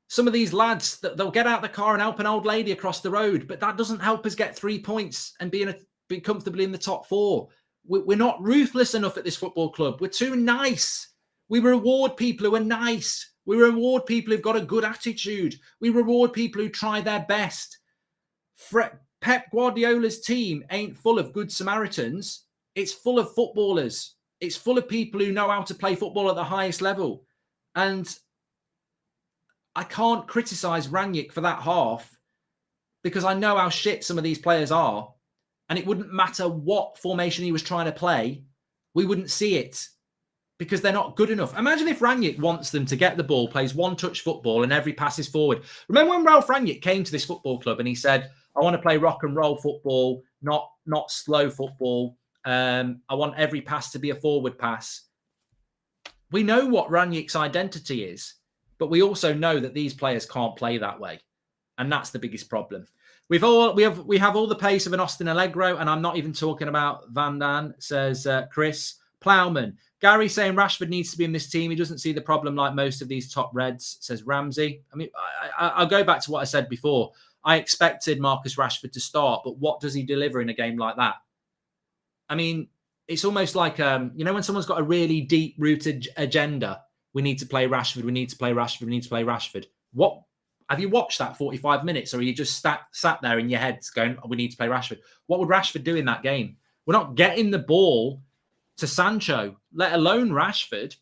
Some of these lads, they'll get out the car and help an old lady across the road, but that doesn't help us get 3 points and be comfortably in the top 4. We're not ruthless enough at this football club. We're too nice. We reward people who are nice. We reward people who've got a good attitude. We reward people who try their best. Pep Guardiola's team ain't full of good Samaritans. It's full of footballers. It's full of people who know how to play football at the highest level. And I can't criticise Rangnick for that half because I know how shit some of these players are. And it wouldn't matter what formation he was trying to play. We wouldn't see it because they're not good enough. Imagine if Rangnick wants them to get the ball, plays one-touch football, and every pass is forward. Remember when Ralf Rangnick came to this football club and he said, I want to play rock and roll football, not slow football. I want every pass to be a forward pass. We know what Rangnick's identity is, but we also know that these players can't play that way. And that's the biggest problem. We have all the pace of an Austin Allegro, and I'm not even talking about Van Dan, says Chris Plowman. Gary saying Rashford needs to be in this team. He doesn't see the problem like most of these top Reds, says Ramsey. I mean, I'll go back to what I said before. I expected Marcus Rashford to start, but what does he deliver in a game like that? I mean, it's almost like, when someone's got a really deep-rooted agenda, we need to play Rashford, we need to play Rashford, we need to play Rashford. What? Have you watched that 45 minutes, or are you just sat there in your heads going, we need to play Rashford? What would Rashford do in that game? We're not getting the ball to Sancho, let alone Rashford.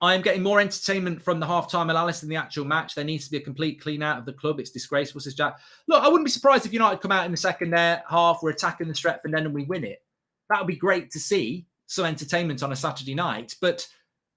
I am getting more entertainment from the half-time analysis than the actual match. There needs to be a complete clean-out of the club. It's disgraceful, says Jack. Look, I wouldn't be surprised if United come out in the second half, we're attacking the Stretford end and we win it. That would be great to see, some entertainment on a Saturday night, but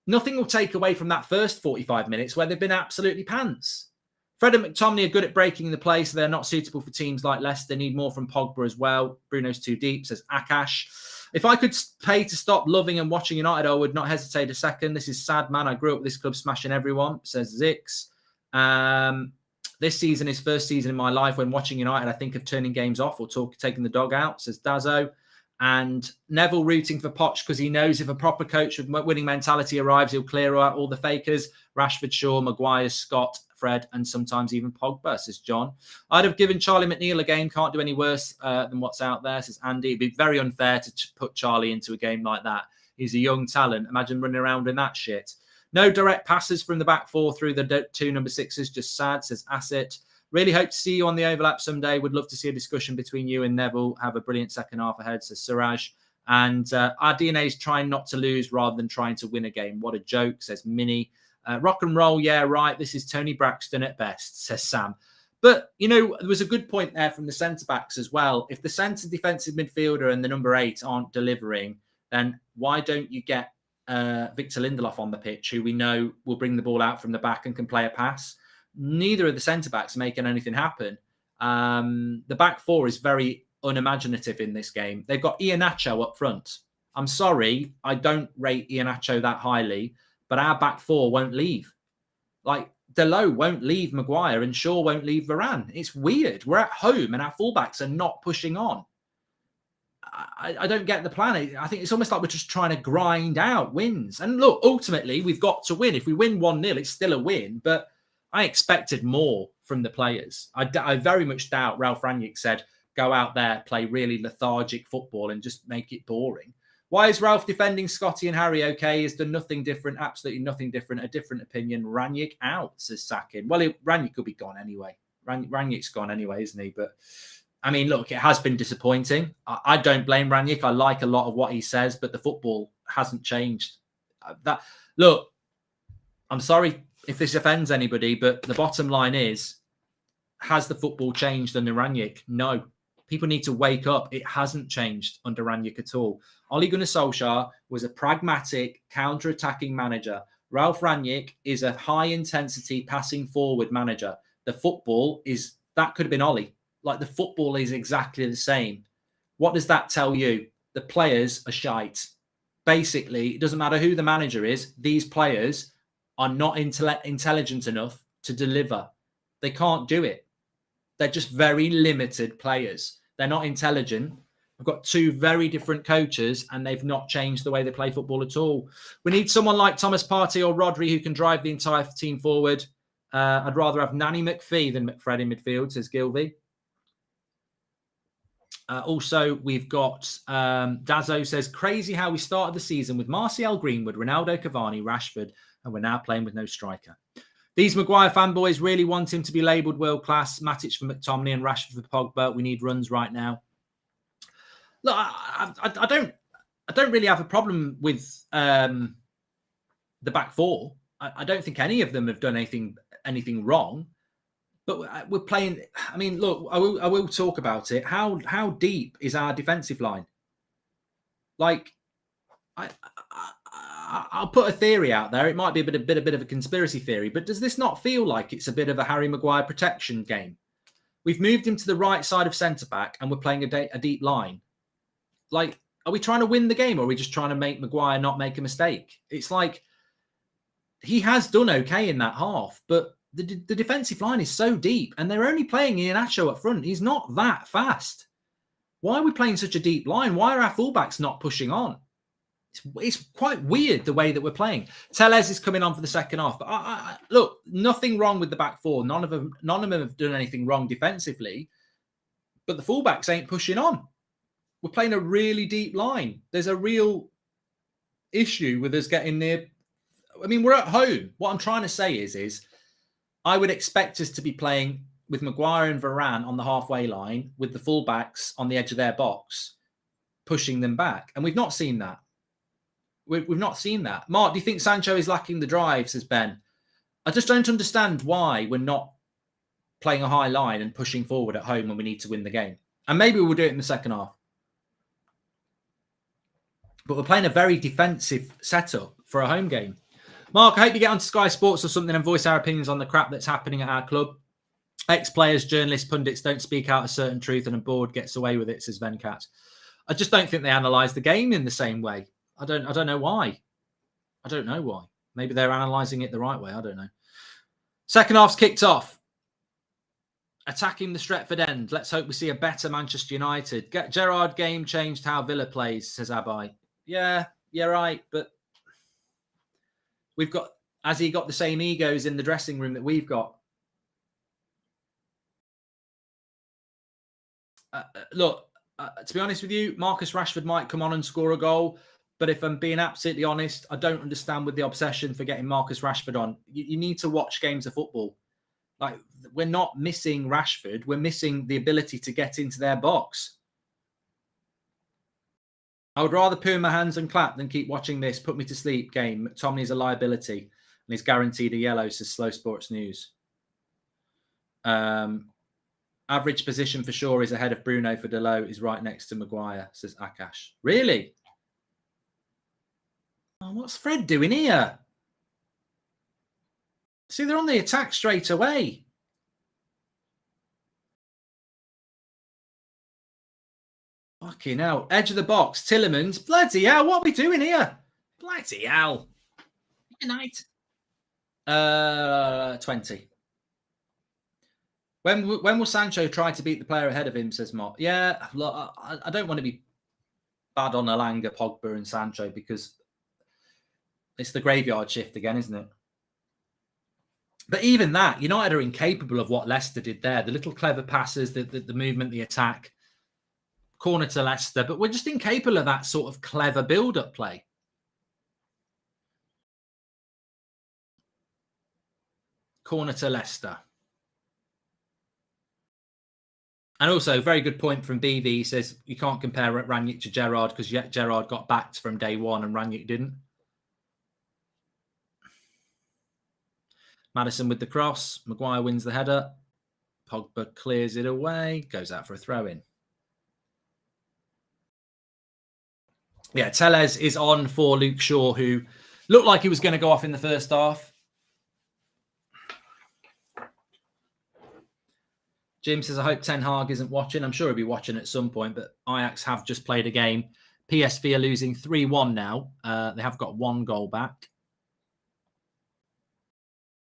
nothing will take away from that first 45 minutes where they've been absolutely pants. Fred and McTominay are good at breaking the play, so they're not suitable for teams like Leicester. They need more from Pogba as well. Bruno's too deep, says Akash. If I could pay to stop loving and watching United, I would not hesitate a second. This is sad, man. I grew up with this club smashing everyone, says Zix. This season is first season in my life when watching United, I think of turning games off or taking the dog out, says Dazzo. And Neville rooting for Poch because he knows if a proper coach with winning mentality arrives, he'll clear out all the fakers. Rashford, Shaw, Maguire, Scott, Fred, and sometimes even Pogba, says John. I'd have given Charlie McNeil a game. Can't do any worse than what's out there, says Andy. It'd be very unfair to put Charlie into a game like that. He's a young talent. Imagine running around in that shit. No direct passes from the back four through the two number sixes. Just sad, says Asset. Really hope to see you on the overlap someday. Would love to see a discussion between you and Neville. Have a brilliant second half ahead, says Suraj. And our DNA is trying not to lose rather than trying to win a game. What a joke, says Minnie. Rock and roll, yeah, right. This is Tony Braxton at best, says Sam. But, there was a good point there from the centre-backs as well. If the centre defensive midfielder and the number 8 aren't delivering, then why don't you get Victor Lindelof on the pitch, who we know will bring the ball out from the back and can play a pass? Neither of the centre-backs are making anything happen. The back four is very unimaginative in this game. They've got Iheanacho up front. I'm sorry, I don't rate Iheanacho that highly, but our back four won't leave. Like, Delot won't leave Maguire and Shaw won't leave Varane. It's weird. We're at home and our fullbacks are not pushing on. I don't get the plan. I think it's almost like we're just trying to grind out wins. And look, ultimately, we've got to win. If we win 1-0, it's still a win, but I expected more from the players. I very much doubt Ralf Rangnick said, go out there, play really lethargic football and just make it boring. Why is Ralf defending Scotty and Harry okay? He's done nothing different, absolutely nothing different. A different opinion. Rangnick out, says Sakin. Well, Rangnick could be gone anyway. Rangnick's gone anyway, isn't he? But, I mean, look, it has been disappointing. I don't blame Rangnick. I like a lot of what he says, but the football hasn't changed. Look, I'm sorry if this offends anybody, but the bottom line is, has the football changed under Rangnick? No. People need to wake up. It hasn't changed under Rangnick at all. Ole Gunnar Solskjaer was a pragmatic, counter-attacking manager. Ralf Rangnick is a high-intensity, passing-forward manager. The football is, that could have been Ole. Like, the football is exactly the same. What does that tell you? The players are shite. Basically, it doesn't matter who the manager is. These players are not intelligent enough to deliver. They can't do it. They're just very limited players. They're not intelligent. We've got two very different coaches and they've not changed the way they play football at all. We need someone like Thomas Partey or Rodri who can drive the entire team forward. I'd rather have Nanny McPhee than McFred in midfield, says Gilvey. Also, we've got Dazzo says, crazy how we started the season with Martial, Greenwood, Ronaldo, Cavani, Rashford, and we're now playing with no striker. These Maguire fanboys really want him to be labelled world-class. Matic for McTominay and Rashford for Pogba. We need runs right now. Look, I don't really have a problem with the back four. I don't think any of them have done anything wrong. But we're playing. I mean, look, I will talk about it. How deep is our defensive line? Like, I'll put a theory out there. It might be a bit of a conspiracy theory, but does this not feel like it's a bit of a Harry Maguire protection game? We've moved him to the right side of centre-back and we're playing a deep line. Like, are we trying to win the game or are we just trying to make Maguire not make a mistake? It's like he has done okay in that half, but the defensive line is so deep and they're only playing Iheanacho up front. He's not that fast. Why are we playing such a deep line? Why are our fullbacks not pushing on? It's quite weird the way that we're playing. Tellez is coming on for the second half. But look, nothing wrong with the back four. None of them have done anything wrong defensively. But the fullbacks ain't pushing on. We're playing a really deep line. There's a real issue with us getting near. I mean, we're at home. What I'm trying to say is I would expect us to be playing with Maguire and Varane on the halfway line, with the fullbacks on the edge of their box, pushing them back. And we've not seen that. We've not seen that. Mark, do you think Sancho is lacking the drive, says Ben? I just don't understand why we're not playing a high line and pushing forward at home when we need to win the game. And maybe we'll do it in the second half. But we're playing a very defensive setup for a home game. Mark, I hope you get onto Sky Sports or something and voice our opinions on the crap that's happening at our club. Ex-players, journalists, pundits don't speak out a certain truth and a board gets away with it, says Venkat. I just don't think they analyse the game in the same way. I don't know why. I don't know why. Maybe they're analysing it the right way. I don't know. Second half's kicked off. Attacking the Stretford end. Let's hope we see a better Manchester United. Get Gerrard game changed how Villa plays, says Abai. Yeah, you're right. But has he got the same egos in the dressing room that we've got? Look, to be honest with you, Marcus Rashford might come on and score a goal. But if I'm being absolutely honest, I don't understand with the obsession for getting Marcus Rashford on. You need to watch games of football. Like, we're not missing Rashford. We're missing the ability to get into their box. I would rather poo in my hands and clap than keep watching this put me to sleep game. Mctominay is a liability and he's guaranteed a yellow, says Slow Sports News. Average position for sure is ahead of Bruno. For Delo is right next to Maguire, says Akash. Really? Oh, what's Fred doing here? See, they're on the attack straight away. Fucking hell. Edge of the box. Tillemans. Bloody hell. What are we doing here? Bloody hell. Good night. 20. When will Sancho try to beat the player ahead of him, says Mott? Yeah, look, I don't want to be bad on Elanga, Pogba and Sancho because it's the graveyard shift again, isn't it? But even that, United are incapable of what Leicester did there. The little clever passes, the movement, the attack. Corner to Leicester. But we're just incapable of that sort of clever build-up play. Corner to Leicester. And also, very good point from BV. He says, you can't compare Rangnick to Gerrard because Gerrard got backed from day one and Rangnick didn't. Maddison with the cross. Maguire wins the header. Pogba clears it away. Goes out for a throw-in. Yeah, Tellez is on for Luke Shaw, who looked like he was going to go off in the first half. Jim says, I hope Ten Hag isn't watching. I'm sure he'll be watching at some point, but Ajax have just played a game. PSV are losing 3-1 now. They have got one goal back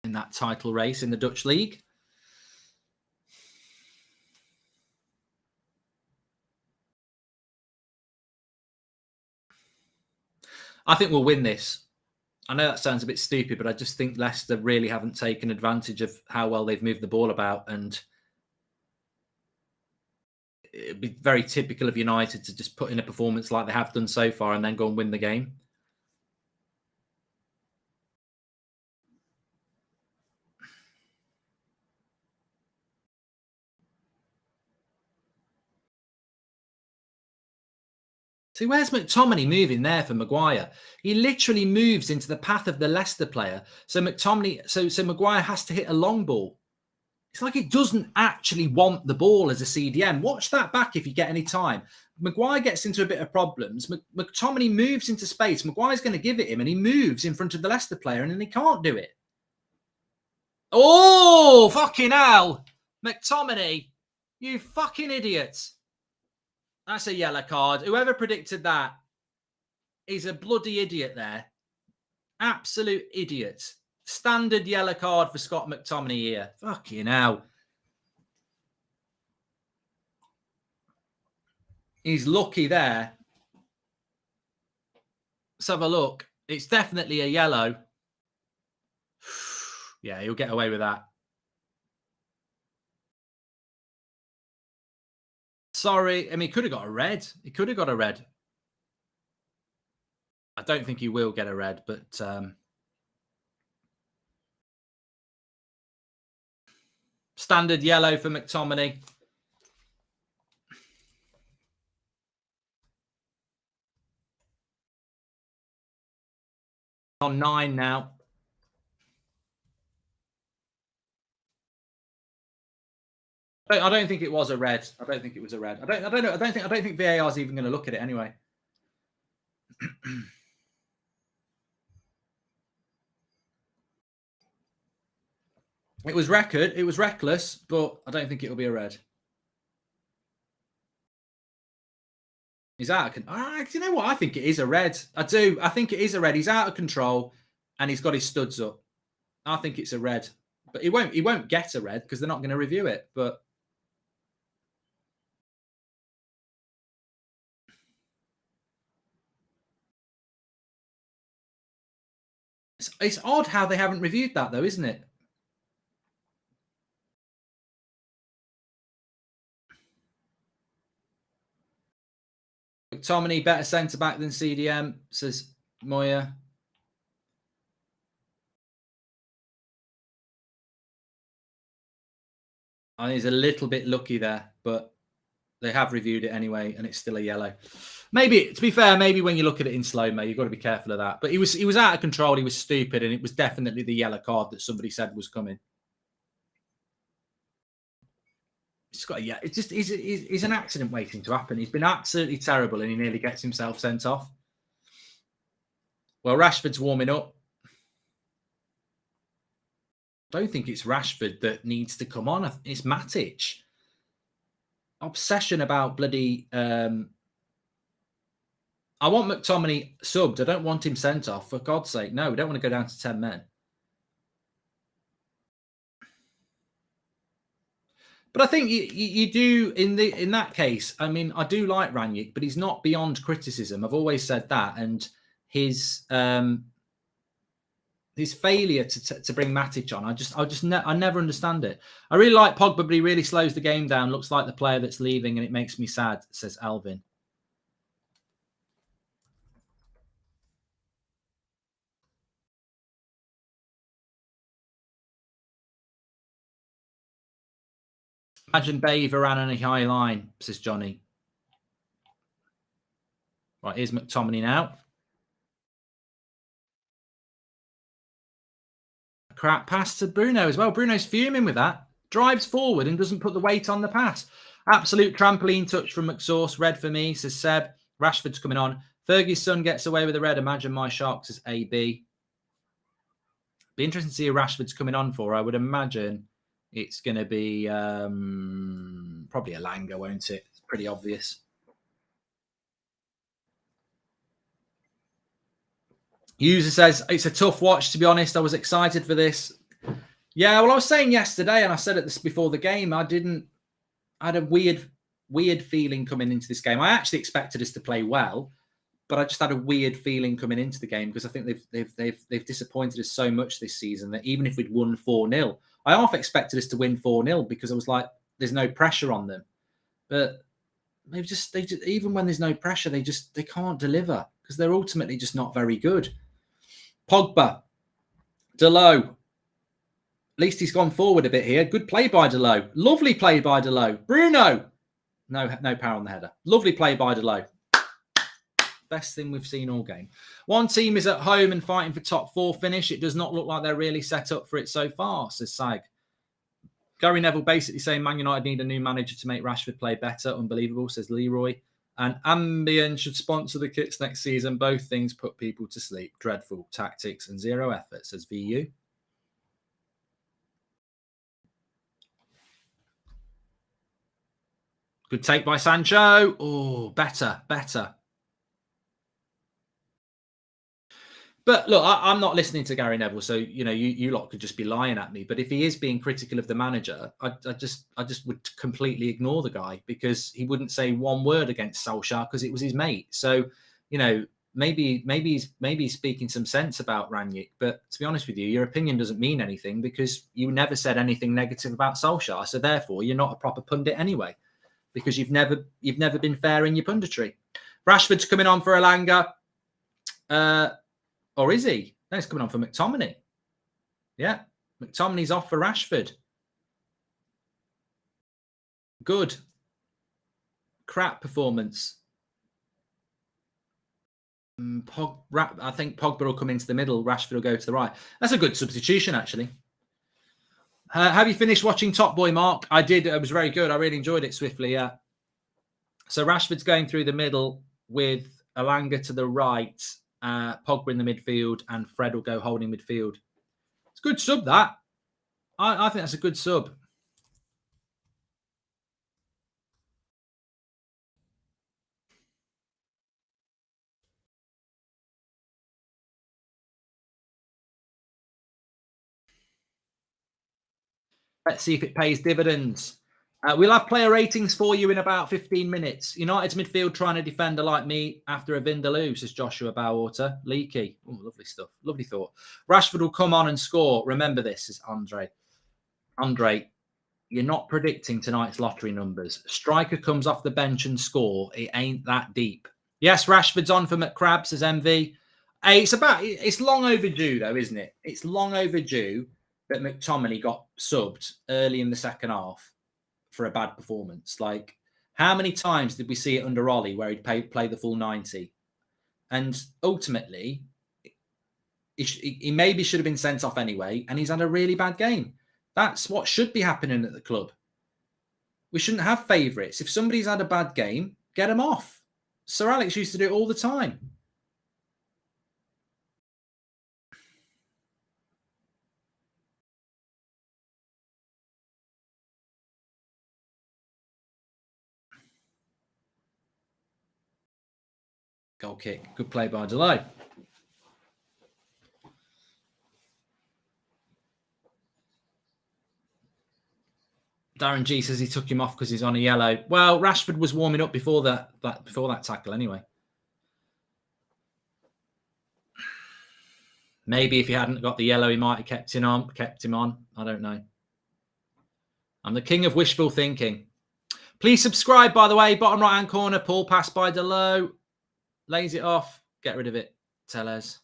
in that title race in the Dutch league. I think we'll win this. I know that sounds a bit stupid, but I just think Leicester really haven't taken advantage of how well they've moved the ball about, and it'd be very typical of United to just put in a performance like they have done so far and then go and win the game. See, where's McTominay moving there for Maguire? He literally moves into the path of the Leicester player. So McTominay, so Maguire has to hit a long ball. It's like it doesn't actually want the ball as a CDM. Watch that back if you get any time. Maguire gets into a bit of problems. McTominay moves into space. Maguire's going to give it him, and he moves in front of the Leicester player, and then he can't do it. Oh, fucking hell. McTominay, you fucking idiots. That's a yellow card. Whoever predicted that is a bloody idiot there. Absolute idiot. Standard yellow card for Scott McTominay here. Fucking hell. He's lucky there. Let's have a look. It's definitely a yellow. Yeah, he'll get away with that. Sorry. I mean, he could have got a red. He could have got a red. I don't think he will get a red, but... standard yellow for McTominay. On 9 now. I don't think it was a red. I don't think it was a red. I don't know. I don't think VAR is even going to look at it anyway. It was record. It was reckless, but I don't think it'll be a red. He's out of control. You know what? I think it is a red. I do. I think it is a red. He's out of control, and he's got his studs up. I think it's a red, but he won't get a red because they're not going to review it. But it's odd how they haven't reviewed that, though, isn't it? McTominay better centre back than CDM, says Moya. I think he's a little bit lucky there, but they have reviewed it anyway, and it's still a yellow. Maybe, to be fair, maybe when you look at it in slow-mo, you've got to be careful of that. But he was out of control. He was stupid, and it was definitely the yellow card that somebody said was coming. He's got it's just he's an accident waiting to happen. He's been absolutely terrible, and he nearly gets himself sent off. Well, Rashford's warming up. I don't think it's Rashford that needs to come on. It's Matic. Obsession about bloody... I want McTominay subbed. I don't want him sent off. For God's sake, no. We don't want to go down to 10 men. But I think you do in that case. I mean, I do like Rangnick, but he's not beyond criticism. I've always said that, and his failure to bring Matic on, I never understand it. I really like Pogba, but he really slows the game down. Looks like the player that's leaving, and it makes me sad, says Alvin. Imagine Bay, Varane on a high line, says Johnny. Right, here's McTominay now. A crap pass to Bruno as well. Bruno's fuming with that. Drives forward and doesn't put the weight on the pass. Absolute trampoline touch from McSauce. Red for me, says Seb. Rashford's coming on. Fergie's son gets away with a red. Imagine my shark, says AB. Be interesting to see who Rashford's coming on for. I would imagine it's going to be probably a Langer, won't it? It's pretty obvious. User says, it's a tough watch, to be honest. I was excited for this. Yeah, well, I was saying yesterday, and I said it this before the game, I had a weird feeling coming into this game. I actually expected us to play well, but I just had a weird feeling coming into the game because I think they've disappointed us so much this season that even if we'd won 4-0, I half expected us to win 4-0 because I was like, there's no pressure on them. But they just even when there's no pressure, they can't deliver because they're ultimately just not very good. Pogba, Delo. At least he's gone forward a bit here. Good play by Delo. Lovely play by Delo. Bruno. No power on the header. Lovely play by Delo. Best thing we've seen all game. One team is at home and fighting for top 4 finish. It does not look like they're really set up for it so far, says Sag. Gary Neville basically saying Man United need a new manager to make Rashford play better. Unbelievable, says Leroy. And Ambien should sponsor the kits next season. Both things put people to sleep. Dreadful tactics and zero effort, says VU. Good take by Sancho. Oh, better. But look, I'm not listening to Gary Neville, so you lot could just be lying at me. But if he is being critical of the manager, I just would completely ignore the guy, because he wouldn't say one word against Solskjaer because it was his mate. So, maybe he's speaking some sense about Rangnick. But to be honest with you, your opinion doesn't mean anything, because you never said anything negative about Solskjaer. So therefore, you're not a proper pundit anyway, because you've never been fair in your punditry. Rashford's coming on for Elanga. Or is he? No, he's coming on for Mctominay. Yeah, McTominay's off for Rashford. Good. Crap performance. I think Pogba will come into the middle. Rashford will go to the right. That's a good substitution, actually. Have you finished watching Top Boy, Mark? I did. It was very good. I really enjoyed it swiftly, yeah. So Rashford's going through the middle with Elanga to the right. Pogba in the midfield, and Fred will go holding midfield. It's a good sub, that. I think that's a good sub. Let's see if it pays dividends. We'll have player ratings for you in about 15 minutes. United's midfield trying to defend like me after a Vindaloo, says Joshua Bowater. Leaky. Oh, lovely stuff. Lovely thought. Rashford will come on and score. Remember this, says Andre. Andre, you're not predicting tonight's lottery numbers. Striker comes off the bench and score. It ain't that deep. Yes, Rashford's on for McCrab, says MV. Hey, it's long overdue, though, isn't it? It's long overdue that McTominay got subbed early in the second half for a bad performance. Like, how many times did we see it under Ollie where he'd play the full 90? And ultimately, he maybe should have been sent off anyway, and he's had a really bad game. That's what should be happening at the club. We shouldn't have favourites. If somebody's had a bad game, get them off. Sir Alex used to do it all the time. Goal kick. Good play by Delay. Darren G says he took him off because he's on a yellow. Well, Rashford was warming up before that tackle anyway. Maybe if he hadn't got the yellow, he might have kept him on. I don't know. I'm the king of wishful thinking. Please subscribe, by the way. Bottom right-hand corner, Paul pass by Delo. Lays it off. Get rid of it. Tellez.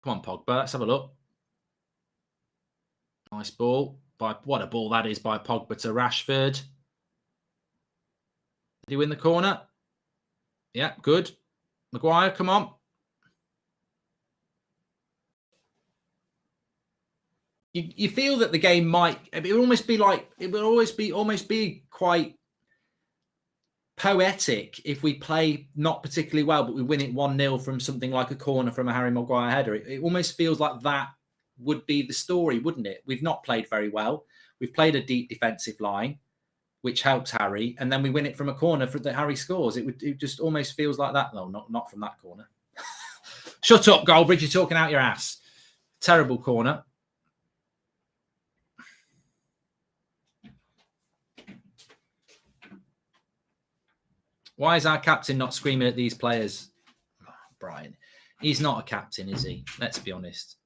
Come on, Pogba. Let's have a look. Nice ball. What a ball that is by Pogba to Rashford. Did he win the corner? Yeah, good. Maguire, come on. You feel that the game might, it would almost be quite poetic if we play not particularly well, but we win it 1-0 from something like a corner from a Harry Maguire header. It almost feels like that would be the story, wouldn't it? We've not played very well. We've played a deep defensive line, which helps Harry, and then we win it from a corner that Harry scores. It just almost feels like that, though. Not from that corner. Shut up, Goldbridge. You're talking out your ass. Terrible corner. Why is our captain not screaming at these players? Oh, Brian, he's not a captain, is he? Let's be honest.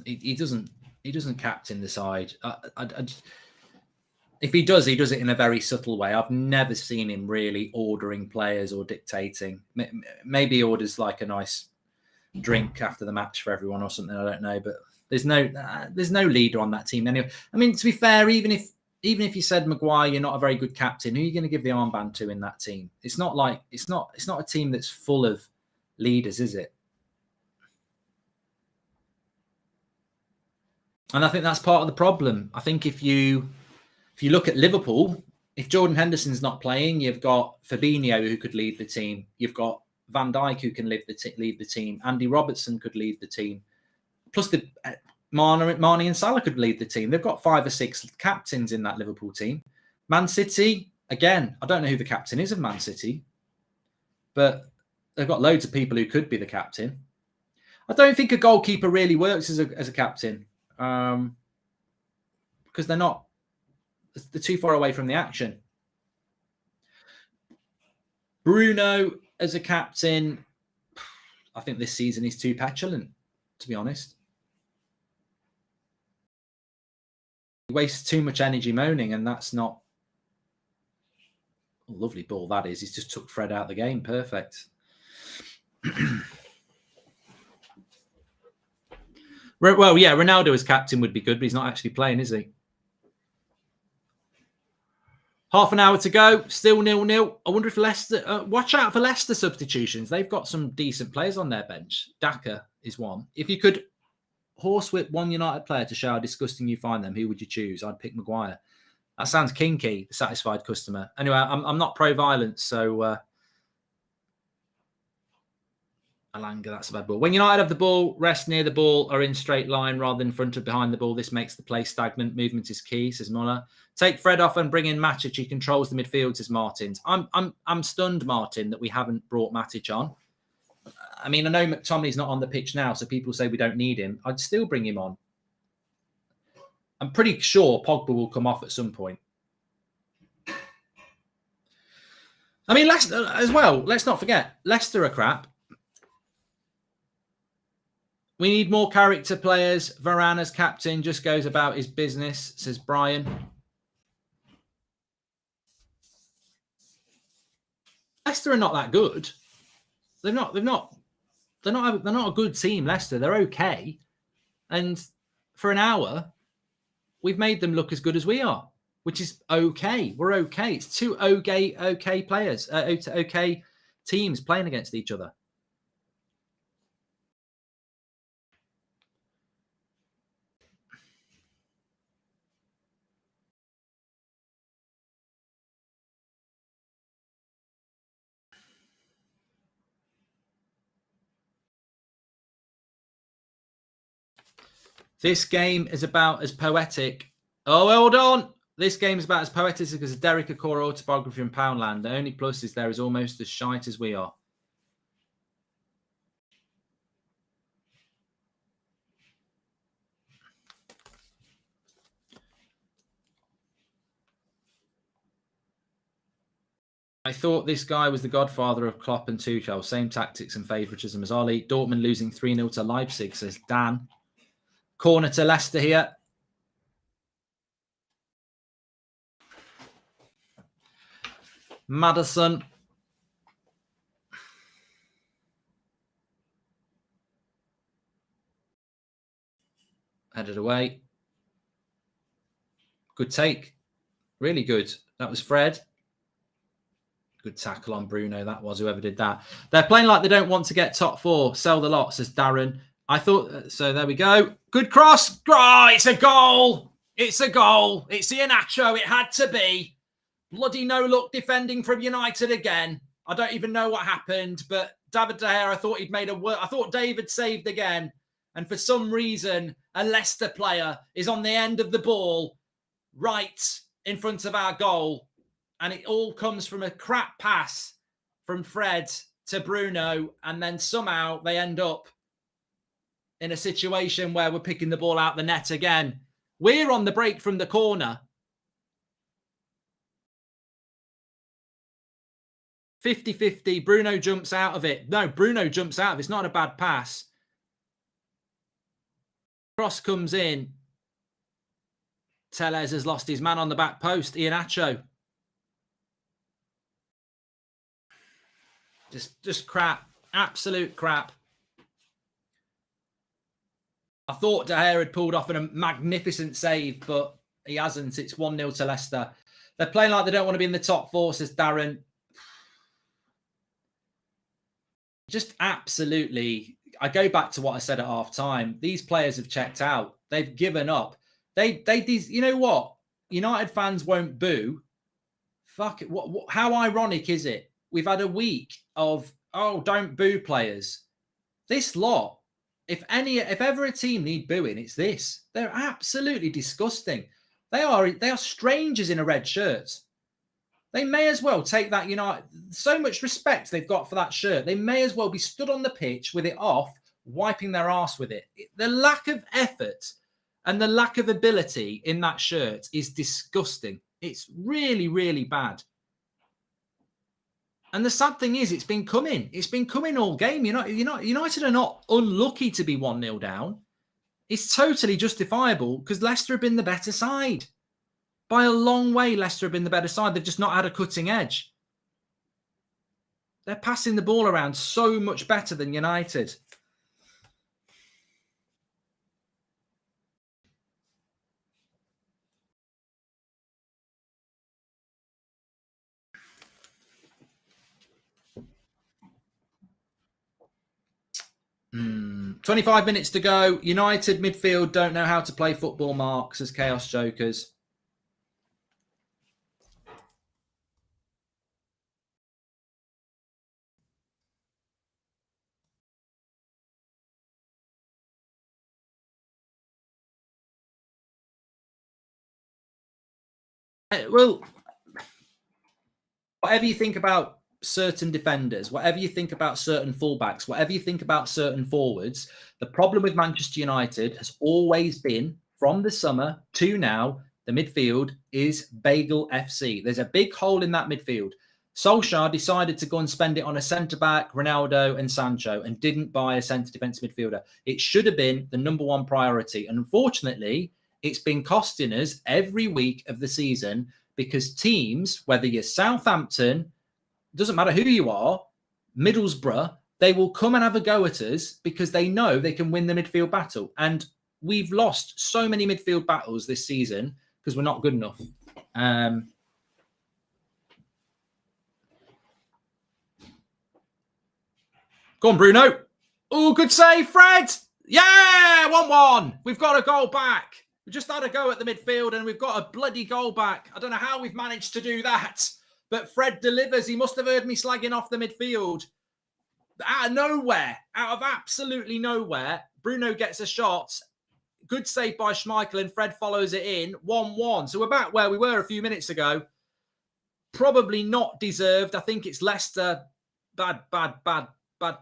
He doesn't captain the side. If he does it in a very subtle way. I've never seen him really ordering players or dictating. Maybe he orders like a nice drink after the match for everyone or something. I don't know, but there's no leader on that team anyway. I mean, to be fair, even if you said, Maguire, you're not a very good captain, who are you going to give the armband to in that team? It's not a team that's full of leaders, is it? And I think that's part of the problem. I think if you look at Liverpool, if Jordan Henderson's not playing, you've got Fabinho who could lead the team. You've got Van Dijk who can lead the team. Andy Robertson could lead the team. Plus the Mane and Salah could lead the team. They've got 5 or 6 captains in that Liverpool team. Man City, again, I don't know who the captain is of Man City, but they've got loads of people who could be the captain. I don't think a goalkeeper really works as a captain because they're too far away from the action. Bruno as a captain, I think this season he's too petulant, to be honest. He wastes too much energy moaning, and that's not a lovely ball, that is. He's just took Fred out of the game. Perfect. Well, yeah, Ronaldo as captain would be good, but he's not actually playing, is he? Half an hour to go, still 0-0. I wonder if Leicester... watch out for Leicester substitutions. They've got some decent players on their bench. Daka is one. If you could horsewhip one United player to show how disgusting you find them, who would you choose? I'd pick Maguire. That sounds kinky, the satisfied customer. Anyway, I'm not pro-violence, so... Alanga, that's a bad ball. When United have the ball, rest near the ball or in straight line rather than front or behind the ball. This makes the play stagnant. Movement is key, says Muller. Take Fred off and bring in Matic. He controls the midfield, says Martins. I'm stunned, Martin, that we haven't brought Matic on. I mean, I know McTominay's not on the pitch now, so people say we don't need him. I'd still bring him on. I'm pretty sure Pogba will come off at some point. I mean, Leicester as well. Let's not forget, Leicester are crap. We need more character players. Varane as captain just goes about his business, says Brian. Leicester are not that good. They're not a good team, Leicester. They're okay. And for an hour, we've made them look as good as we are, which is okay. We're okay. It's two okay players, okay teams playing against each other. This game is about as poetic. Oh, hold on. This game is about as poetic as a Derek Okora autobiography in Poundland. The only plus is there is almost as shite as we are. I thought this guy was the godfather of Klopp and Tuchel. Same tactics and favouritism as Ollie. Dortmund losing 3-0 to Leipzig, says Dan. Corner to Leicester here. Maddison. Headed away. Good take. Really good. That was Fred. Good tackle on Bruno. That was whoever did that. They're playing like they don't want to get top 4. Sell the lot, says Darren. I thought, so there we go. Good cross. Oh, it's a goal. It's a goal. It's Iheanacho. It had to be. Bloody no-look defending from United again. I don't even know what happened, but David De Gea, I thought he'd made I thought David saved again. And for some reason, a Leicester player is on the end of the ball right in front of our goal. And it all comes from a crap pass from Fred to Bruno. And then somehow they end up in a situation where we're picking the ball out the net again. We're on the break from the corner. 50-50. Bruno jumps out of it. No, Bruno jumps out of it. It's not a bad pass. Cross comes in. Tellez has lost his man on the back post. Iheanacho. Just crap. Absolute crap. I thought De Gea had pulled off a magnificent save, but he hasn't. It's 1-0 to Leicester. They're playing like they don't want to be in the top 4, says Darren. Just absolutely, I go back to what I said at half time. These players have checked out. They've given up. You know what? United fans won't boo. Fuck it. How ironic is it? We've had a week of, oh, don't boo players. This lot, if ever a team need booing, it's this. They're absolutely disgusting. They are strangers in a red shirt. They may as well take that, so much respect they've got for that shirt. They may as well be stood on the pitch with it off, wiping their arse with it. The lack of effort and the lack of ability in that shirt is disgusting. It's really, really bad. And the sad thing is, it's been coming. It's been coming all game. United are not unlucky to be 1-0 down. It's totally justifiable because Leicester have been the better side. By a long way, Leicester have been the better side. They've just not had a cutting edge. They're passing the ball around so much better than United. Mm. 25 minutes to go. United midfield don't know how to play football, marks as Chaos Jokers. Well, whatever you think about certain defenders, whatever you think about certain fullbacks, whatever you think about certain forwards, the problem with Manchester United has always been, from the summer to now, the midfield is Bagel FC. There's a big hole in that midfield. Solskjaer decided to go and spend it on a centre-back, Ronaldo and Sancho, and didn't buy a centre defensive midfielder. It should have been the number one priority. And unfortunately, it's been costing us every week of the season because teams, whether you're Southampton, doesn't matter who you are, Middlesbrough, they will come and have a go at us because they know they can win the midfield battle. And we've lost so many midfield battles this season because we're not good enough. Go on, Bruno. Oh, good save, Fred. Yeah, 1-1. We've got a goal back. We just had a go at the midfield and we've got a bloody goal back. I don't know how we've managed to do that, but Fred delivers. He must have heard me slagging off the midfield. Out of nowhere, out of absolutely nowhere, Bruno gets a shot. Good save by Schmeichel and Fred follows it in. 1-1. So we're back where we were a few minutes ago. Probably not deserved. I think it's Leicester. Bad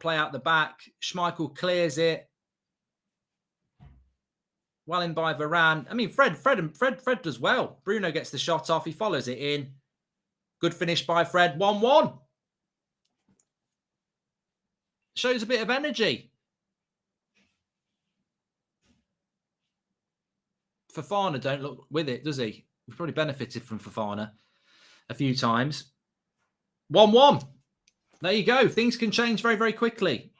play out the back. Schmeichel clears it. Well in by Varane. I mean, Fred does well. Bruno gets the shot off. He follows it in. Good finish by Fred. 1-1. Shows a bit of energy. Fofana don't look with it, does he? We've probably benefited from Fofana a few times. 1-1. There you go. Things can change very, very quickly.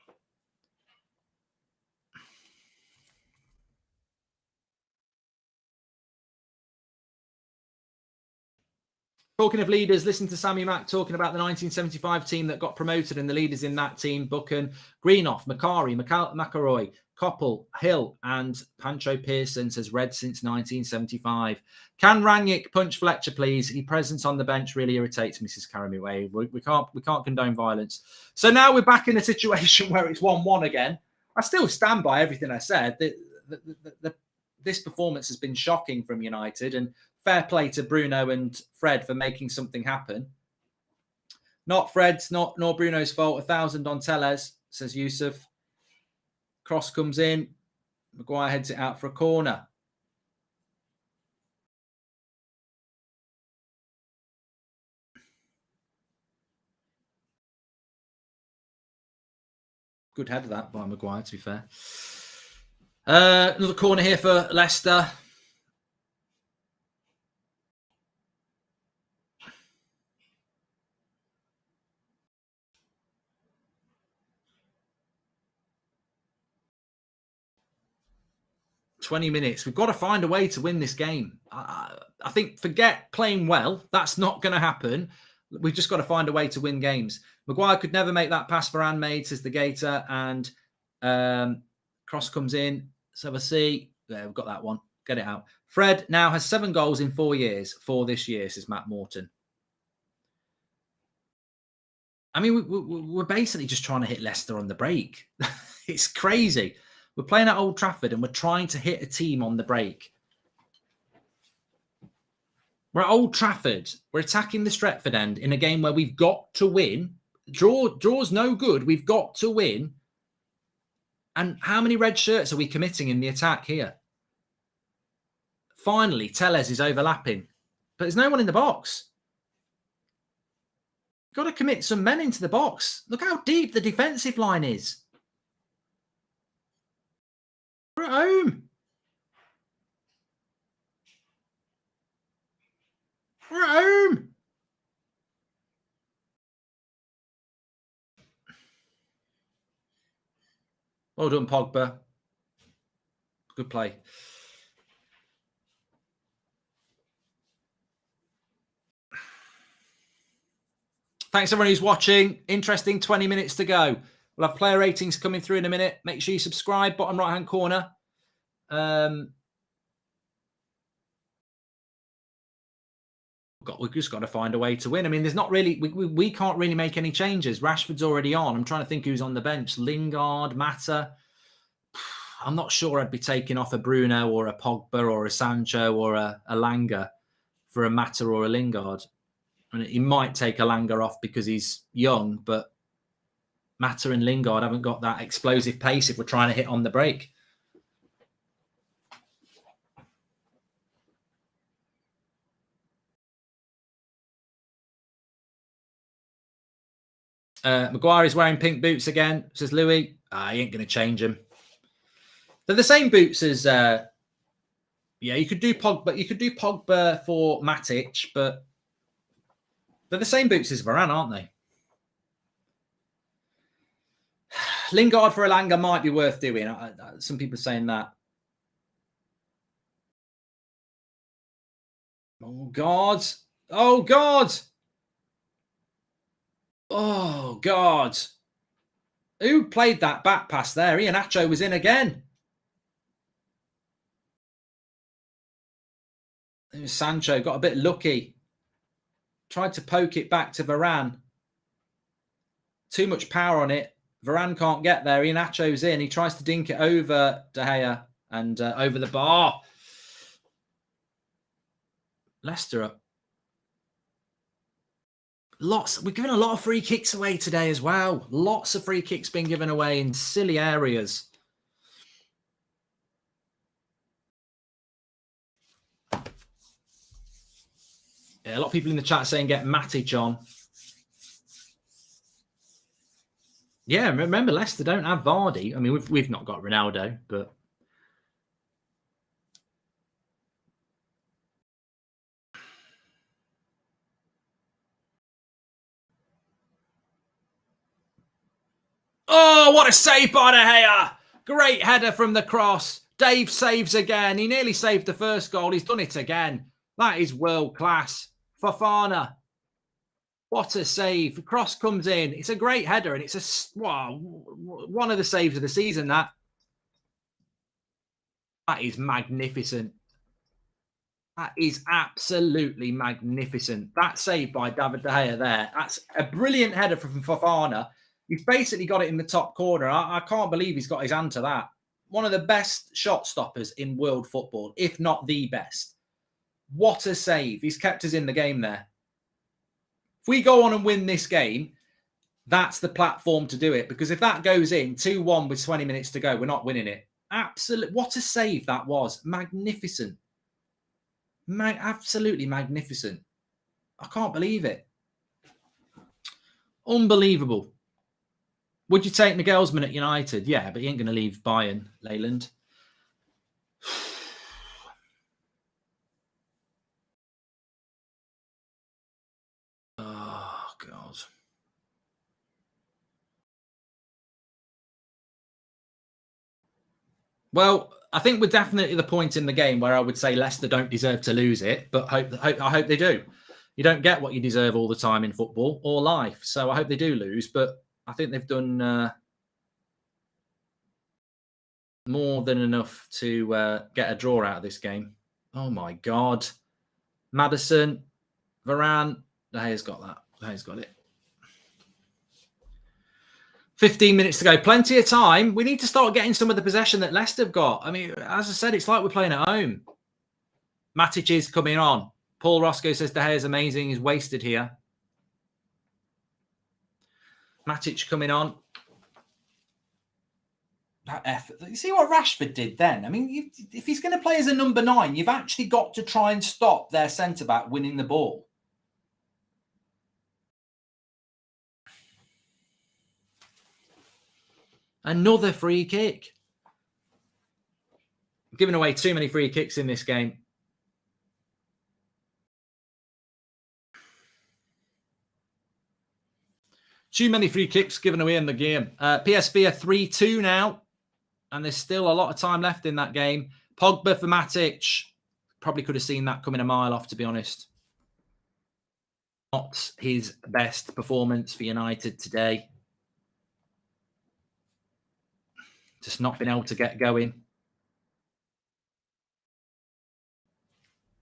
Talking of leaders, listen to Sammy Mack talking about the 1975 team that got promoted and the leaders in that team, Buchan, Greenoff, Macari, McElroy, Koppel, Hill and Pancho Pearson says red since 1975. Can Rangnick punch Fletcher, please? He presence on the bench really irritates Mrs. Caramy. We can't condone violence. So now we're back in a situation where it's 1-1 again. I still stand by everything I said. This performance has been shocking from United, and fair play to Bruno and Fred for making something happen. Not Fred's, nor Bruno's fault. 1,000 on Tellez, says Yusuf. Cross comes in. Maguire heads it out for a corner. Good head of that by Maguire, to be fair. Another corner here for Leicester. "20 minutes. We've got to find a way to win this game. I think forget playing well. That's not going to happen. We've just got to find a way to win games. Maguire could never make that pass Varane made, says the Gator, and cross comes in. So we'll see. There, we've got that one. Get it out. Fred now has 7 goals in 4 years for this year, says Matt Morton. I mean, we're basically just trying to hit Leicester on the break. It's crazy. We're playing at Old Trafford and we're trying to hit a team on the break. We're at Old Trafford. We're attacking the Stretford end in a game where we've got to win. Draw's no good. We've got to win. And how many red shirts are we committing in the attack here? Finally, Tellez is overlapping. But there's no one in the box. Got to commit some men into the box. Look how deep the defensive line is. We're at home. We're at home. Well done, Pogba. Good play. Thanks everyone who's watching. Interesting 20 minutes to go. We'll have player ratings coming through in a minute. Make sure you subscribe, bottom right-hand corner. We've just got to find a way to win. I mean, there's not really, we can't really make any changes. Rashford's already on. I'm trying to think who's on the bench. Lingard, Mata. I'm not sure I'd be taking off a Bruno or a Pogba or a Sancho or a Langa for a Mata or a Lingard. I mean, he might take a Langa off because he's young, but Mata and Lingard haven't got that explosive pace if we're trying to hit on the break. Maguire is wearing pink boots again, says Louis. He ain't going to change them. They're the same boots as, yeah, you could do Pogba. You could do Pogba for Matic, but they're the same boots as Varane, aren't they? Lingard for Elanga might be worth doing. Some people are saying that. Oh, God. Oh, God. Oh, God. Who played that back pass there? Iheanacho was in again. It was Sancho. Got a bit lucky. Tried to poke it back to Varane. Too much power on it. Varane can't get there. Iheanacho's in. He tries to dink it over De Gea and over the bar. Leicester up. We're giving a lot of free kicks away today as well. Lots of free kicks being given away in silly areas. Yeah, a lot of people in the chat saying get Matic on. Yeah, remember Leicester don't have Vardy. I mean, we've not got Ronaldo, but oh, what a save by De Gea! Great header from the cross. Dave saves again. He nearly saved the first goal. He's done it again. That is world class. Fofana. What a save. The cross comes in. It's a great header, and it's one of the saves of the season, that. That is magnificent. That is absolutely magnificent. That save by David De Gea there. That's a brilliant header from Fofana. He's basically got it in the top corner. I can't believe he's got his hand to that. One of the best shot stoppers in world football, if not the best. What a save. He's kept us in the game there. If we go on and win this game, that's the platform to do it. Because if that goes in 2-1 with 20 minutes to go, we're not winning it. Absolutely. What a save that was. Magnificent. Absolutely magnificent. I can't believe it. Unbelievable. Would you take Nagelsmann at United? Yeah, but he ain't going to leave Bayern, Leyland. Oh, God. Well, I think we're definitely at the point in the game where I would say Leicester don't deserve to lose it, but I hope they do. You don't get what you deserve all the time in football or life, so I hope they do lose, but I think they've done More than enough to get a draw out of this game. Oh, my God. Maddison, Varane. De Gea's got that. De Gea's got it. 15 minutes to go. Plenty of time. We need to start getting some of the possession that Leicester have got. I mean, as I said, it's like we're playing at home. Matic is coming on. Paul Roscoe says De Gea is amazing. He's wasted here. Matic coming on. That effort. You see what Rashford did then? I mean, if he's going to play as a number 9, you've actually got to try and stop their centre-back winning the ball. Another free kick. Giving away too many free kicks in this game. Too many free kicks given away in the game. PSV are 3-2 now. And there's still a lot of time left in that game. Pogba for Matic. Probably could have seen that coming a mile off, to be honest. Not his best performance for United today. Just not been able to get going.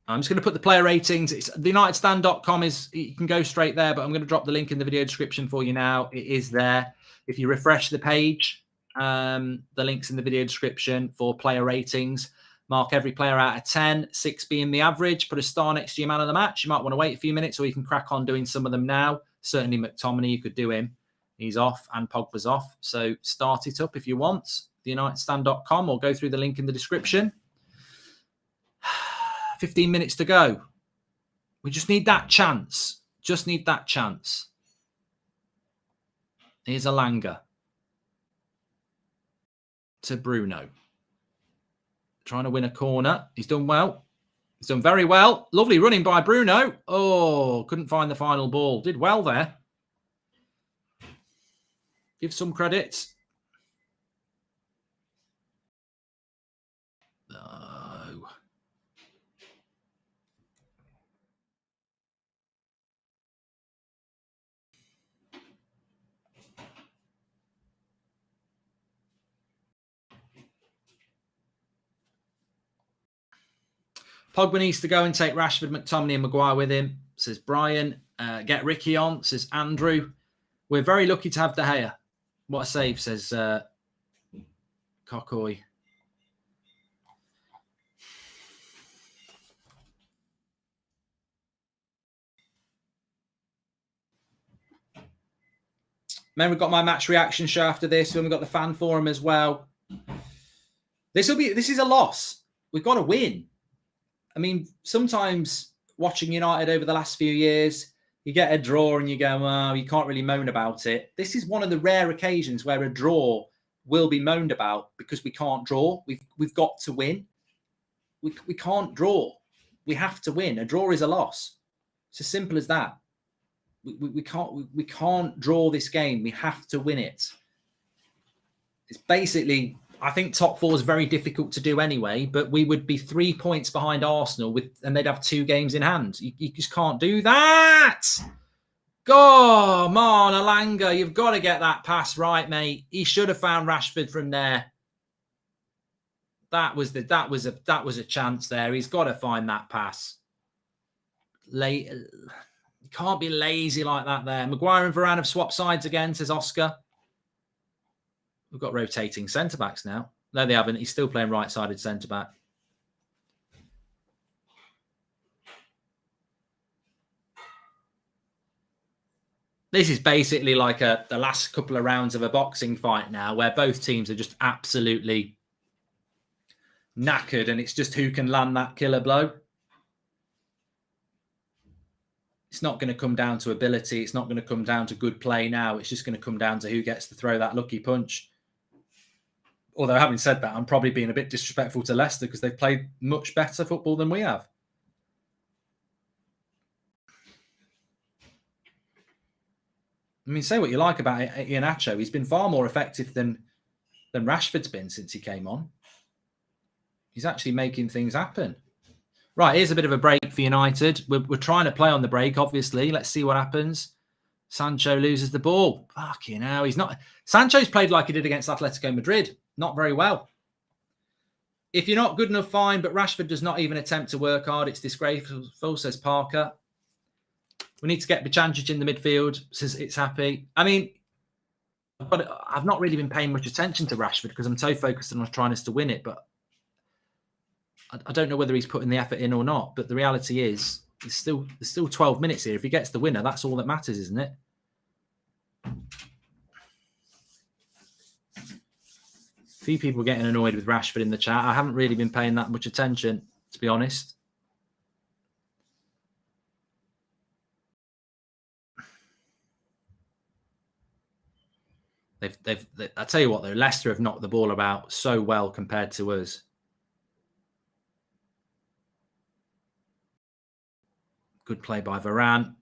I'm just going to put the player ratings. It's theunitedstand.com. You can go straight there, but I'm going to drop the link in the video description for you now. It is there. If you refresh the page, the link's in the video description for player ratings. Mark every player out of 10, 6 being the average. Put a star next to your man of the match. You might want to wait a few minutes, or you can crack on doing some of them now. Certainly Mctominay, you could do him. He's off and Pogba's off. So start it up if you want. theunitedstand.com, or go through the link in the description. 15 minutes to go. We just need that chance. Just need that chance. Here's Alanga. To Bruno. Trying to win a corner. He's done well. He's done very well. Lovely running by Bruno. Oh, couldn't find the final ball. Did well there. Give some credit. No. Pogba needs to go and take Rashford, McTominay and Maguire with him, says Brian. Get Ricky on, says Andrew. We're very lucky to have De Gea. What a save, says Cocoy. Then we've got my match reaction show after this. Then we've got the fan forum as well. This is a loss. We've got to win. I mean, sometimes watching United over the last few years, you get a draw and you go, oh, you can't really moan about it. This is one of the rare occasions where a draw will be moaned about because we can't draw. We've got to win. We can't draw. We have to win. A draw is a loss. It's as simple as that. We can't draw this game. We have to win it. It's basically, I think top 4 is very difficult to do anyway, but we would be 3 points behind Arsenal and they'd have 2 games in hand. You just can't do that. Come on, Alanga, you've got to get that pass right, mate. He should have found Rashford from there. That was a chance there. He's got to find that pass. You can't be lazy like that there. Maguire and Varane have swapped sides again, says Oscar. We've got rotating centre-backs now. No, they haven't. He's still playing right-sided centre-back. This is basically like the last couple of rounds of a boxing fight now, where both teams are just absolutely knackered, and it's just who can land that killer blow. It's not going to come down to ability. It's not going to come down to good play now. It's just going to come down to who gets to throw that lucky punch. Although, having said that, I'm probably being a bit disrespectful to Leicester because they've played much better football than we have. I mean, say what you like about Iheanacho. He's been far more effective than Rashford's been since he came on. He's actually making things happen. Right, here's a bit of a break for United. We're trying to play on the break, obviously. Let's see what happens. Sancho loses the ball. Fucking hell, he's not... Sancho's played like he did against Atletico Madrid. Not very well. If you're not good enough, fine. But Rashford does not even attempt to work hard. It's disgraceful, says Parker. We need to get Bichančić in the midfield, says It's Happy. I mean, but I've not really been paying much attention to Rashford because I'm so focused on trying us to win it. But I don't know whether he's putting the effort in or not. But the reality is, there's still 12 minutes here. If he gets the winner, that's all that matters, isn't it? A few people getting annoyed with Rashford in the chat. I haven't really been paying that much attention, to be honest. I tell you what, though, Leicester have knocked the ball about so well compared to us. Good play by Varane.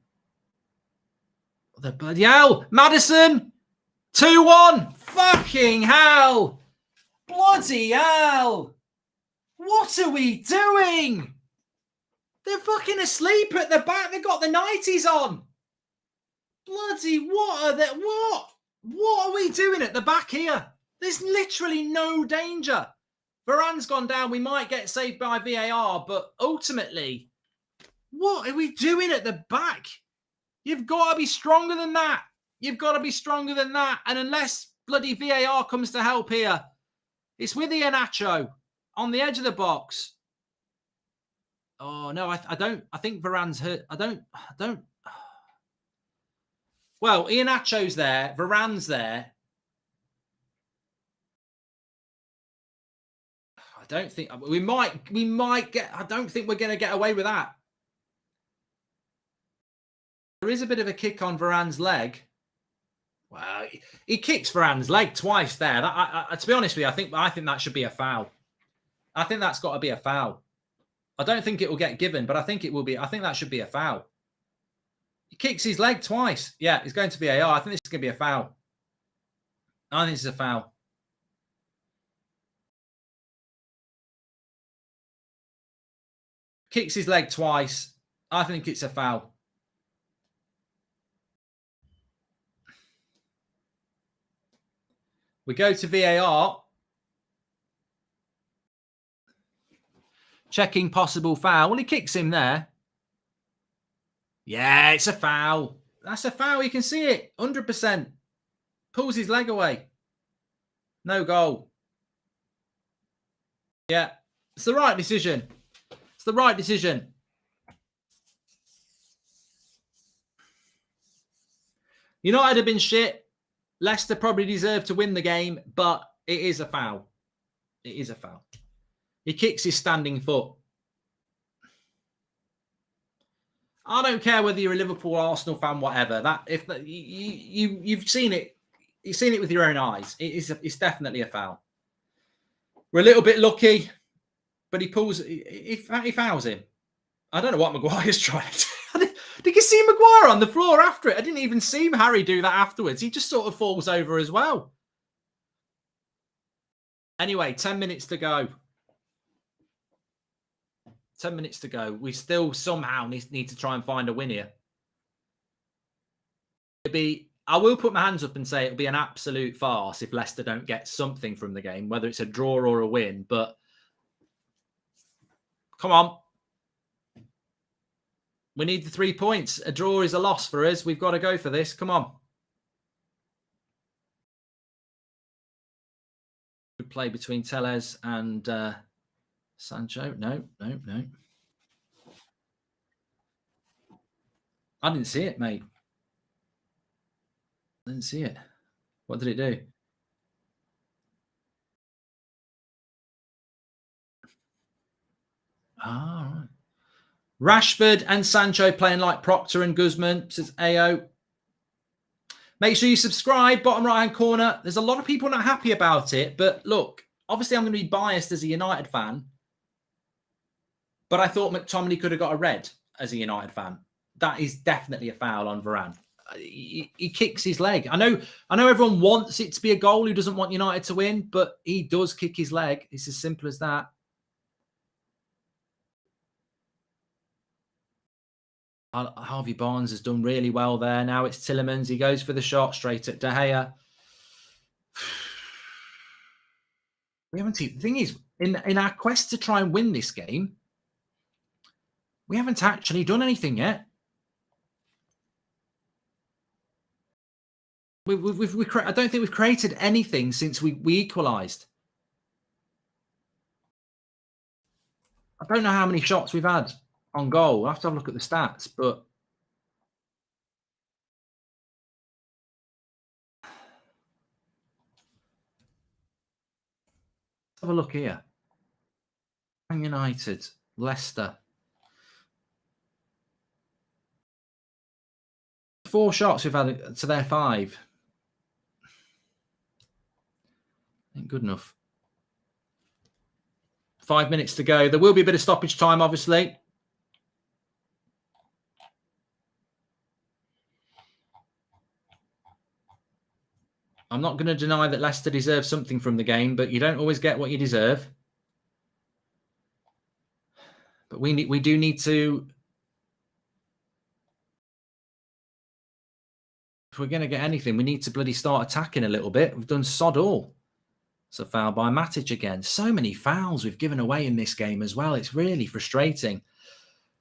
The bloody hell! Maddison! 2-1! Fucking hell! Bloody hell! What are we doing? They're fucking asleep at the back. They've got the 90s on. Bloody what are they? What are we doing at the back here? There's literally no danger. Varane's gone down. We might get saved by VAR, but ultimately, what are we doing at the back? You've got to be stronger than that. You've got to be stronger than that. And unless bloody VAR comes to help here, it's with Iheanacho on the edge of the box. Oh, no, I don't. I think Varane's hurt. I don't. Well, Iheanacho's there. Varane's there. I don't think we might get. I don't think we're going to get away with that. There is a bit of a kick on Varane's leg. Well, he kicks Varane's leg twice there. To be honest with you, I think that should be a foul. I think that's got to be a foul. I don't think it will get given, but I think it will be. I think that should be a foul. He kicks his leg twice. Yeah, he's going to VAR. I think this is going to be a foul. I think this is a foul. Kicks his leg twice. I think it's a foul. We go to VAR. Checking possible foul. Well, he kicks him there. Yeah, it's a foul. That's a foul. You can see it. 100%. Pulls his leg away. No goal. Yeah. It's the right decision. It's the right decision. United have been shit. Leicester probably deserved to win the game, but it is a foul. It is a foul. He kicks his standing foot. I don't care whether you're a Liverpool, Arsenal fan, whatever. You've seen it, you've seen it with your own eyes. It's definitely a foul. We're a little bit lucky, but he fouls him. I don't know what Maguire's trying to do. Did you see Maguire on the floor after it? I didn't even see Harry do that afterwards. He just sort of falls over as well. Anyway, 10 minutes to go. 10 minutes to go. We still somehow need to try and find a win here. I will put my hands up and say it'll be an absolute farce if Leicester don't get something from the game, whether it's a draw or a win. But come on. We need the 3 points. A draw is a loss for us. We've got to go for this. Come on. Good play between Telles and Sancho. No. I didn't see it, mate. I didn't see it. What did it do? Ah, right. Rashford and Sancho playing like Proctor and Guzman, says AO. Make sure you subscribe, bottom right-hand corner. There's a lot of people not happy about it, but look, obviously I'm going to be biased as a United fan, but I thought McTominay could have got a red as a United fan. That is definitely a foul on Varane. He kicks his leg. I know everyone wants it to be a goal who doesn't want United to win, but he does kick his leg. It's as simple as that. Harvey Barnes has done really well there. Now it's Tielemans. He goes for the shot straight at De Gea. The thing is, in our quest to try and win this game, we haven't actually done anything yet. I don't think we've created anything since we equalised. I don't know how many shots we've had on goal. I have to have a look at the stats, but have a look here. Man United, Leicester. 4 shots we've had to their 5. Ain't good enough. 5 minutes to go. There will be a bit of stoppage time, obviously. I'm not going to deny that Leicester deserves something from the game, but you don't always get what you deserve. But we do need to, if we're going to get anything, we need to bloody start attacking a little bit. We've done sod all. It's a foul by Matic again. So many fouls we've given away in this game as well. It's really frustrating.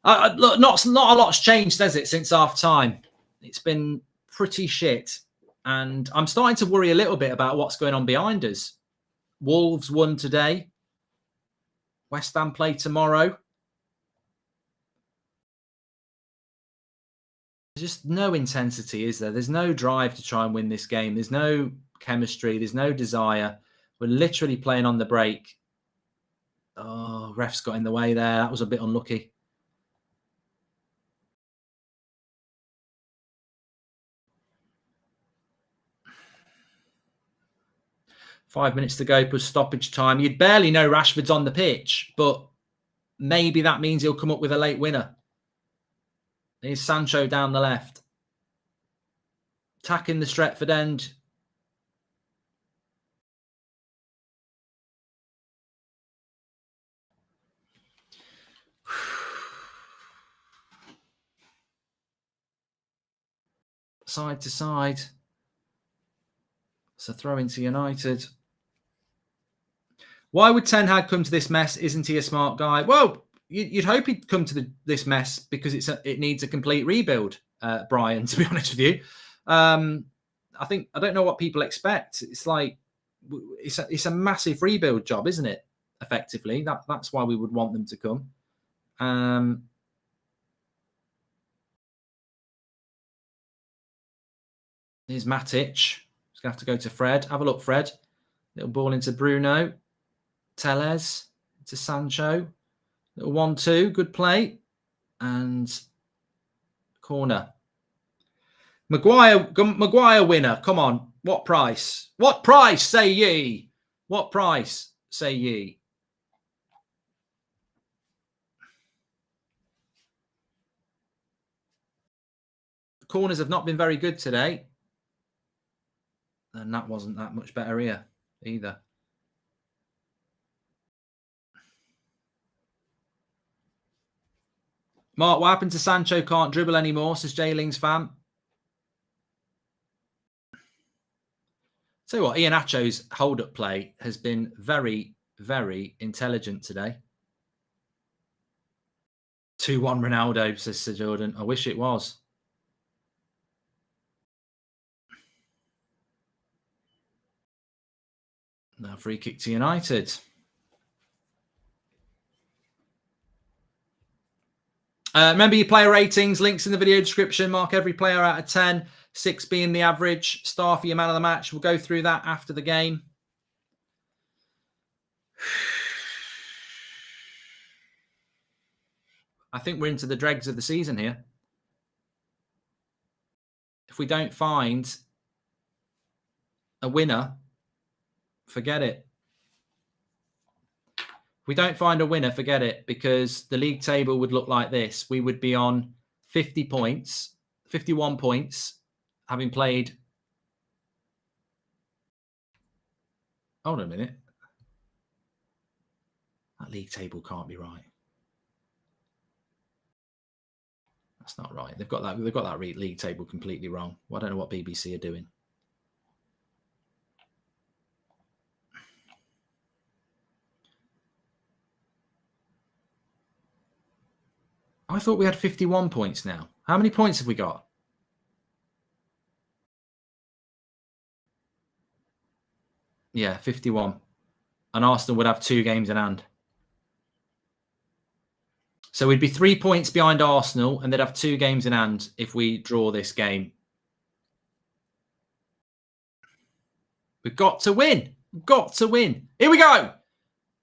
Look, not a lot's changed, has it, since half time? It's been pretty shit. And I'm starting to worry a little bit about what's going on behind us. Wolves won today. West Ham play tomorrow. There's just no intensity, is there? There's no drive to try and win this game. There's no chemistry. There's no desire. We're literally playing on the break. Oh, ref's got in the way there. That was a bit unlucky. Five minutes to go plus stoppage time. You'd barely know Rashford's on the pitch, but maybe that means he'll come up with a late winner. Here's Sancho down the left. Attacking the Stretford end. Side to side. It's a throw into United. Why would Ten Hag come to this mess? Isn't he a smart guy? Well, you'd hope he'd come to this mess because it needs a complete rebuild, Brian, to be honest with you. I don't know what people expect. It's like, it's a massive rebuild job, isn't it? Effectively. That's why we would want them to come. Here's Matic. He's going to have to go to Fred. Have a look, Fred. Little ball into Bruno. Tellez to Sancho. Little 1-2. Good play. And corner. Maguire winner. Come on. What price? What price, say ye? What price, say ye? The corners have not been very good today. And that wasn't that much better here either. Mark, what happened to Sancho can't dribble anymore, says Jayling's fan. Tell you what, Iheanacho's hold-up play has been very, very intelligent today. 2-1 Ronaldo, says Sir Jordan. I wish it was. Now free kick to United. Remember your player ratings, links in the video description. Mark every player out of 10, 6 being the average. Star for your man of the match. We'll go through that after the game. I think we're into the dregs of the season here. If we don't find a winner, forget it. If we don't find a winner, forget it, because the league table would look like this. We would be on 50 points, 51 points, having played. Hold on a minute. That league table can't be right. That's not right. They've got that league table completely wrong. Well, I don't know what BBC are doing. I thought we had 51 points now. How many points have we got? Yeah, 51. And Arsenal would have 2 games in hand. So we'd be 3 points behind Arsenal and they'd have 2 games in hand if we draw this game. We've got to win. We've got to win. Here we go.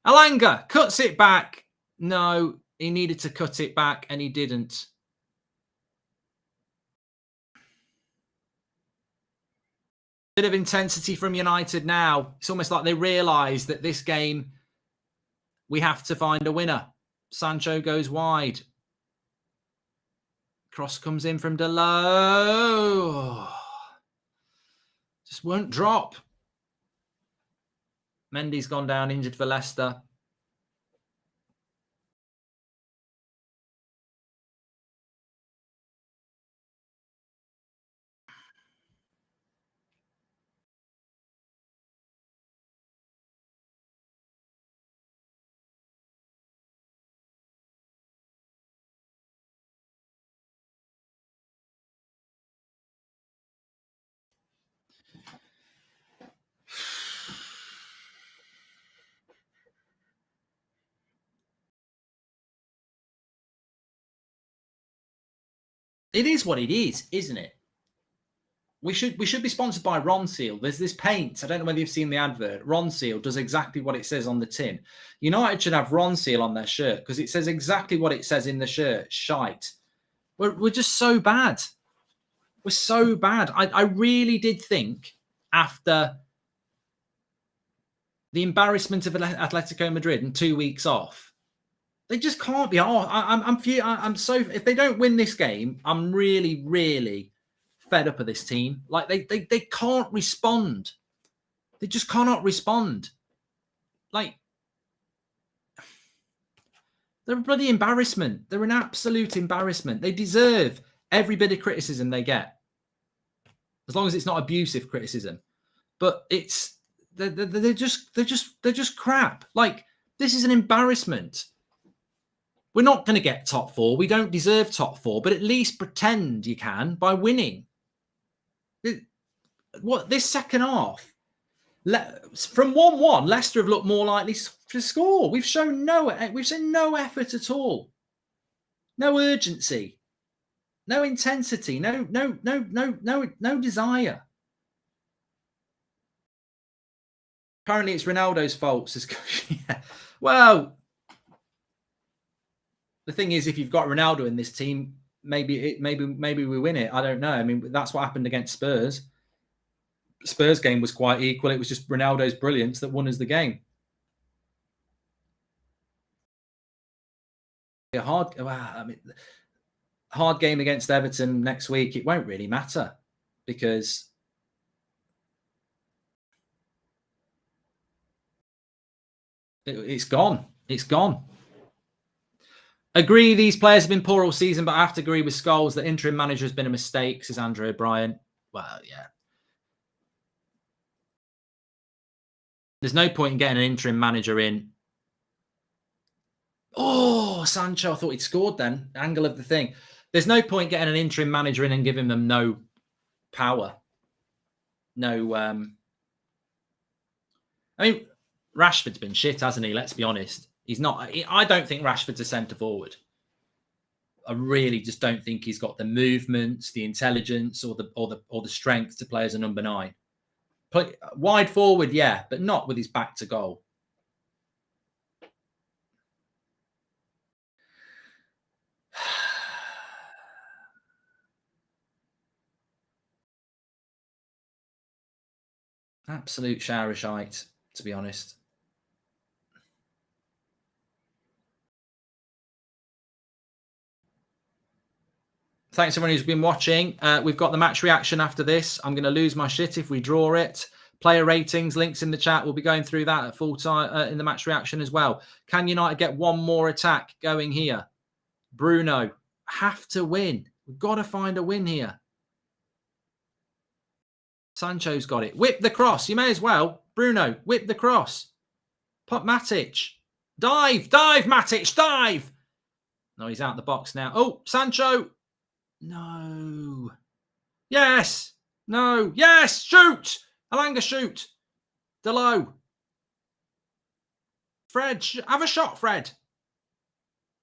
Alanga cuts it back. No, he needed to cut it back and he didn't. Bit of intensity from United now. It's almost like they realise that this game, we have to find a winner. Sancho goes wide. Cross comes in from Delo. Just won't drop. Mendy's gone down injured for Leicester. It is what it is, isn't it? We should be sponsored by Ronseal. There's this paint. I don't know whether you've seen the advert. Ronseal does exactly what it says on the tin. United should have Ronseal on their shirt because it says exactly what it says in the shirt. Shite. We're just so bad. We're so bad. I really did think after the embarrassment of Atletico Madrid and 2 weeks off, they just can't be. I'm so. If they don't win this game, I'm really, really fed up of this team. Like they can't respond. They just cannot respond. Like they're a bloody embarrassment. They're an absolute embarrassment. They deserve every bit of criticism they get, as long as it's not abusive criticism. But they're just crap. Like this is an embarrassment. We're not going to get top 4. We don't deserve top 4, but at least pretend you can by winning. What this second half, from 1-1, Leicester have looked more likely to score. We've shown no effort at all, no urgency, no intensity, no desire. Apparently, it's Ronaldo's fault. Yeah. Well. The thing is, if you've got Ronaldo in this team, maybe we win it. I don't know. I mean, that's what happened against Spurs. Spurs game was quite equal. It was just Ronaldo's brilliance that won us the game. A hard game against Everton next week. It won't really matter because it's gone. It's gone. Agree these players have been poor all season, but I have to agree with Scholes that interim manager has been a mistake, says Andrew O'Brien. Well, yeah. There's no point in getting an interim manager in. Oh, Sancho, I thought he'd scored then. Angle of the thing. There's no point getting an interim manager in and giving them no power. No, I mean, Rashford's been shit, hasn't he? Let's be honest. He's not. I don't think Rashford's a centre forward. I really just don't think he's got the movements, the intelligence, or the strength to play as a number 9. Play, wide forward, yeah, but not with his back to goal. Absolute shower of shite, to be honest. Thanks everyone who's been watching. We've got the match reaction after this. I'm going to lose my shit if we draw it. Player ratings, links in the chat. We'll be going through that at full time in the match reaction as well. Can United get one more attack going here? Bruno, have to win. We've got to find a win here. Sancho's got it. Whip the cross. You may as well. Bruno, whip the cross. Pop Matic. Dive, Matic, dive. No, he's out the box now. Oh, Sancho. No. Yes. No. Yes. Shoot. Alanga, shoot. Delo. Fred. Have a shot, Fred.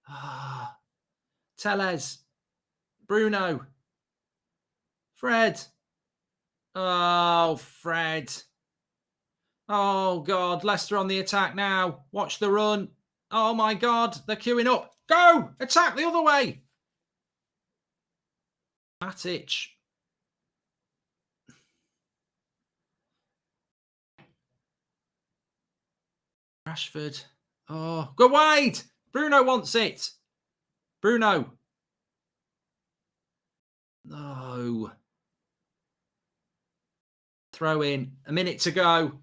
Ah. Tellez. Bruno. Fred. Oh, Fred. Oh, God. Leicester on the attack now. Watch the run. Oh, my God. They're queuing up. Go. Attack the other way. Matic. Rashford. Oh, go wide. Bruno wants it. Bruno. No. Throw in. A minute to go.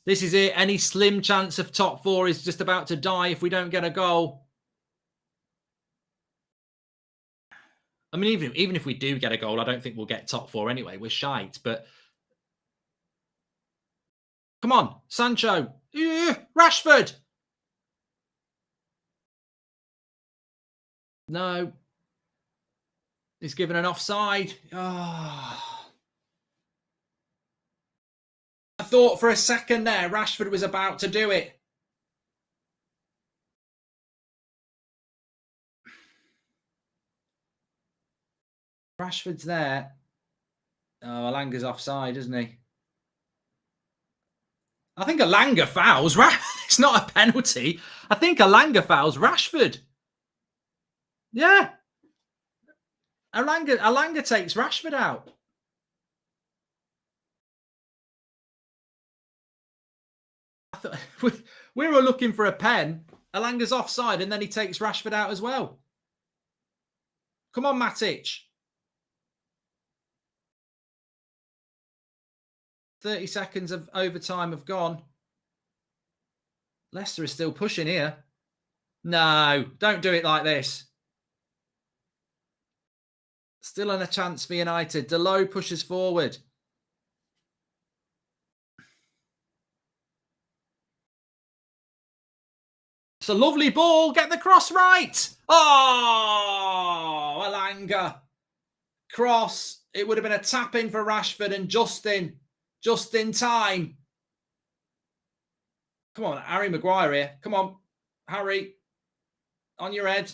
This is it. Any slim chance of top four is just about to die if we don't get a goal. I mean, even if we do get a goal, I don't think we'll get top four anyway. We're shite, but come on, Sancho. Rashford. No. He's given an offside. Oh. I thought for a second there, Rashford was about to do it. Rashford's there. Oh, Alanga's offside, isn't he? I think Alanga fouls. It's not a penalty. I think Alanga fouls Rashford. Yeah. Alanga takes Rashford out. I thought we were looking for a pen. Alanga's offside, and then he takes Rashford out as well. Come on, Matic. 30 seconds of overtime have gone. Leicester is still pushing here. No, don't do it like this. Still in a chance for United. Delo pushes forward. It's a lovely ball. Get the cross right. Oh, Alanga. Cross. It would have been a tap in for Rashford and just in time. Come on, Harry Maguire here. Come on, Harry. On your head.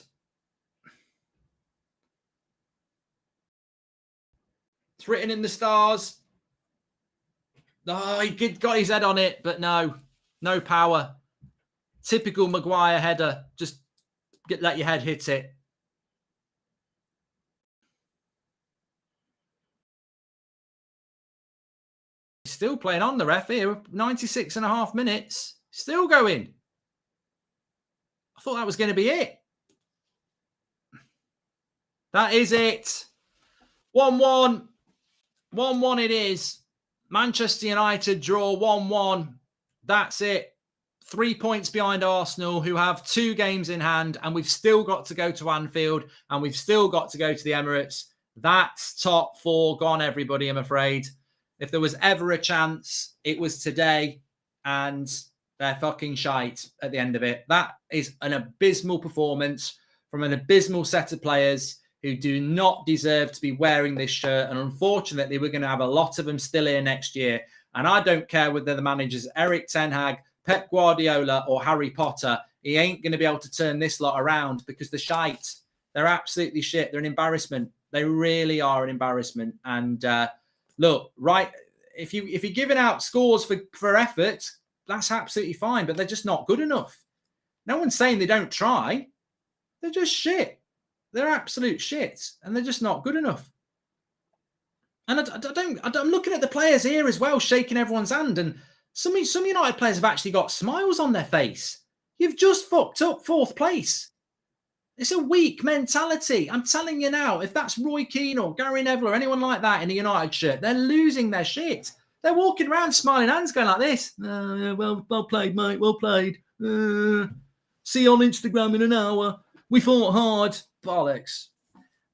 It's written in the stars. Oh, he got his head on it, but no power. Typical Maguire header. Just let your head hit it. He's still playing on, the ref here. 96.5 minutes. Still going. I thought that was going to be it. That is it. 1-1. 1-1 it is. Manchester United draw 1-1. That's it. 3 points behind Arsenal, who have 2 games in hand, and we've still got to go to Anfield, and we've still got to go to the Emirates. That's top 4 gone, everybody, I'm afraid. If there was ever a chance, it was today, and they're fucking shite at the end of it. That is an abysmal performance from an abysmal set of players who do not deserve to be wearing this shirt. And unfortunately, we're going to have a lot of them still here next year. And I don't care whether the manager's Eric Ten Hag, Pep Guardiola or Harry Potter. He ain't going to be able to turn this lot around because they're shite. They're absolutely shit. They're an embarrassment. They really are an embarrassment. And look, right, if you're giving out scores for effort, that's absolutely fine. But they're just not good enough. No one's saying they don't try. They're just shit. They're absolute shit, and they're just not good enough. And I'm looking at the players here as well, shaking everyone's hand, and some United players have actually got smiles on their face. You've just fucked up 4th place. It's a weak mentality. I'm telling you now, if that's Roy Keane or Gary Neville or anyone like that in a United shirt, they're losing their shit. They're walking around smiling hands going like this. Yeah, well played, mate. Well played. See you on Instagram in an hour. We fought hard. Bollocks.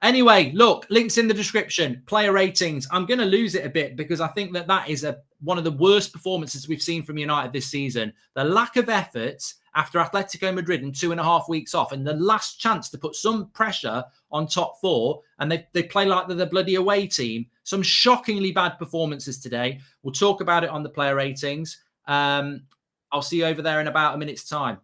Anyway, look, links in the description, player ratings. I'm going to lose it a bit because I think that is one of the worst performances we've seen from United this season. The lack of effort after Atletico Madrid and 2.5 weeks off, and the last chance to put some pressure on top four, and they play like they're the bloody away team. Some shockingly bad performances today. We'll talk about it on the player ratings. I'll see you over there in about a minute's time.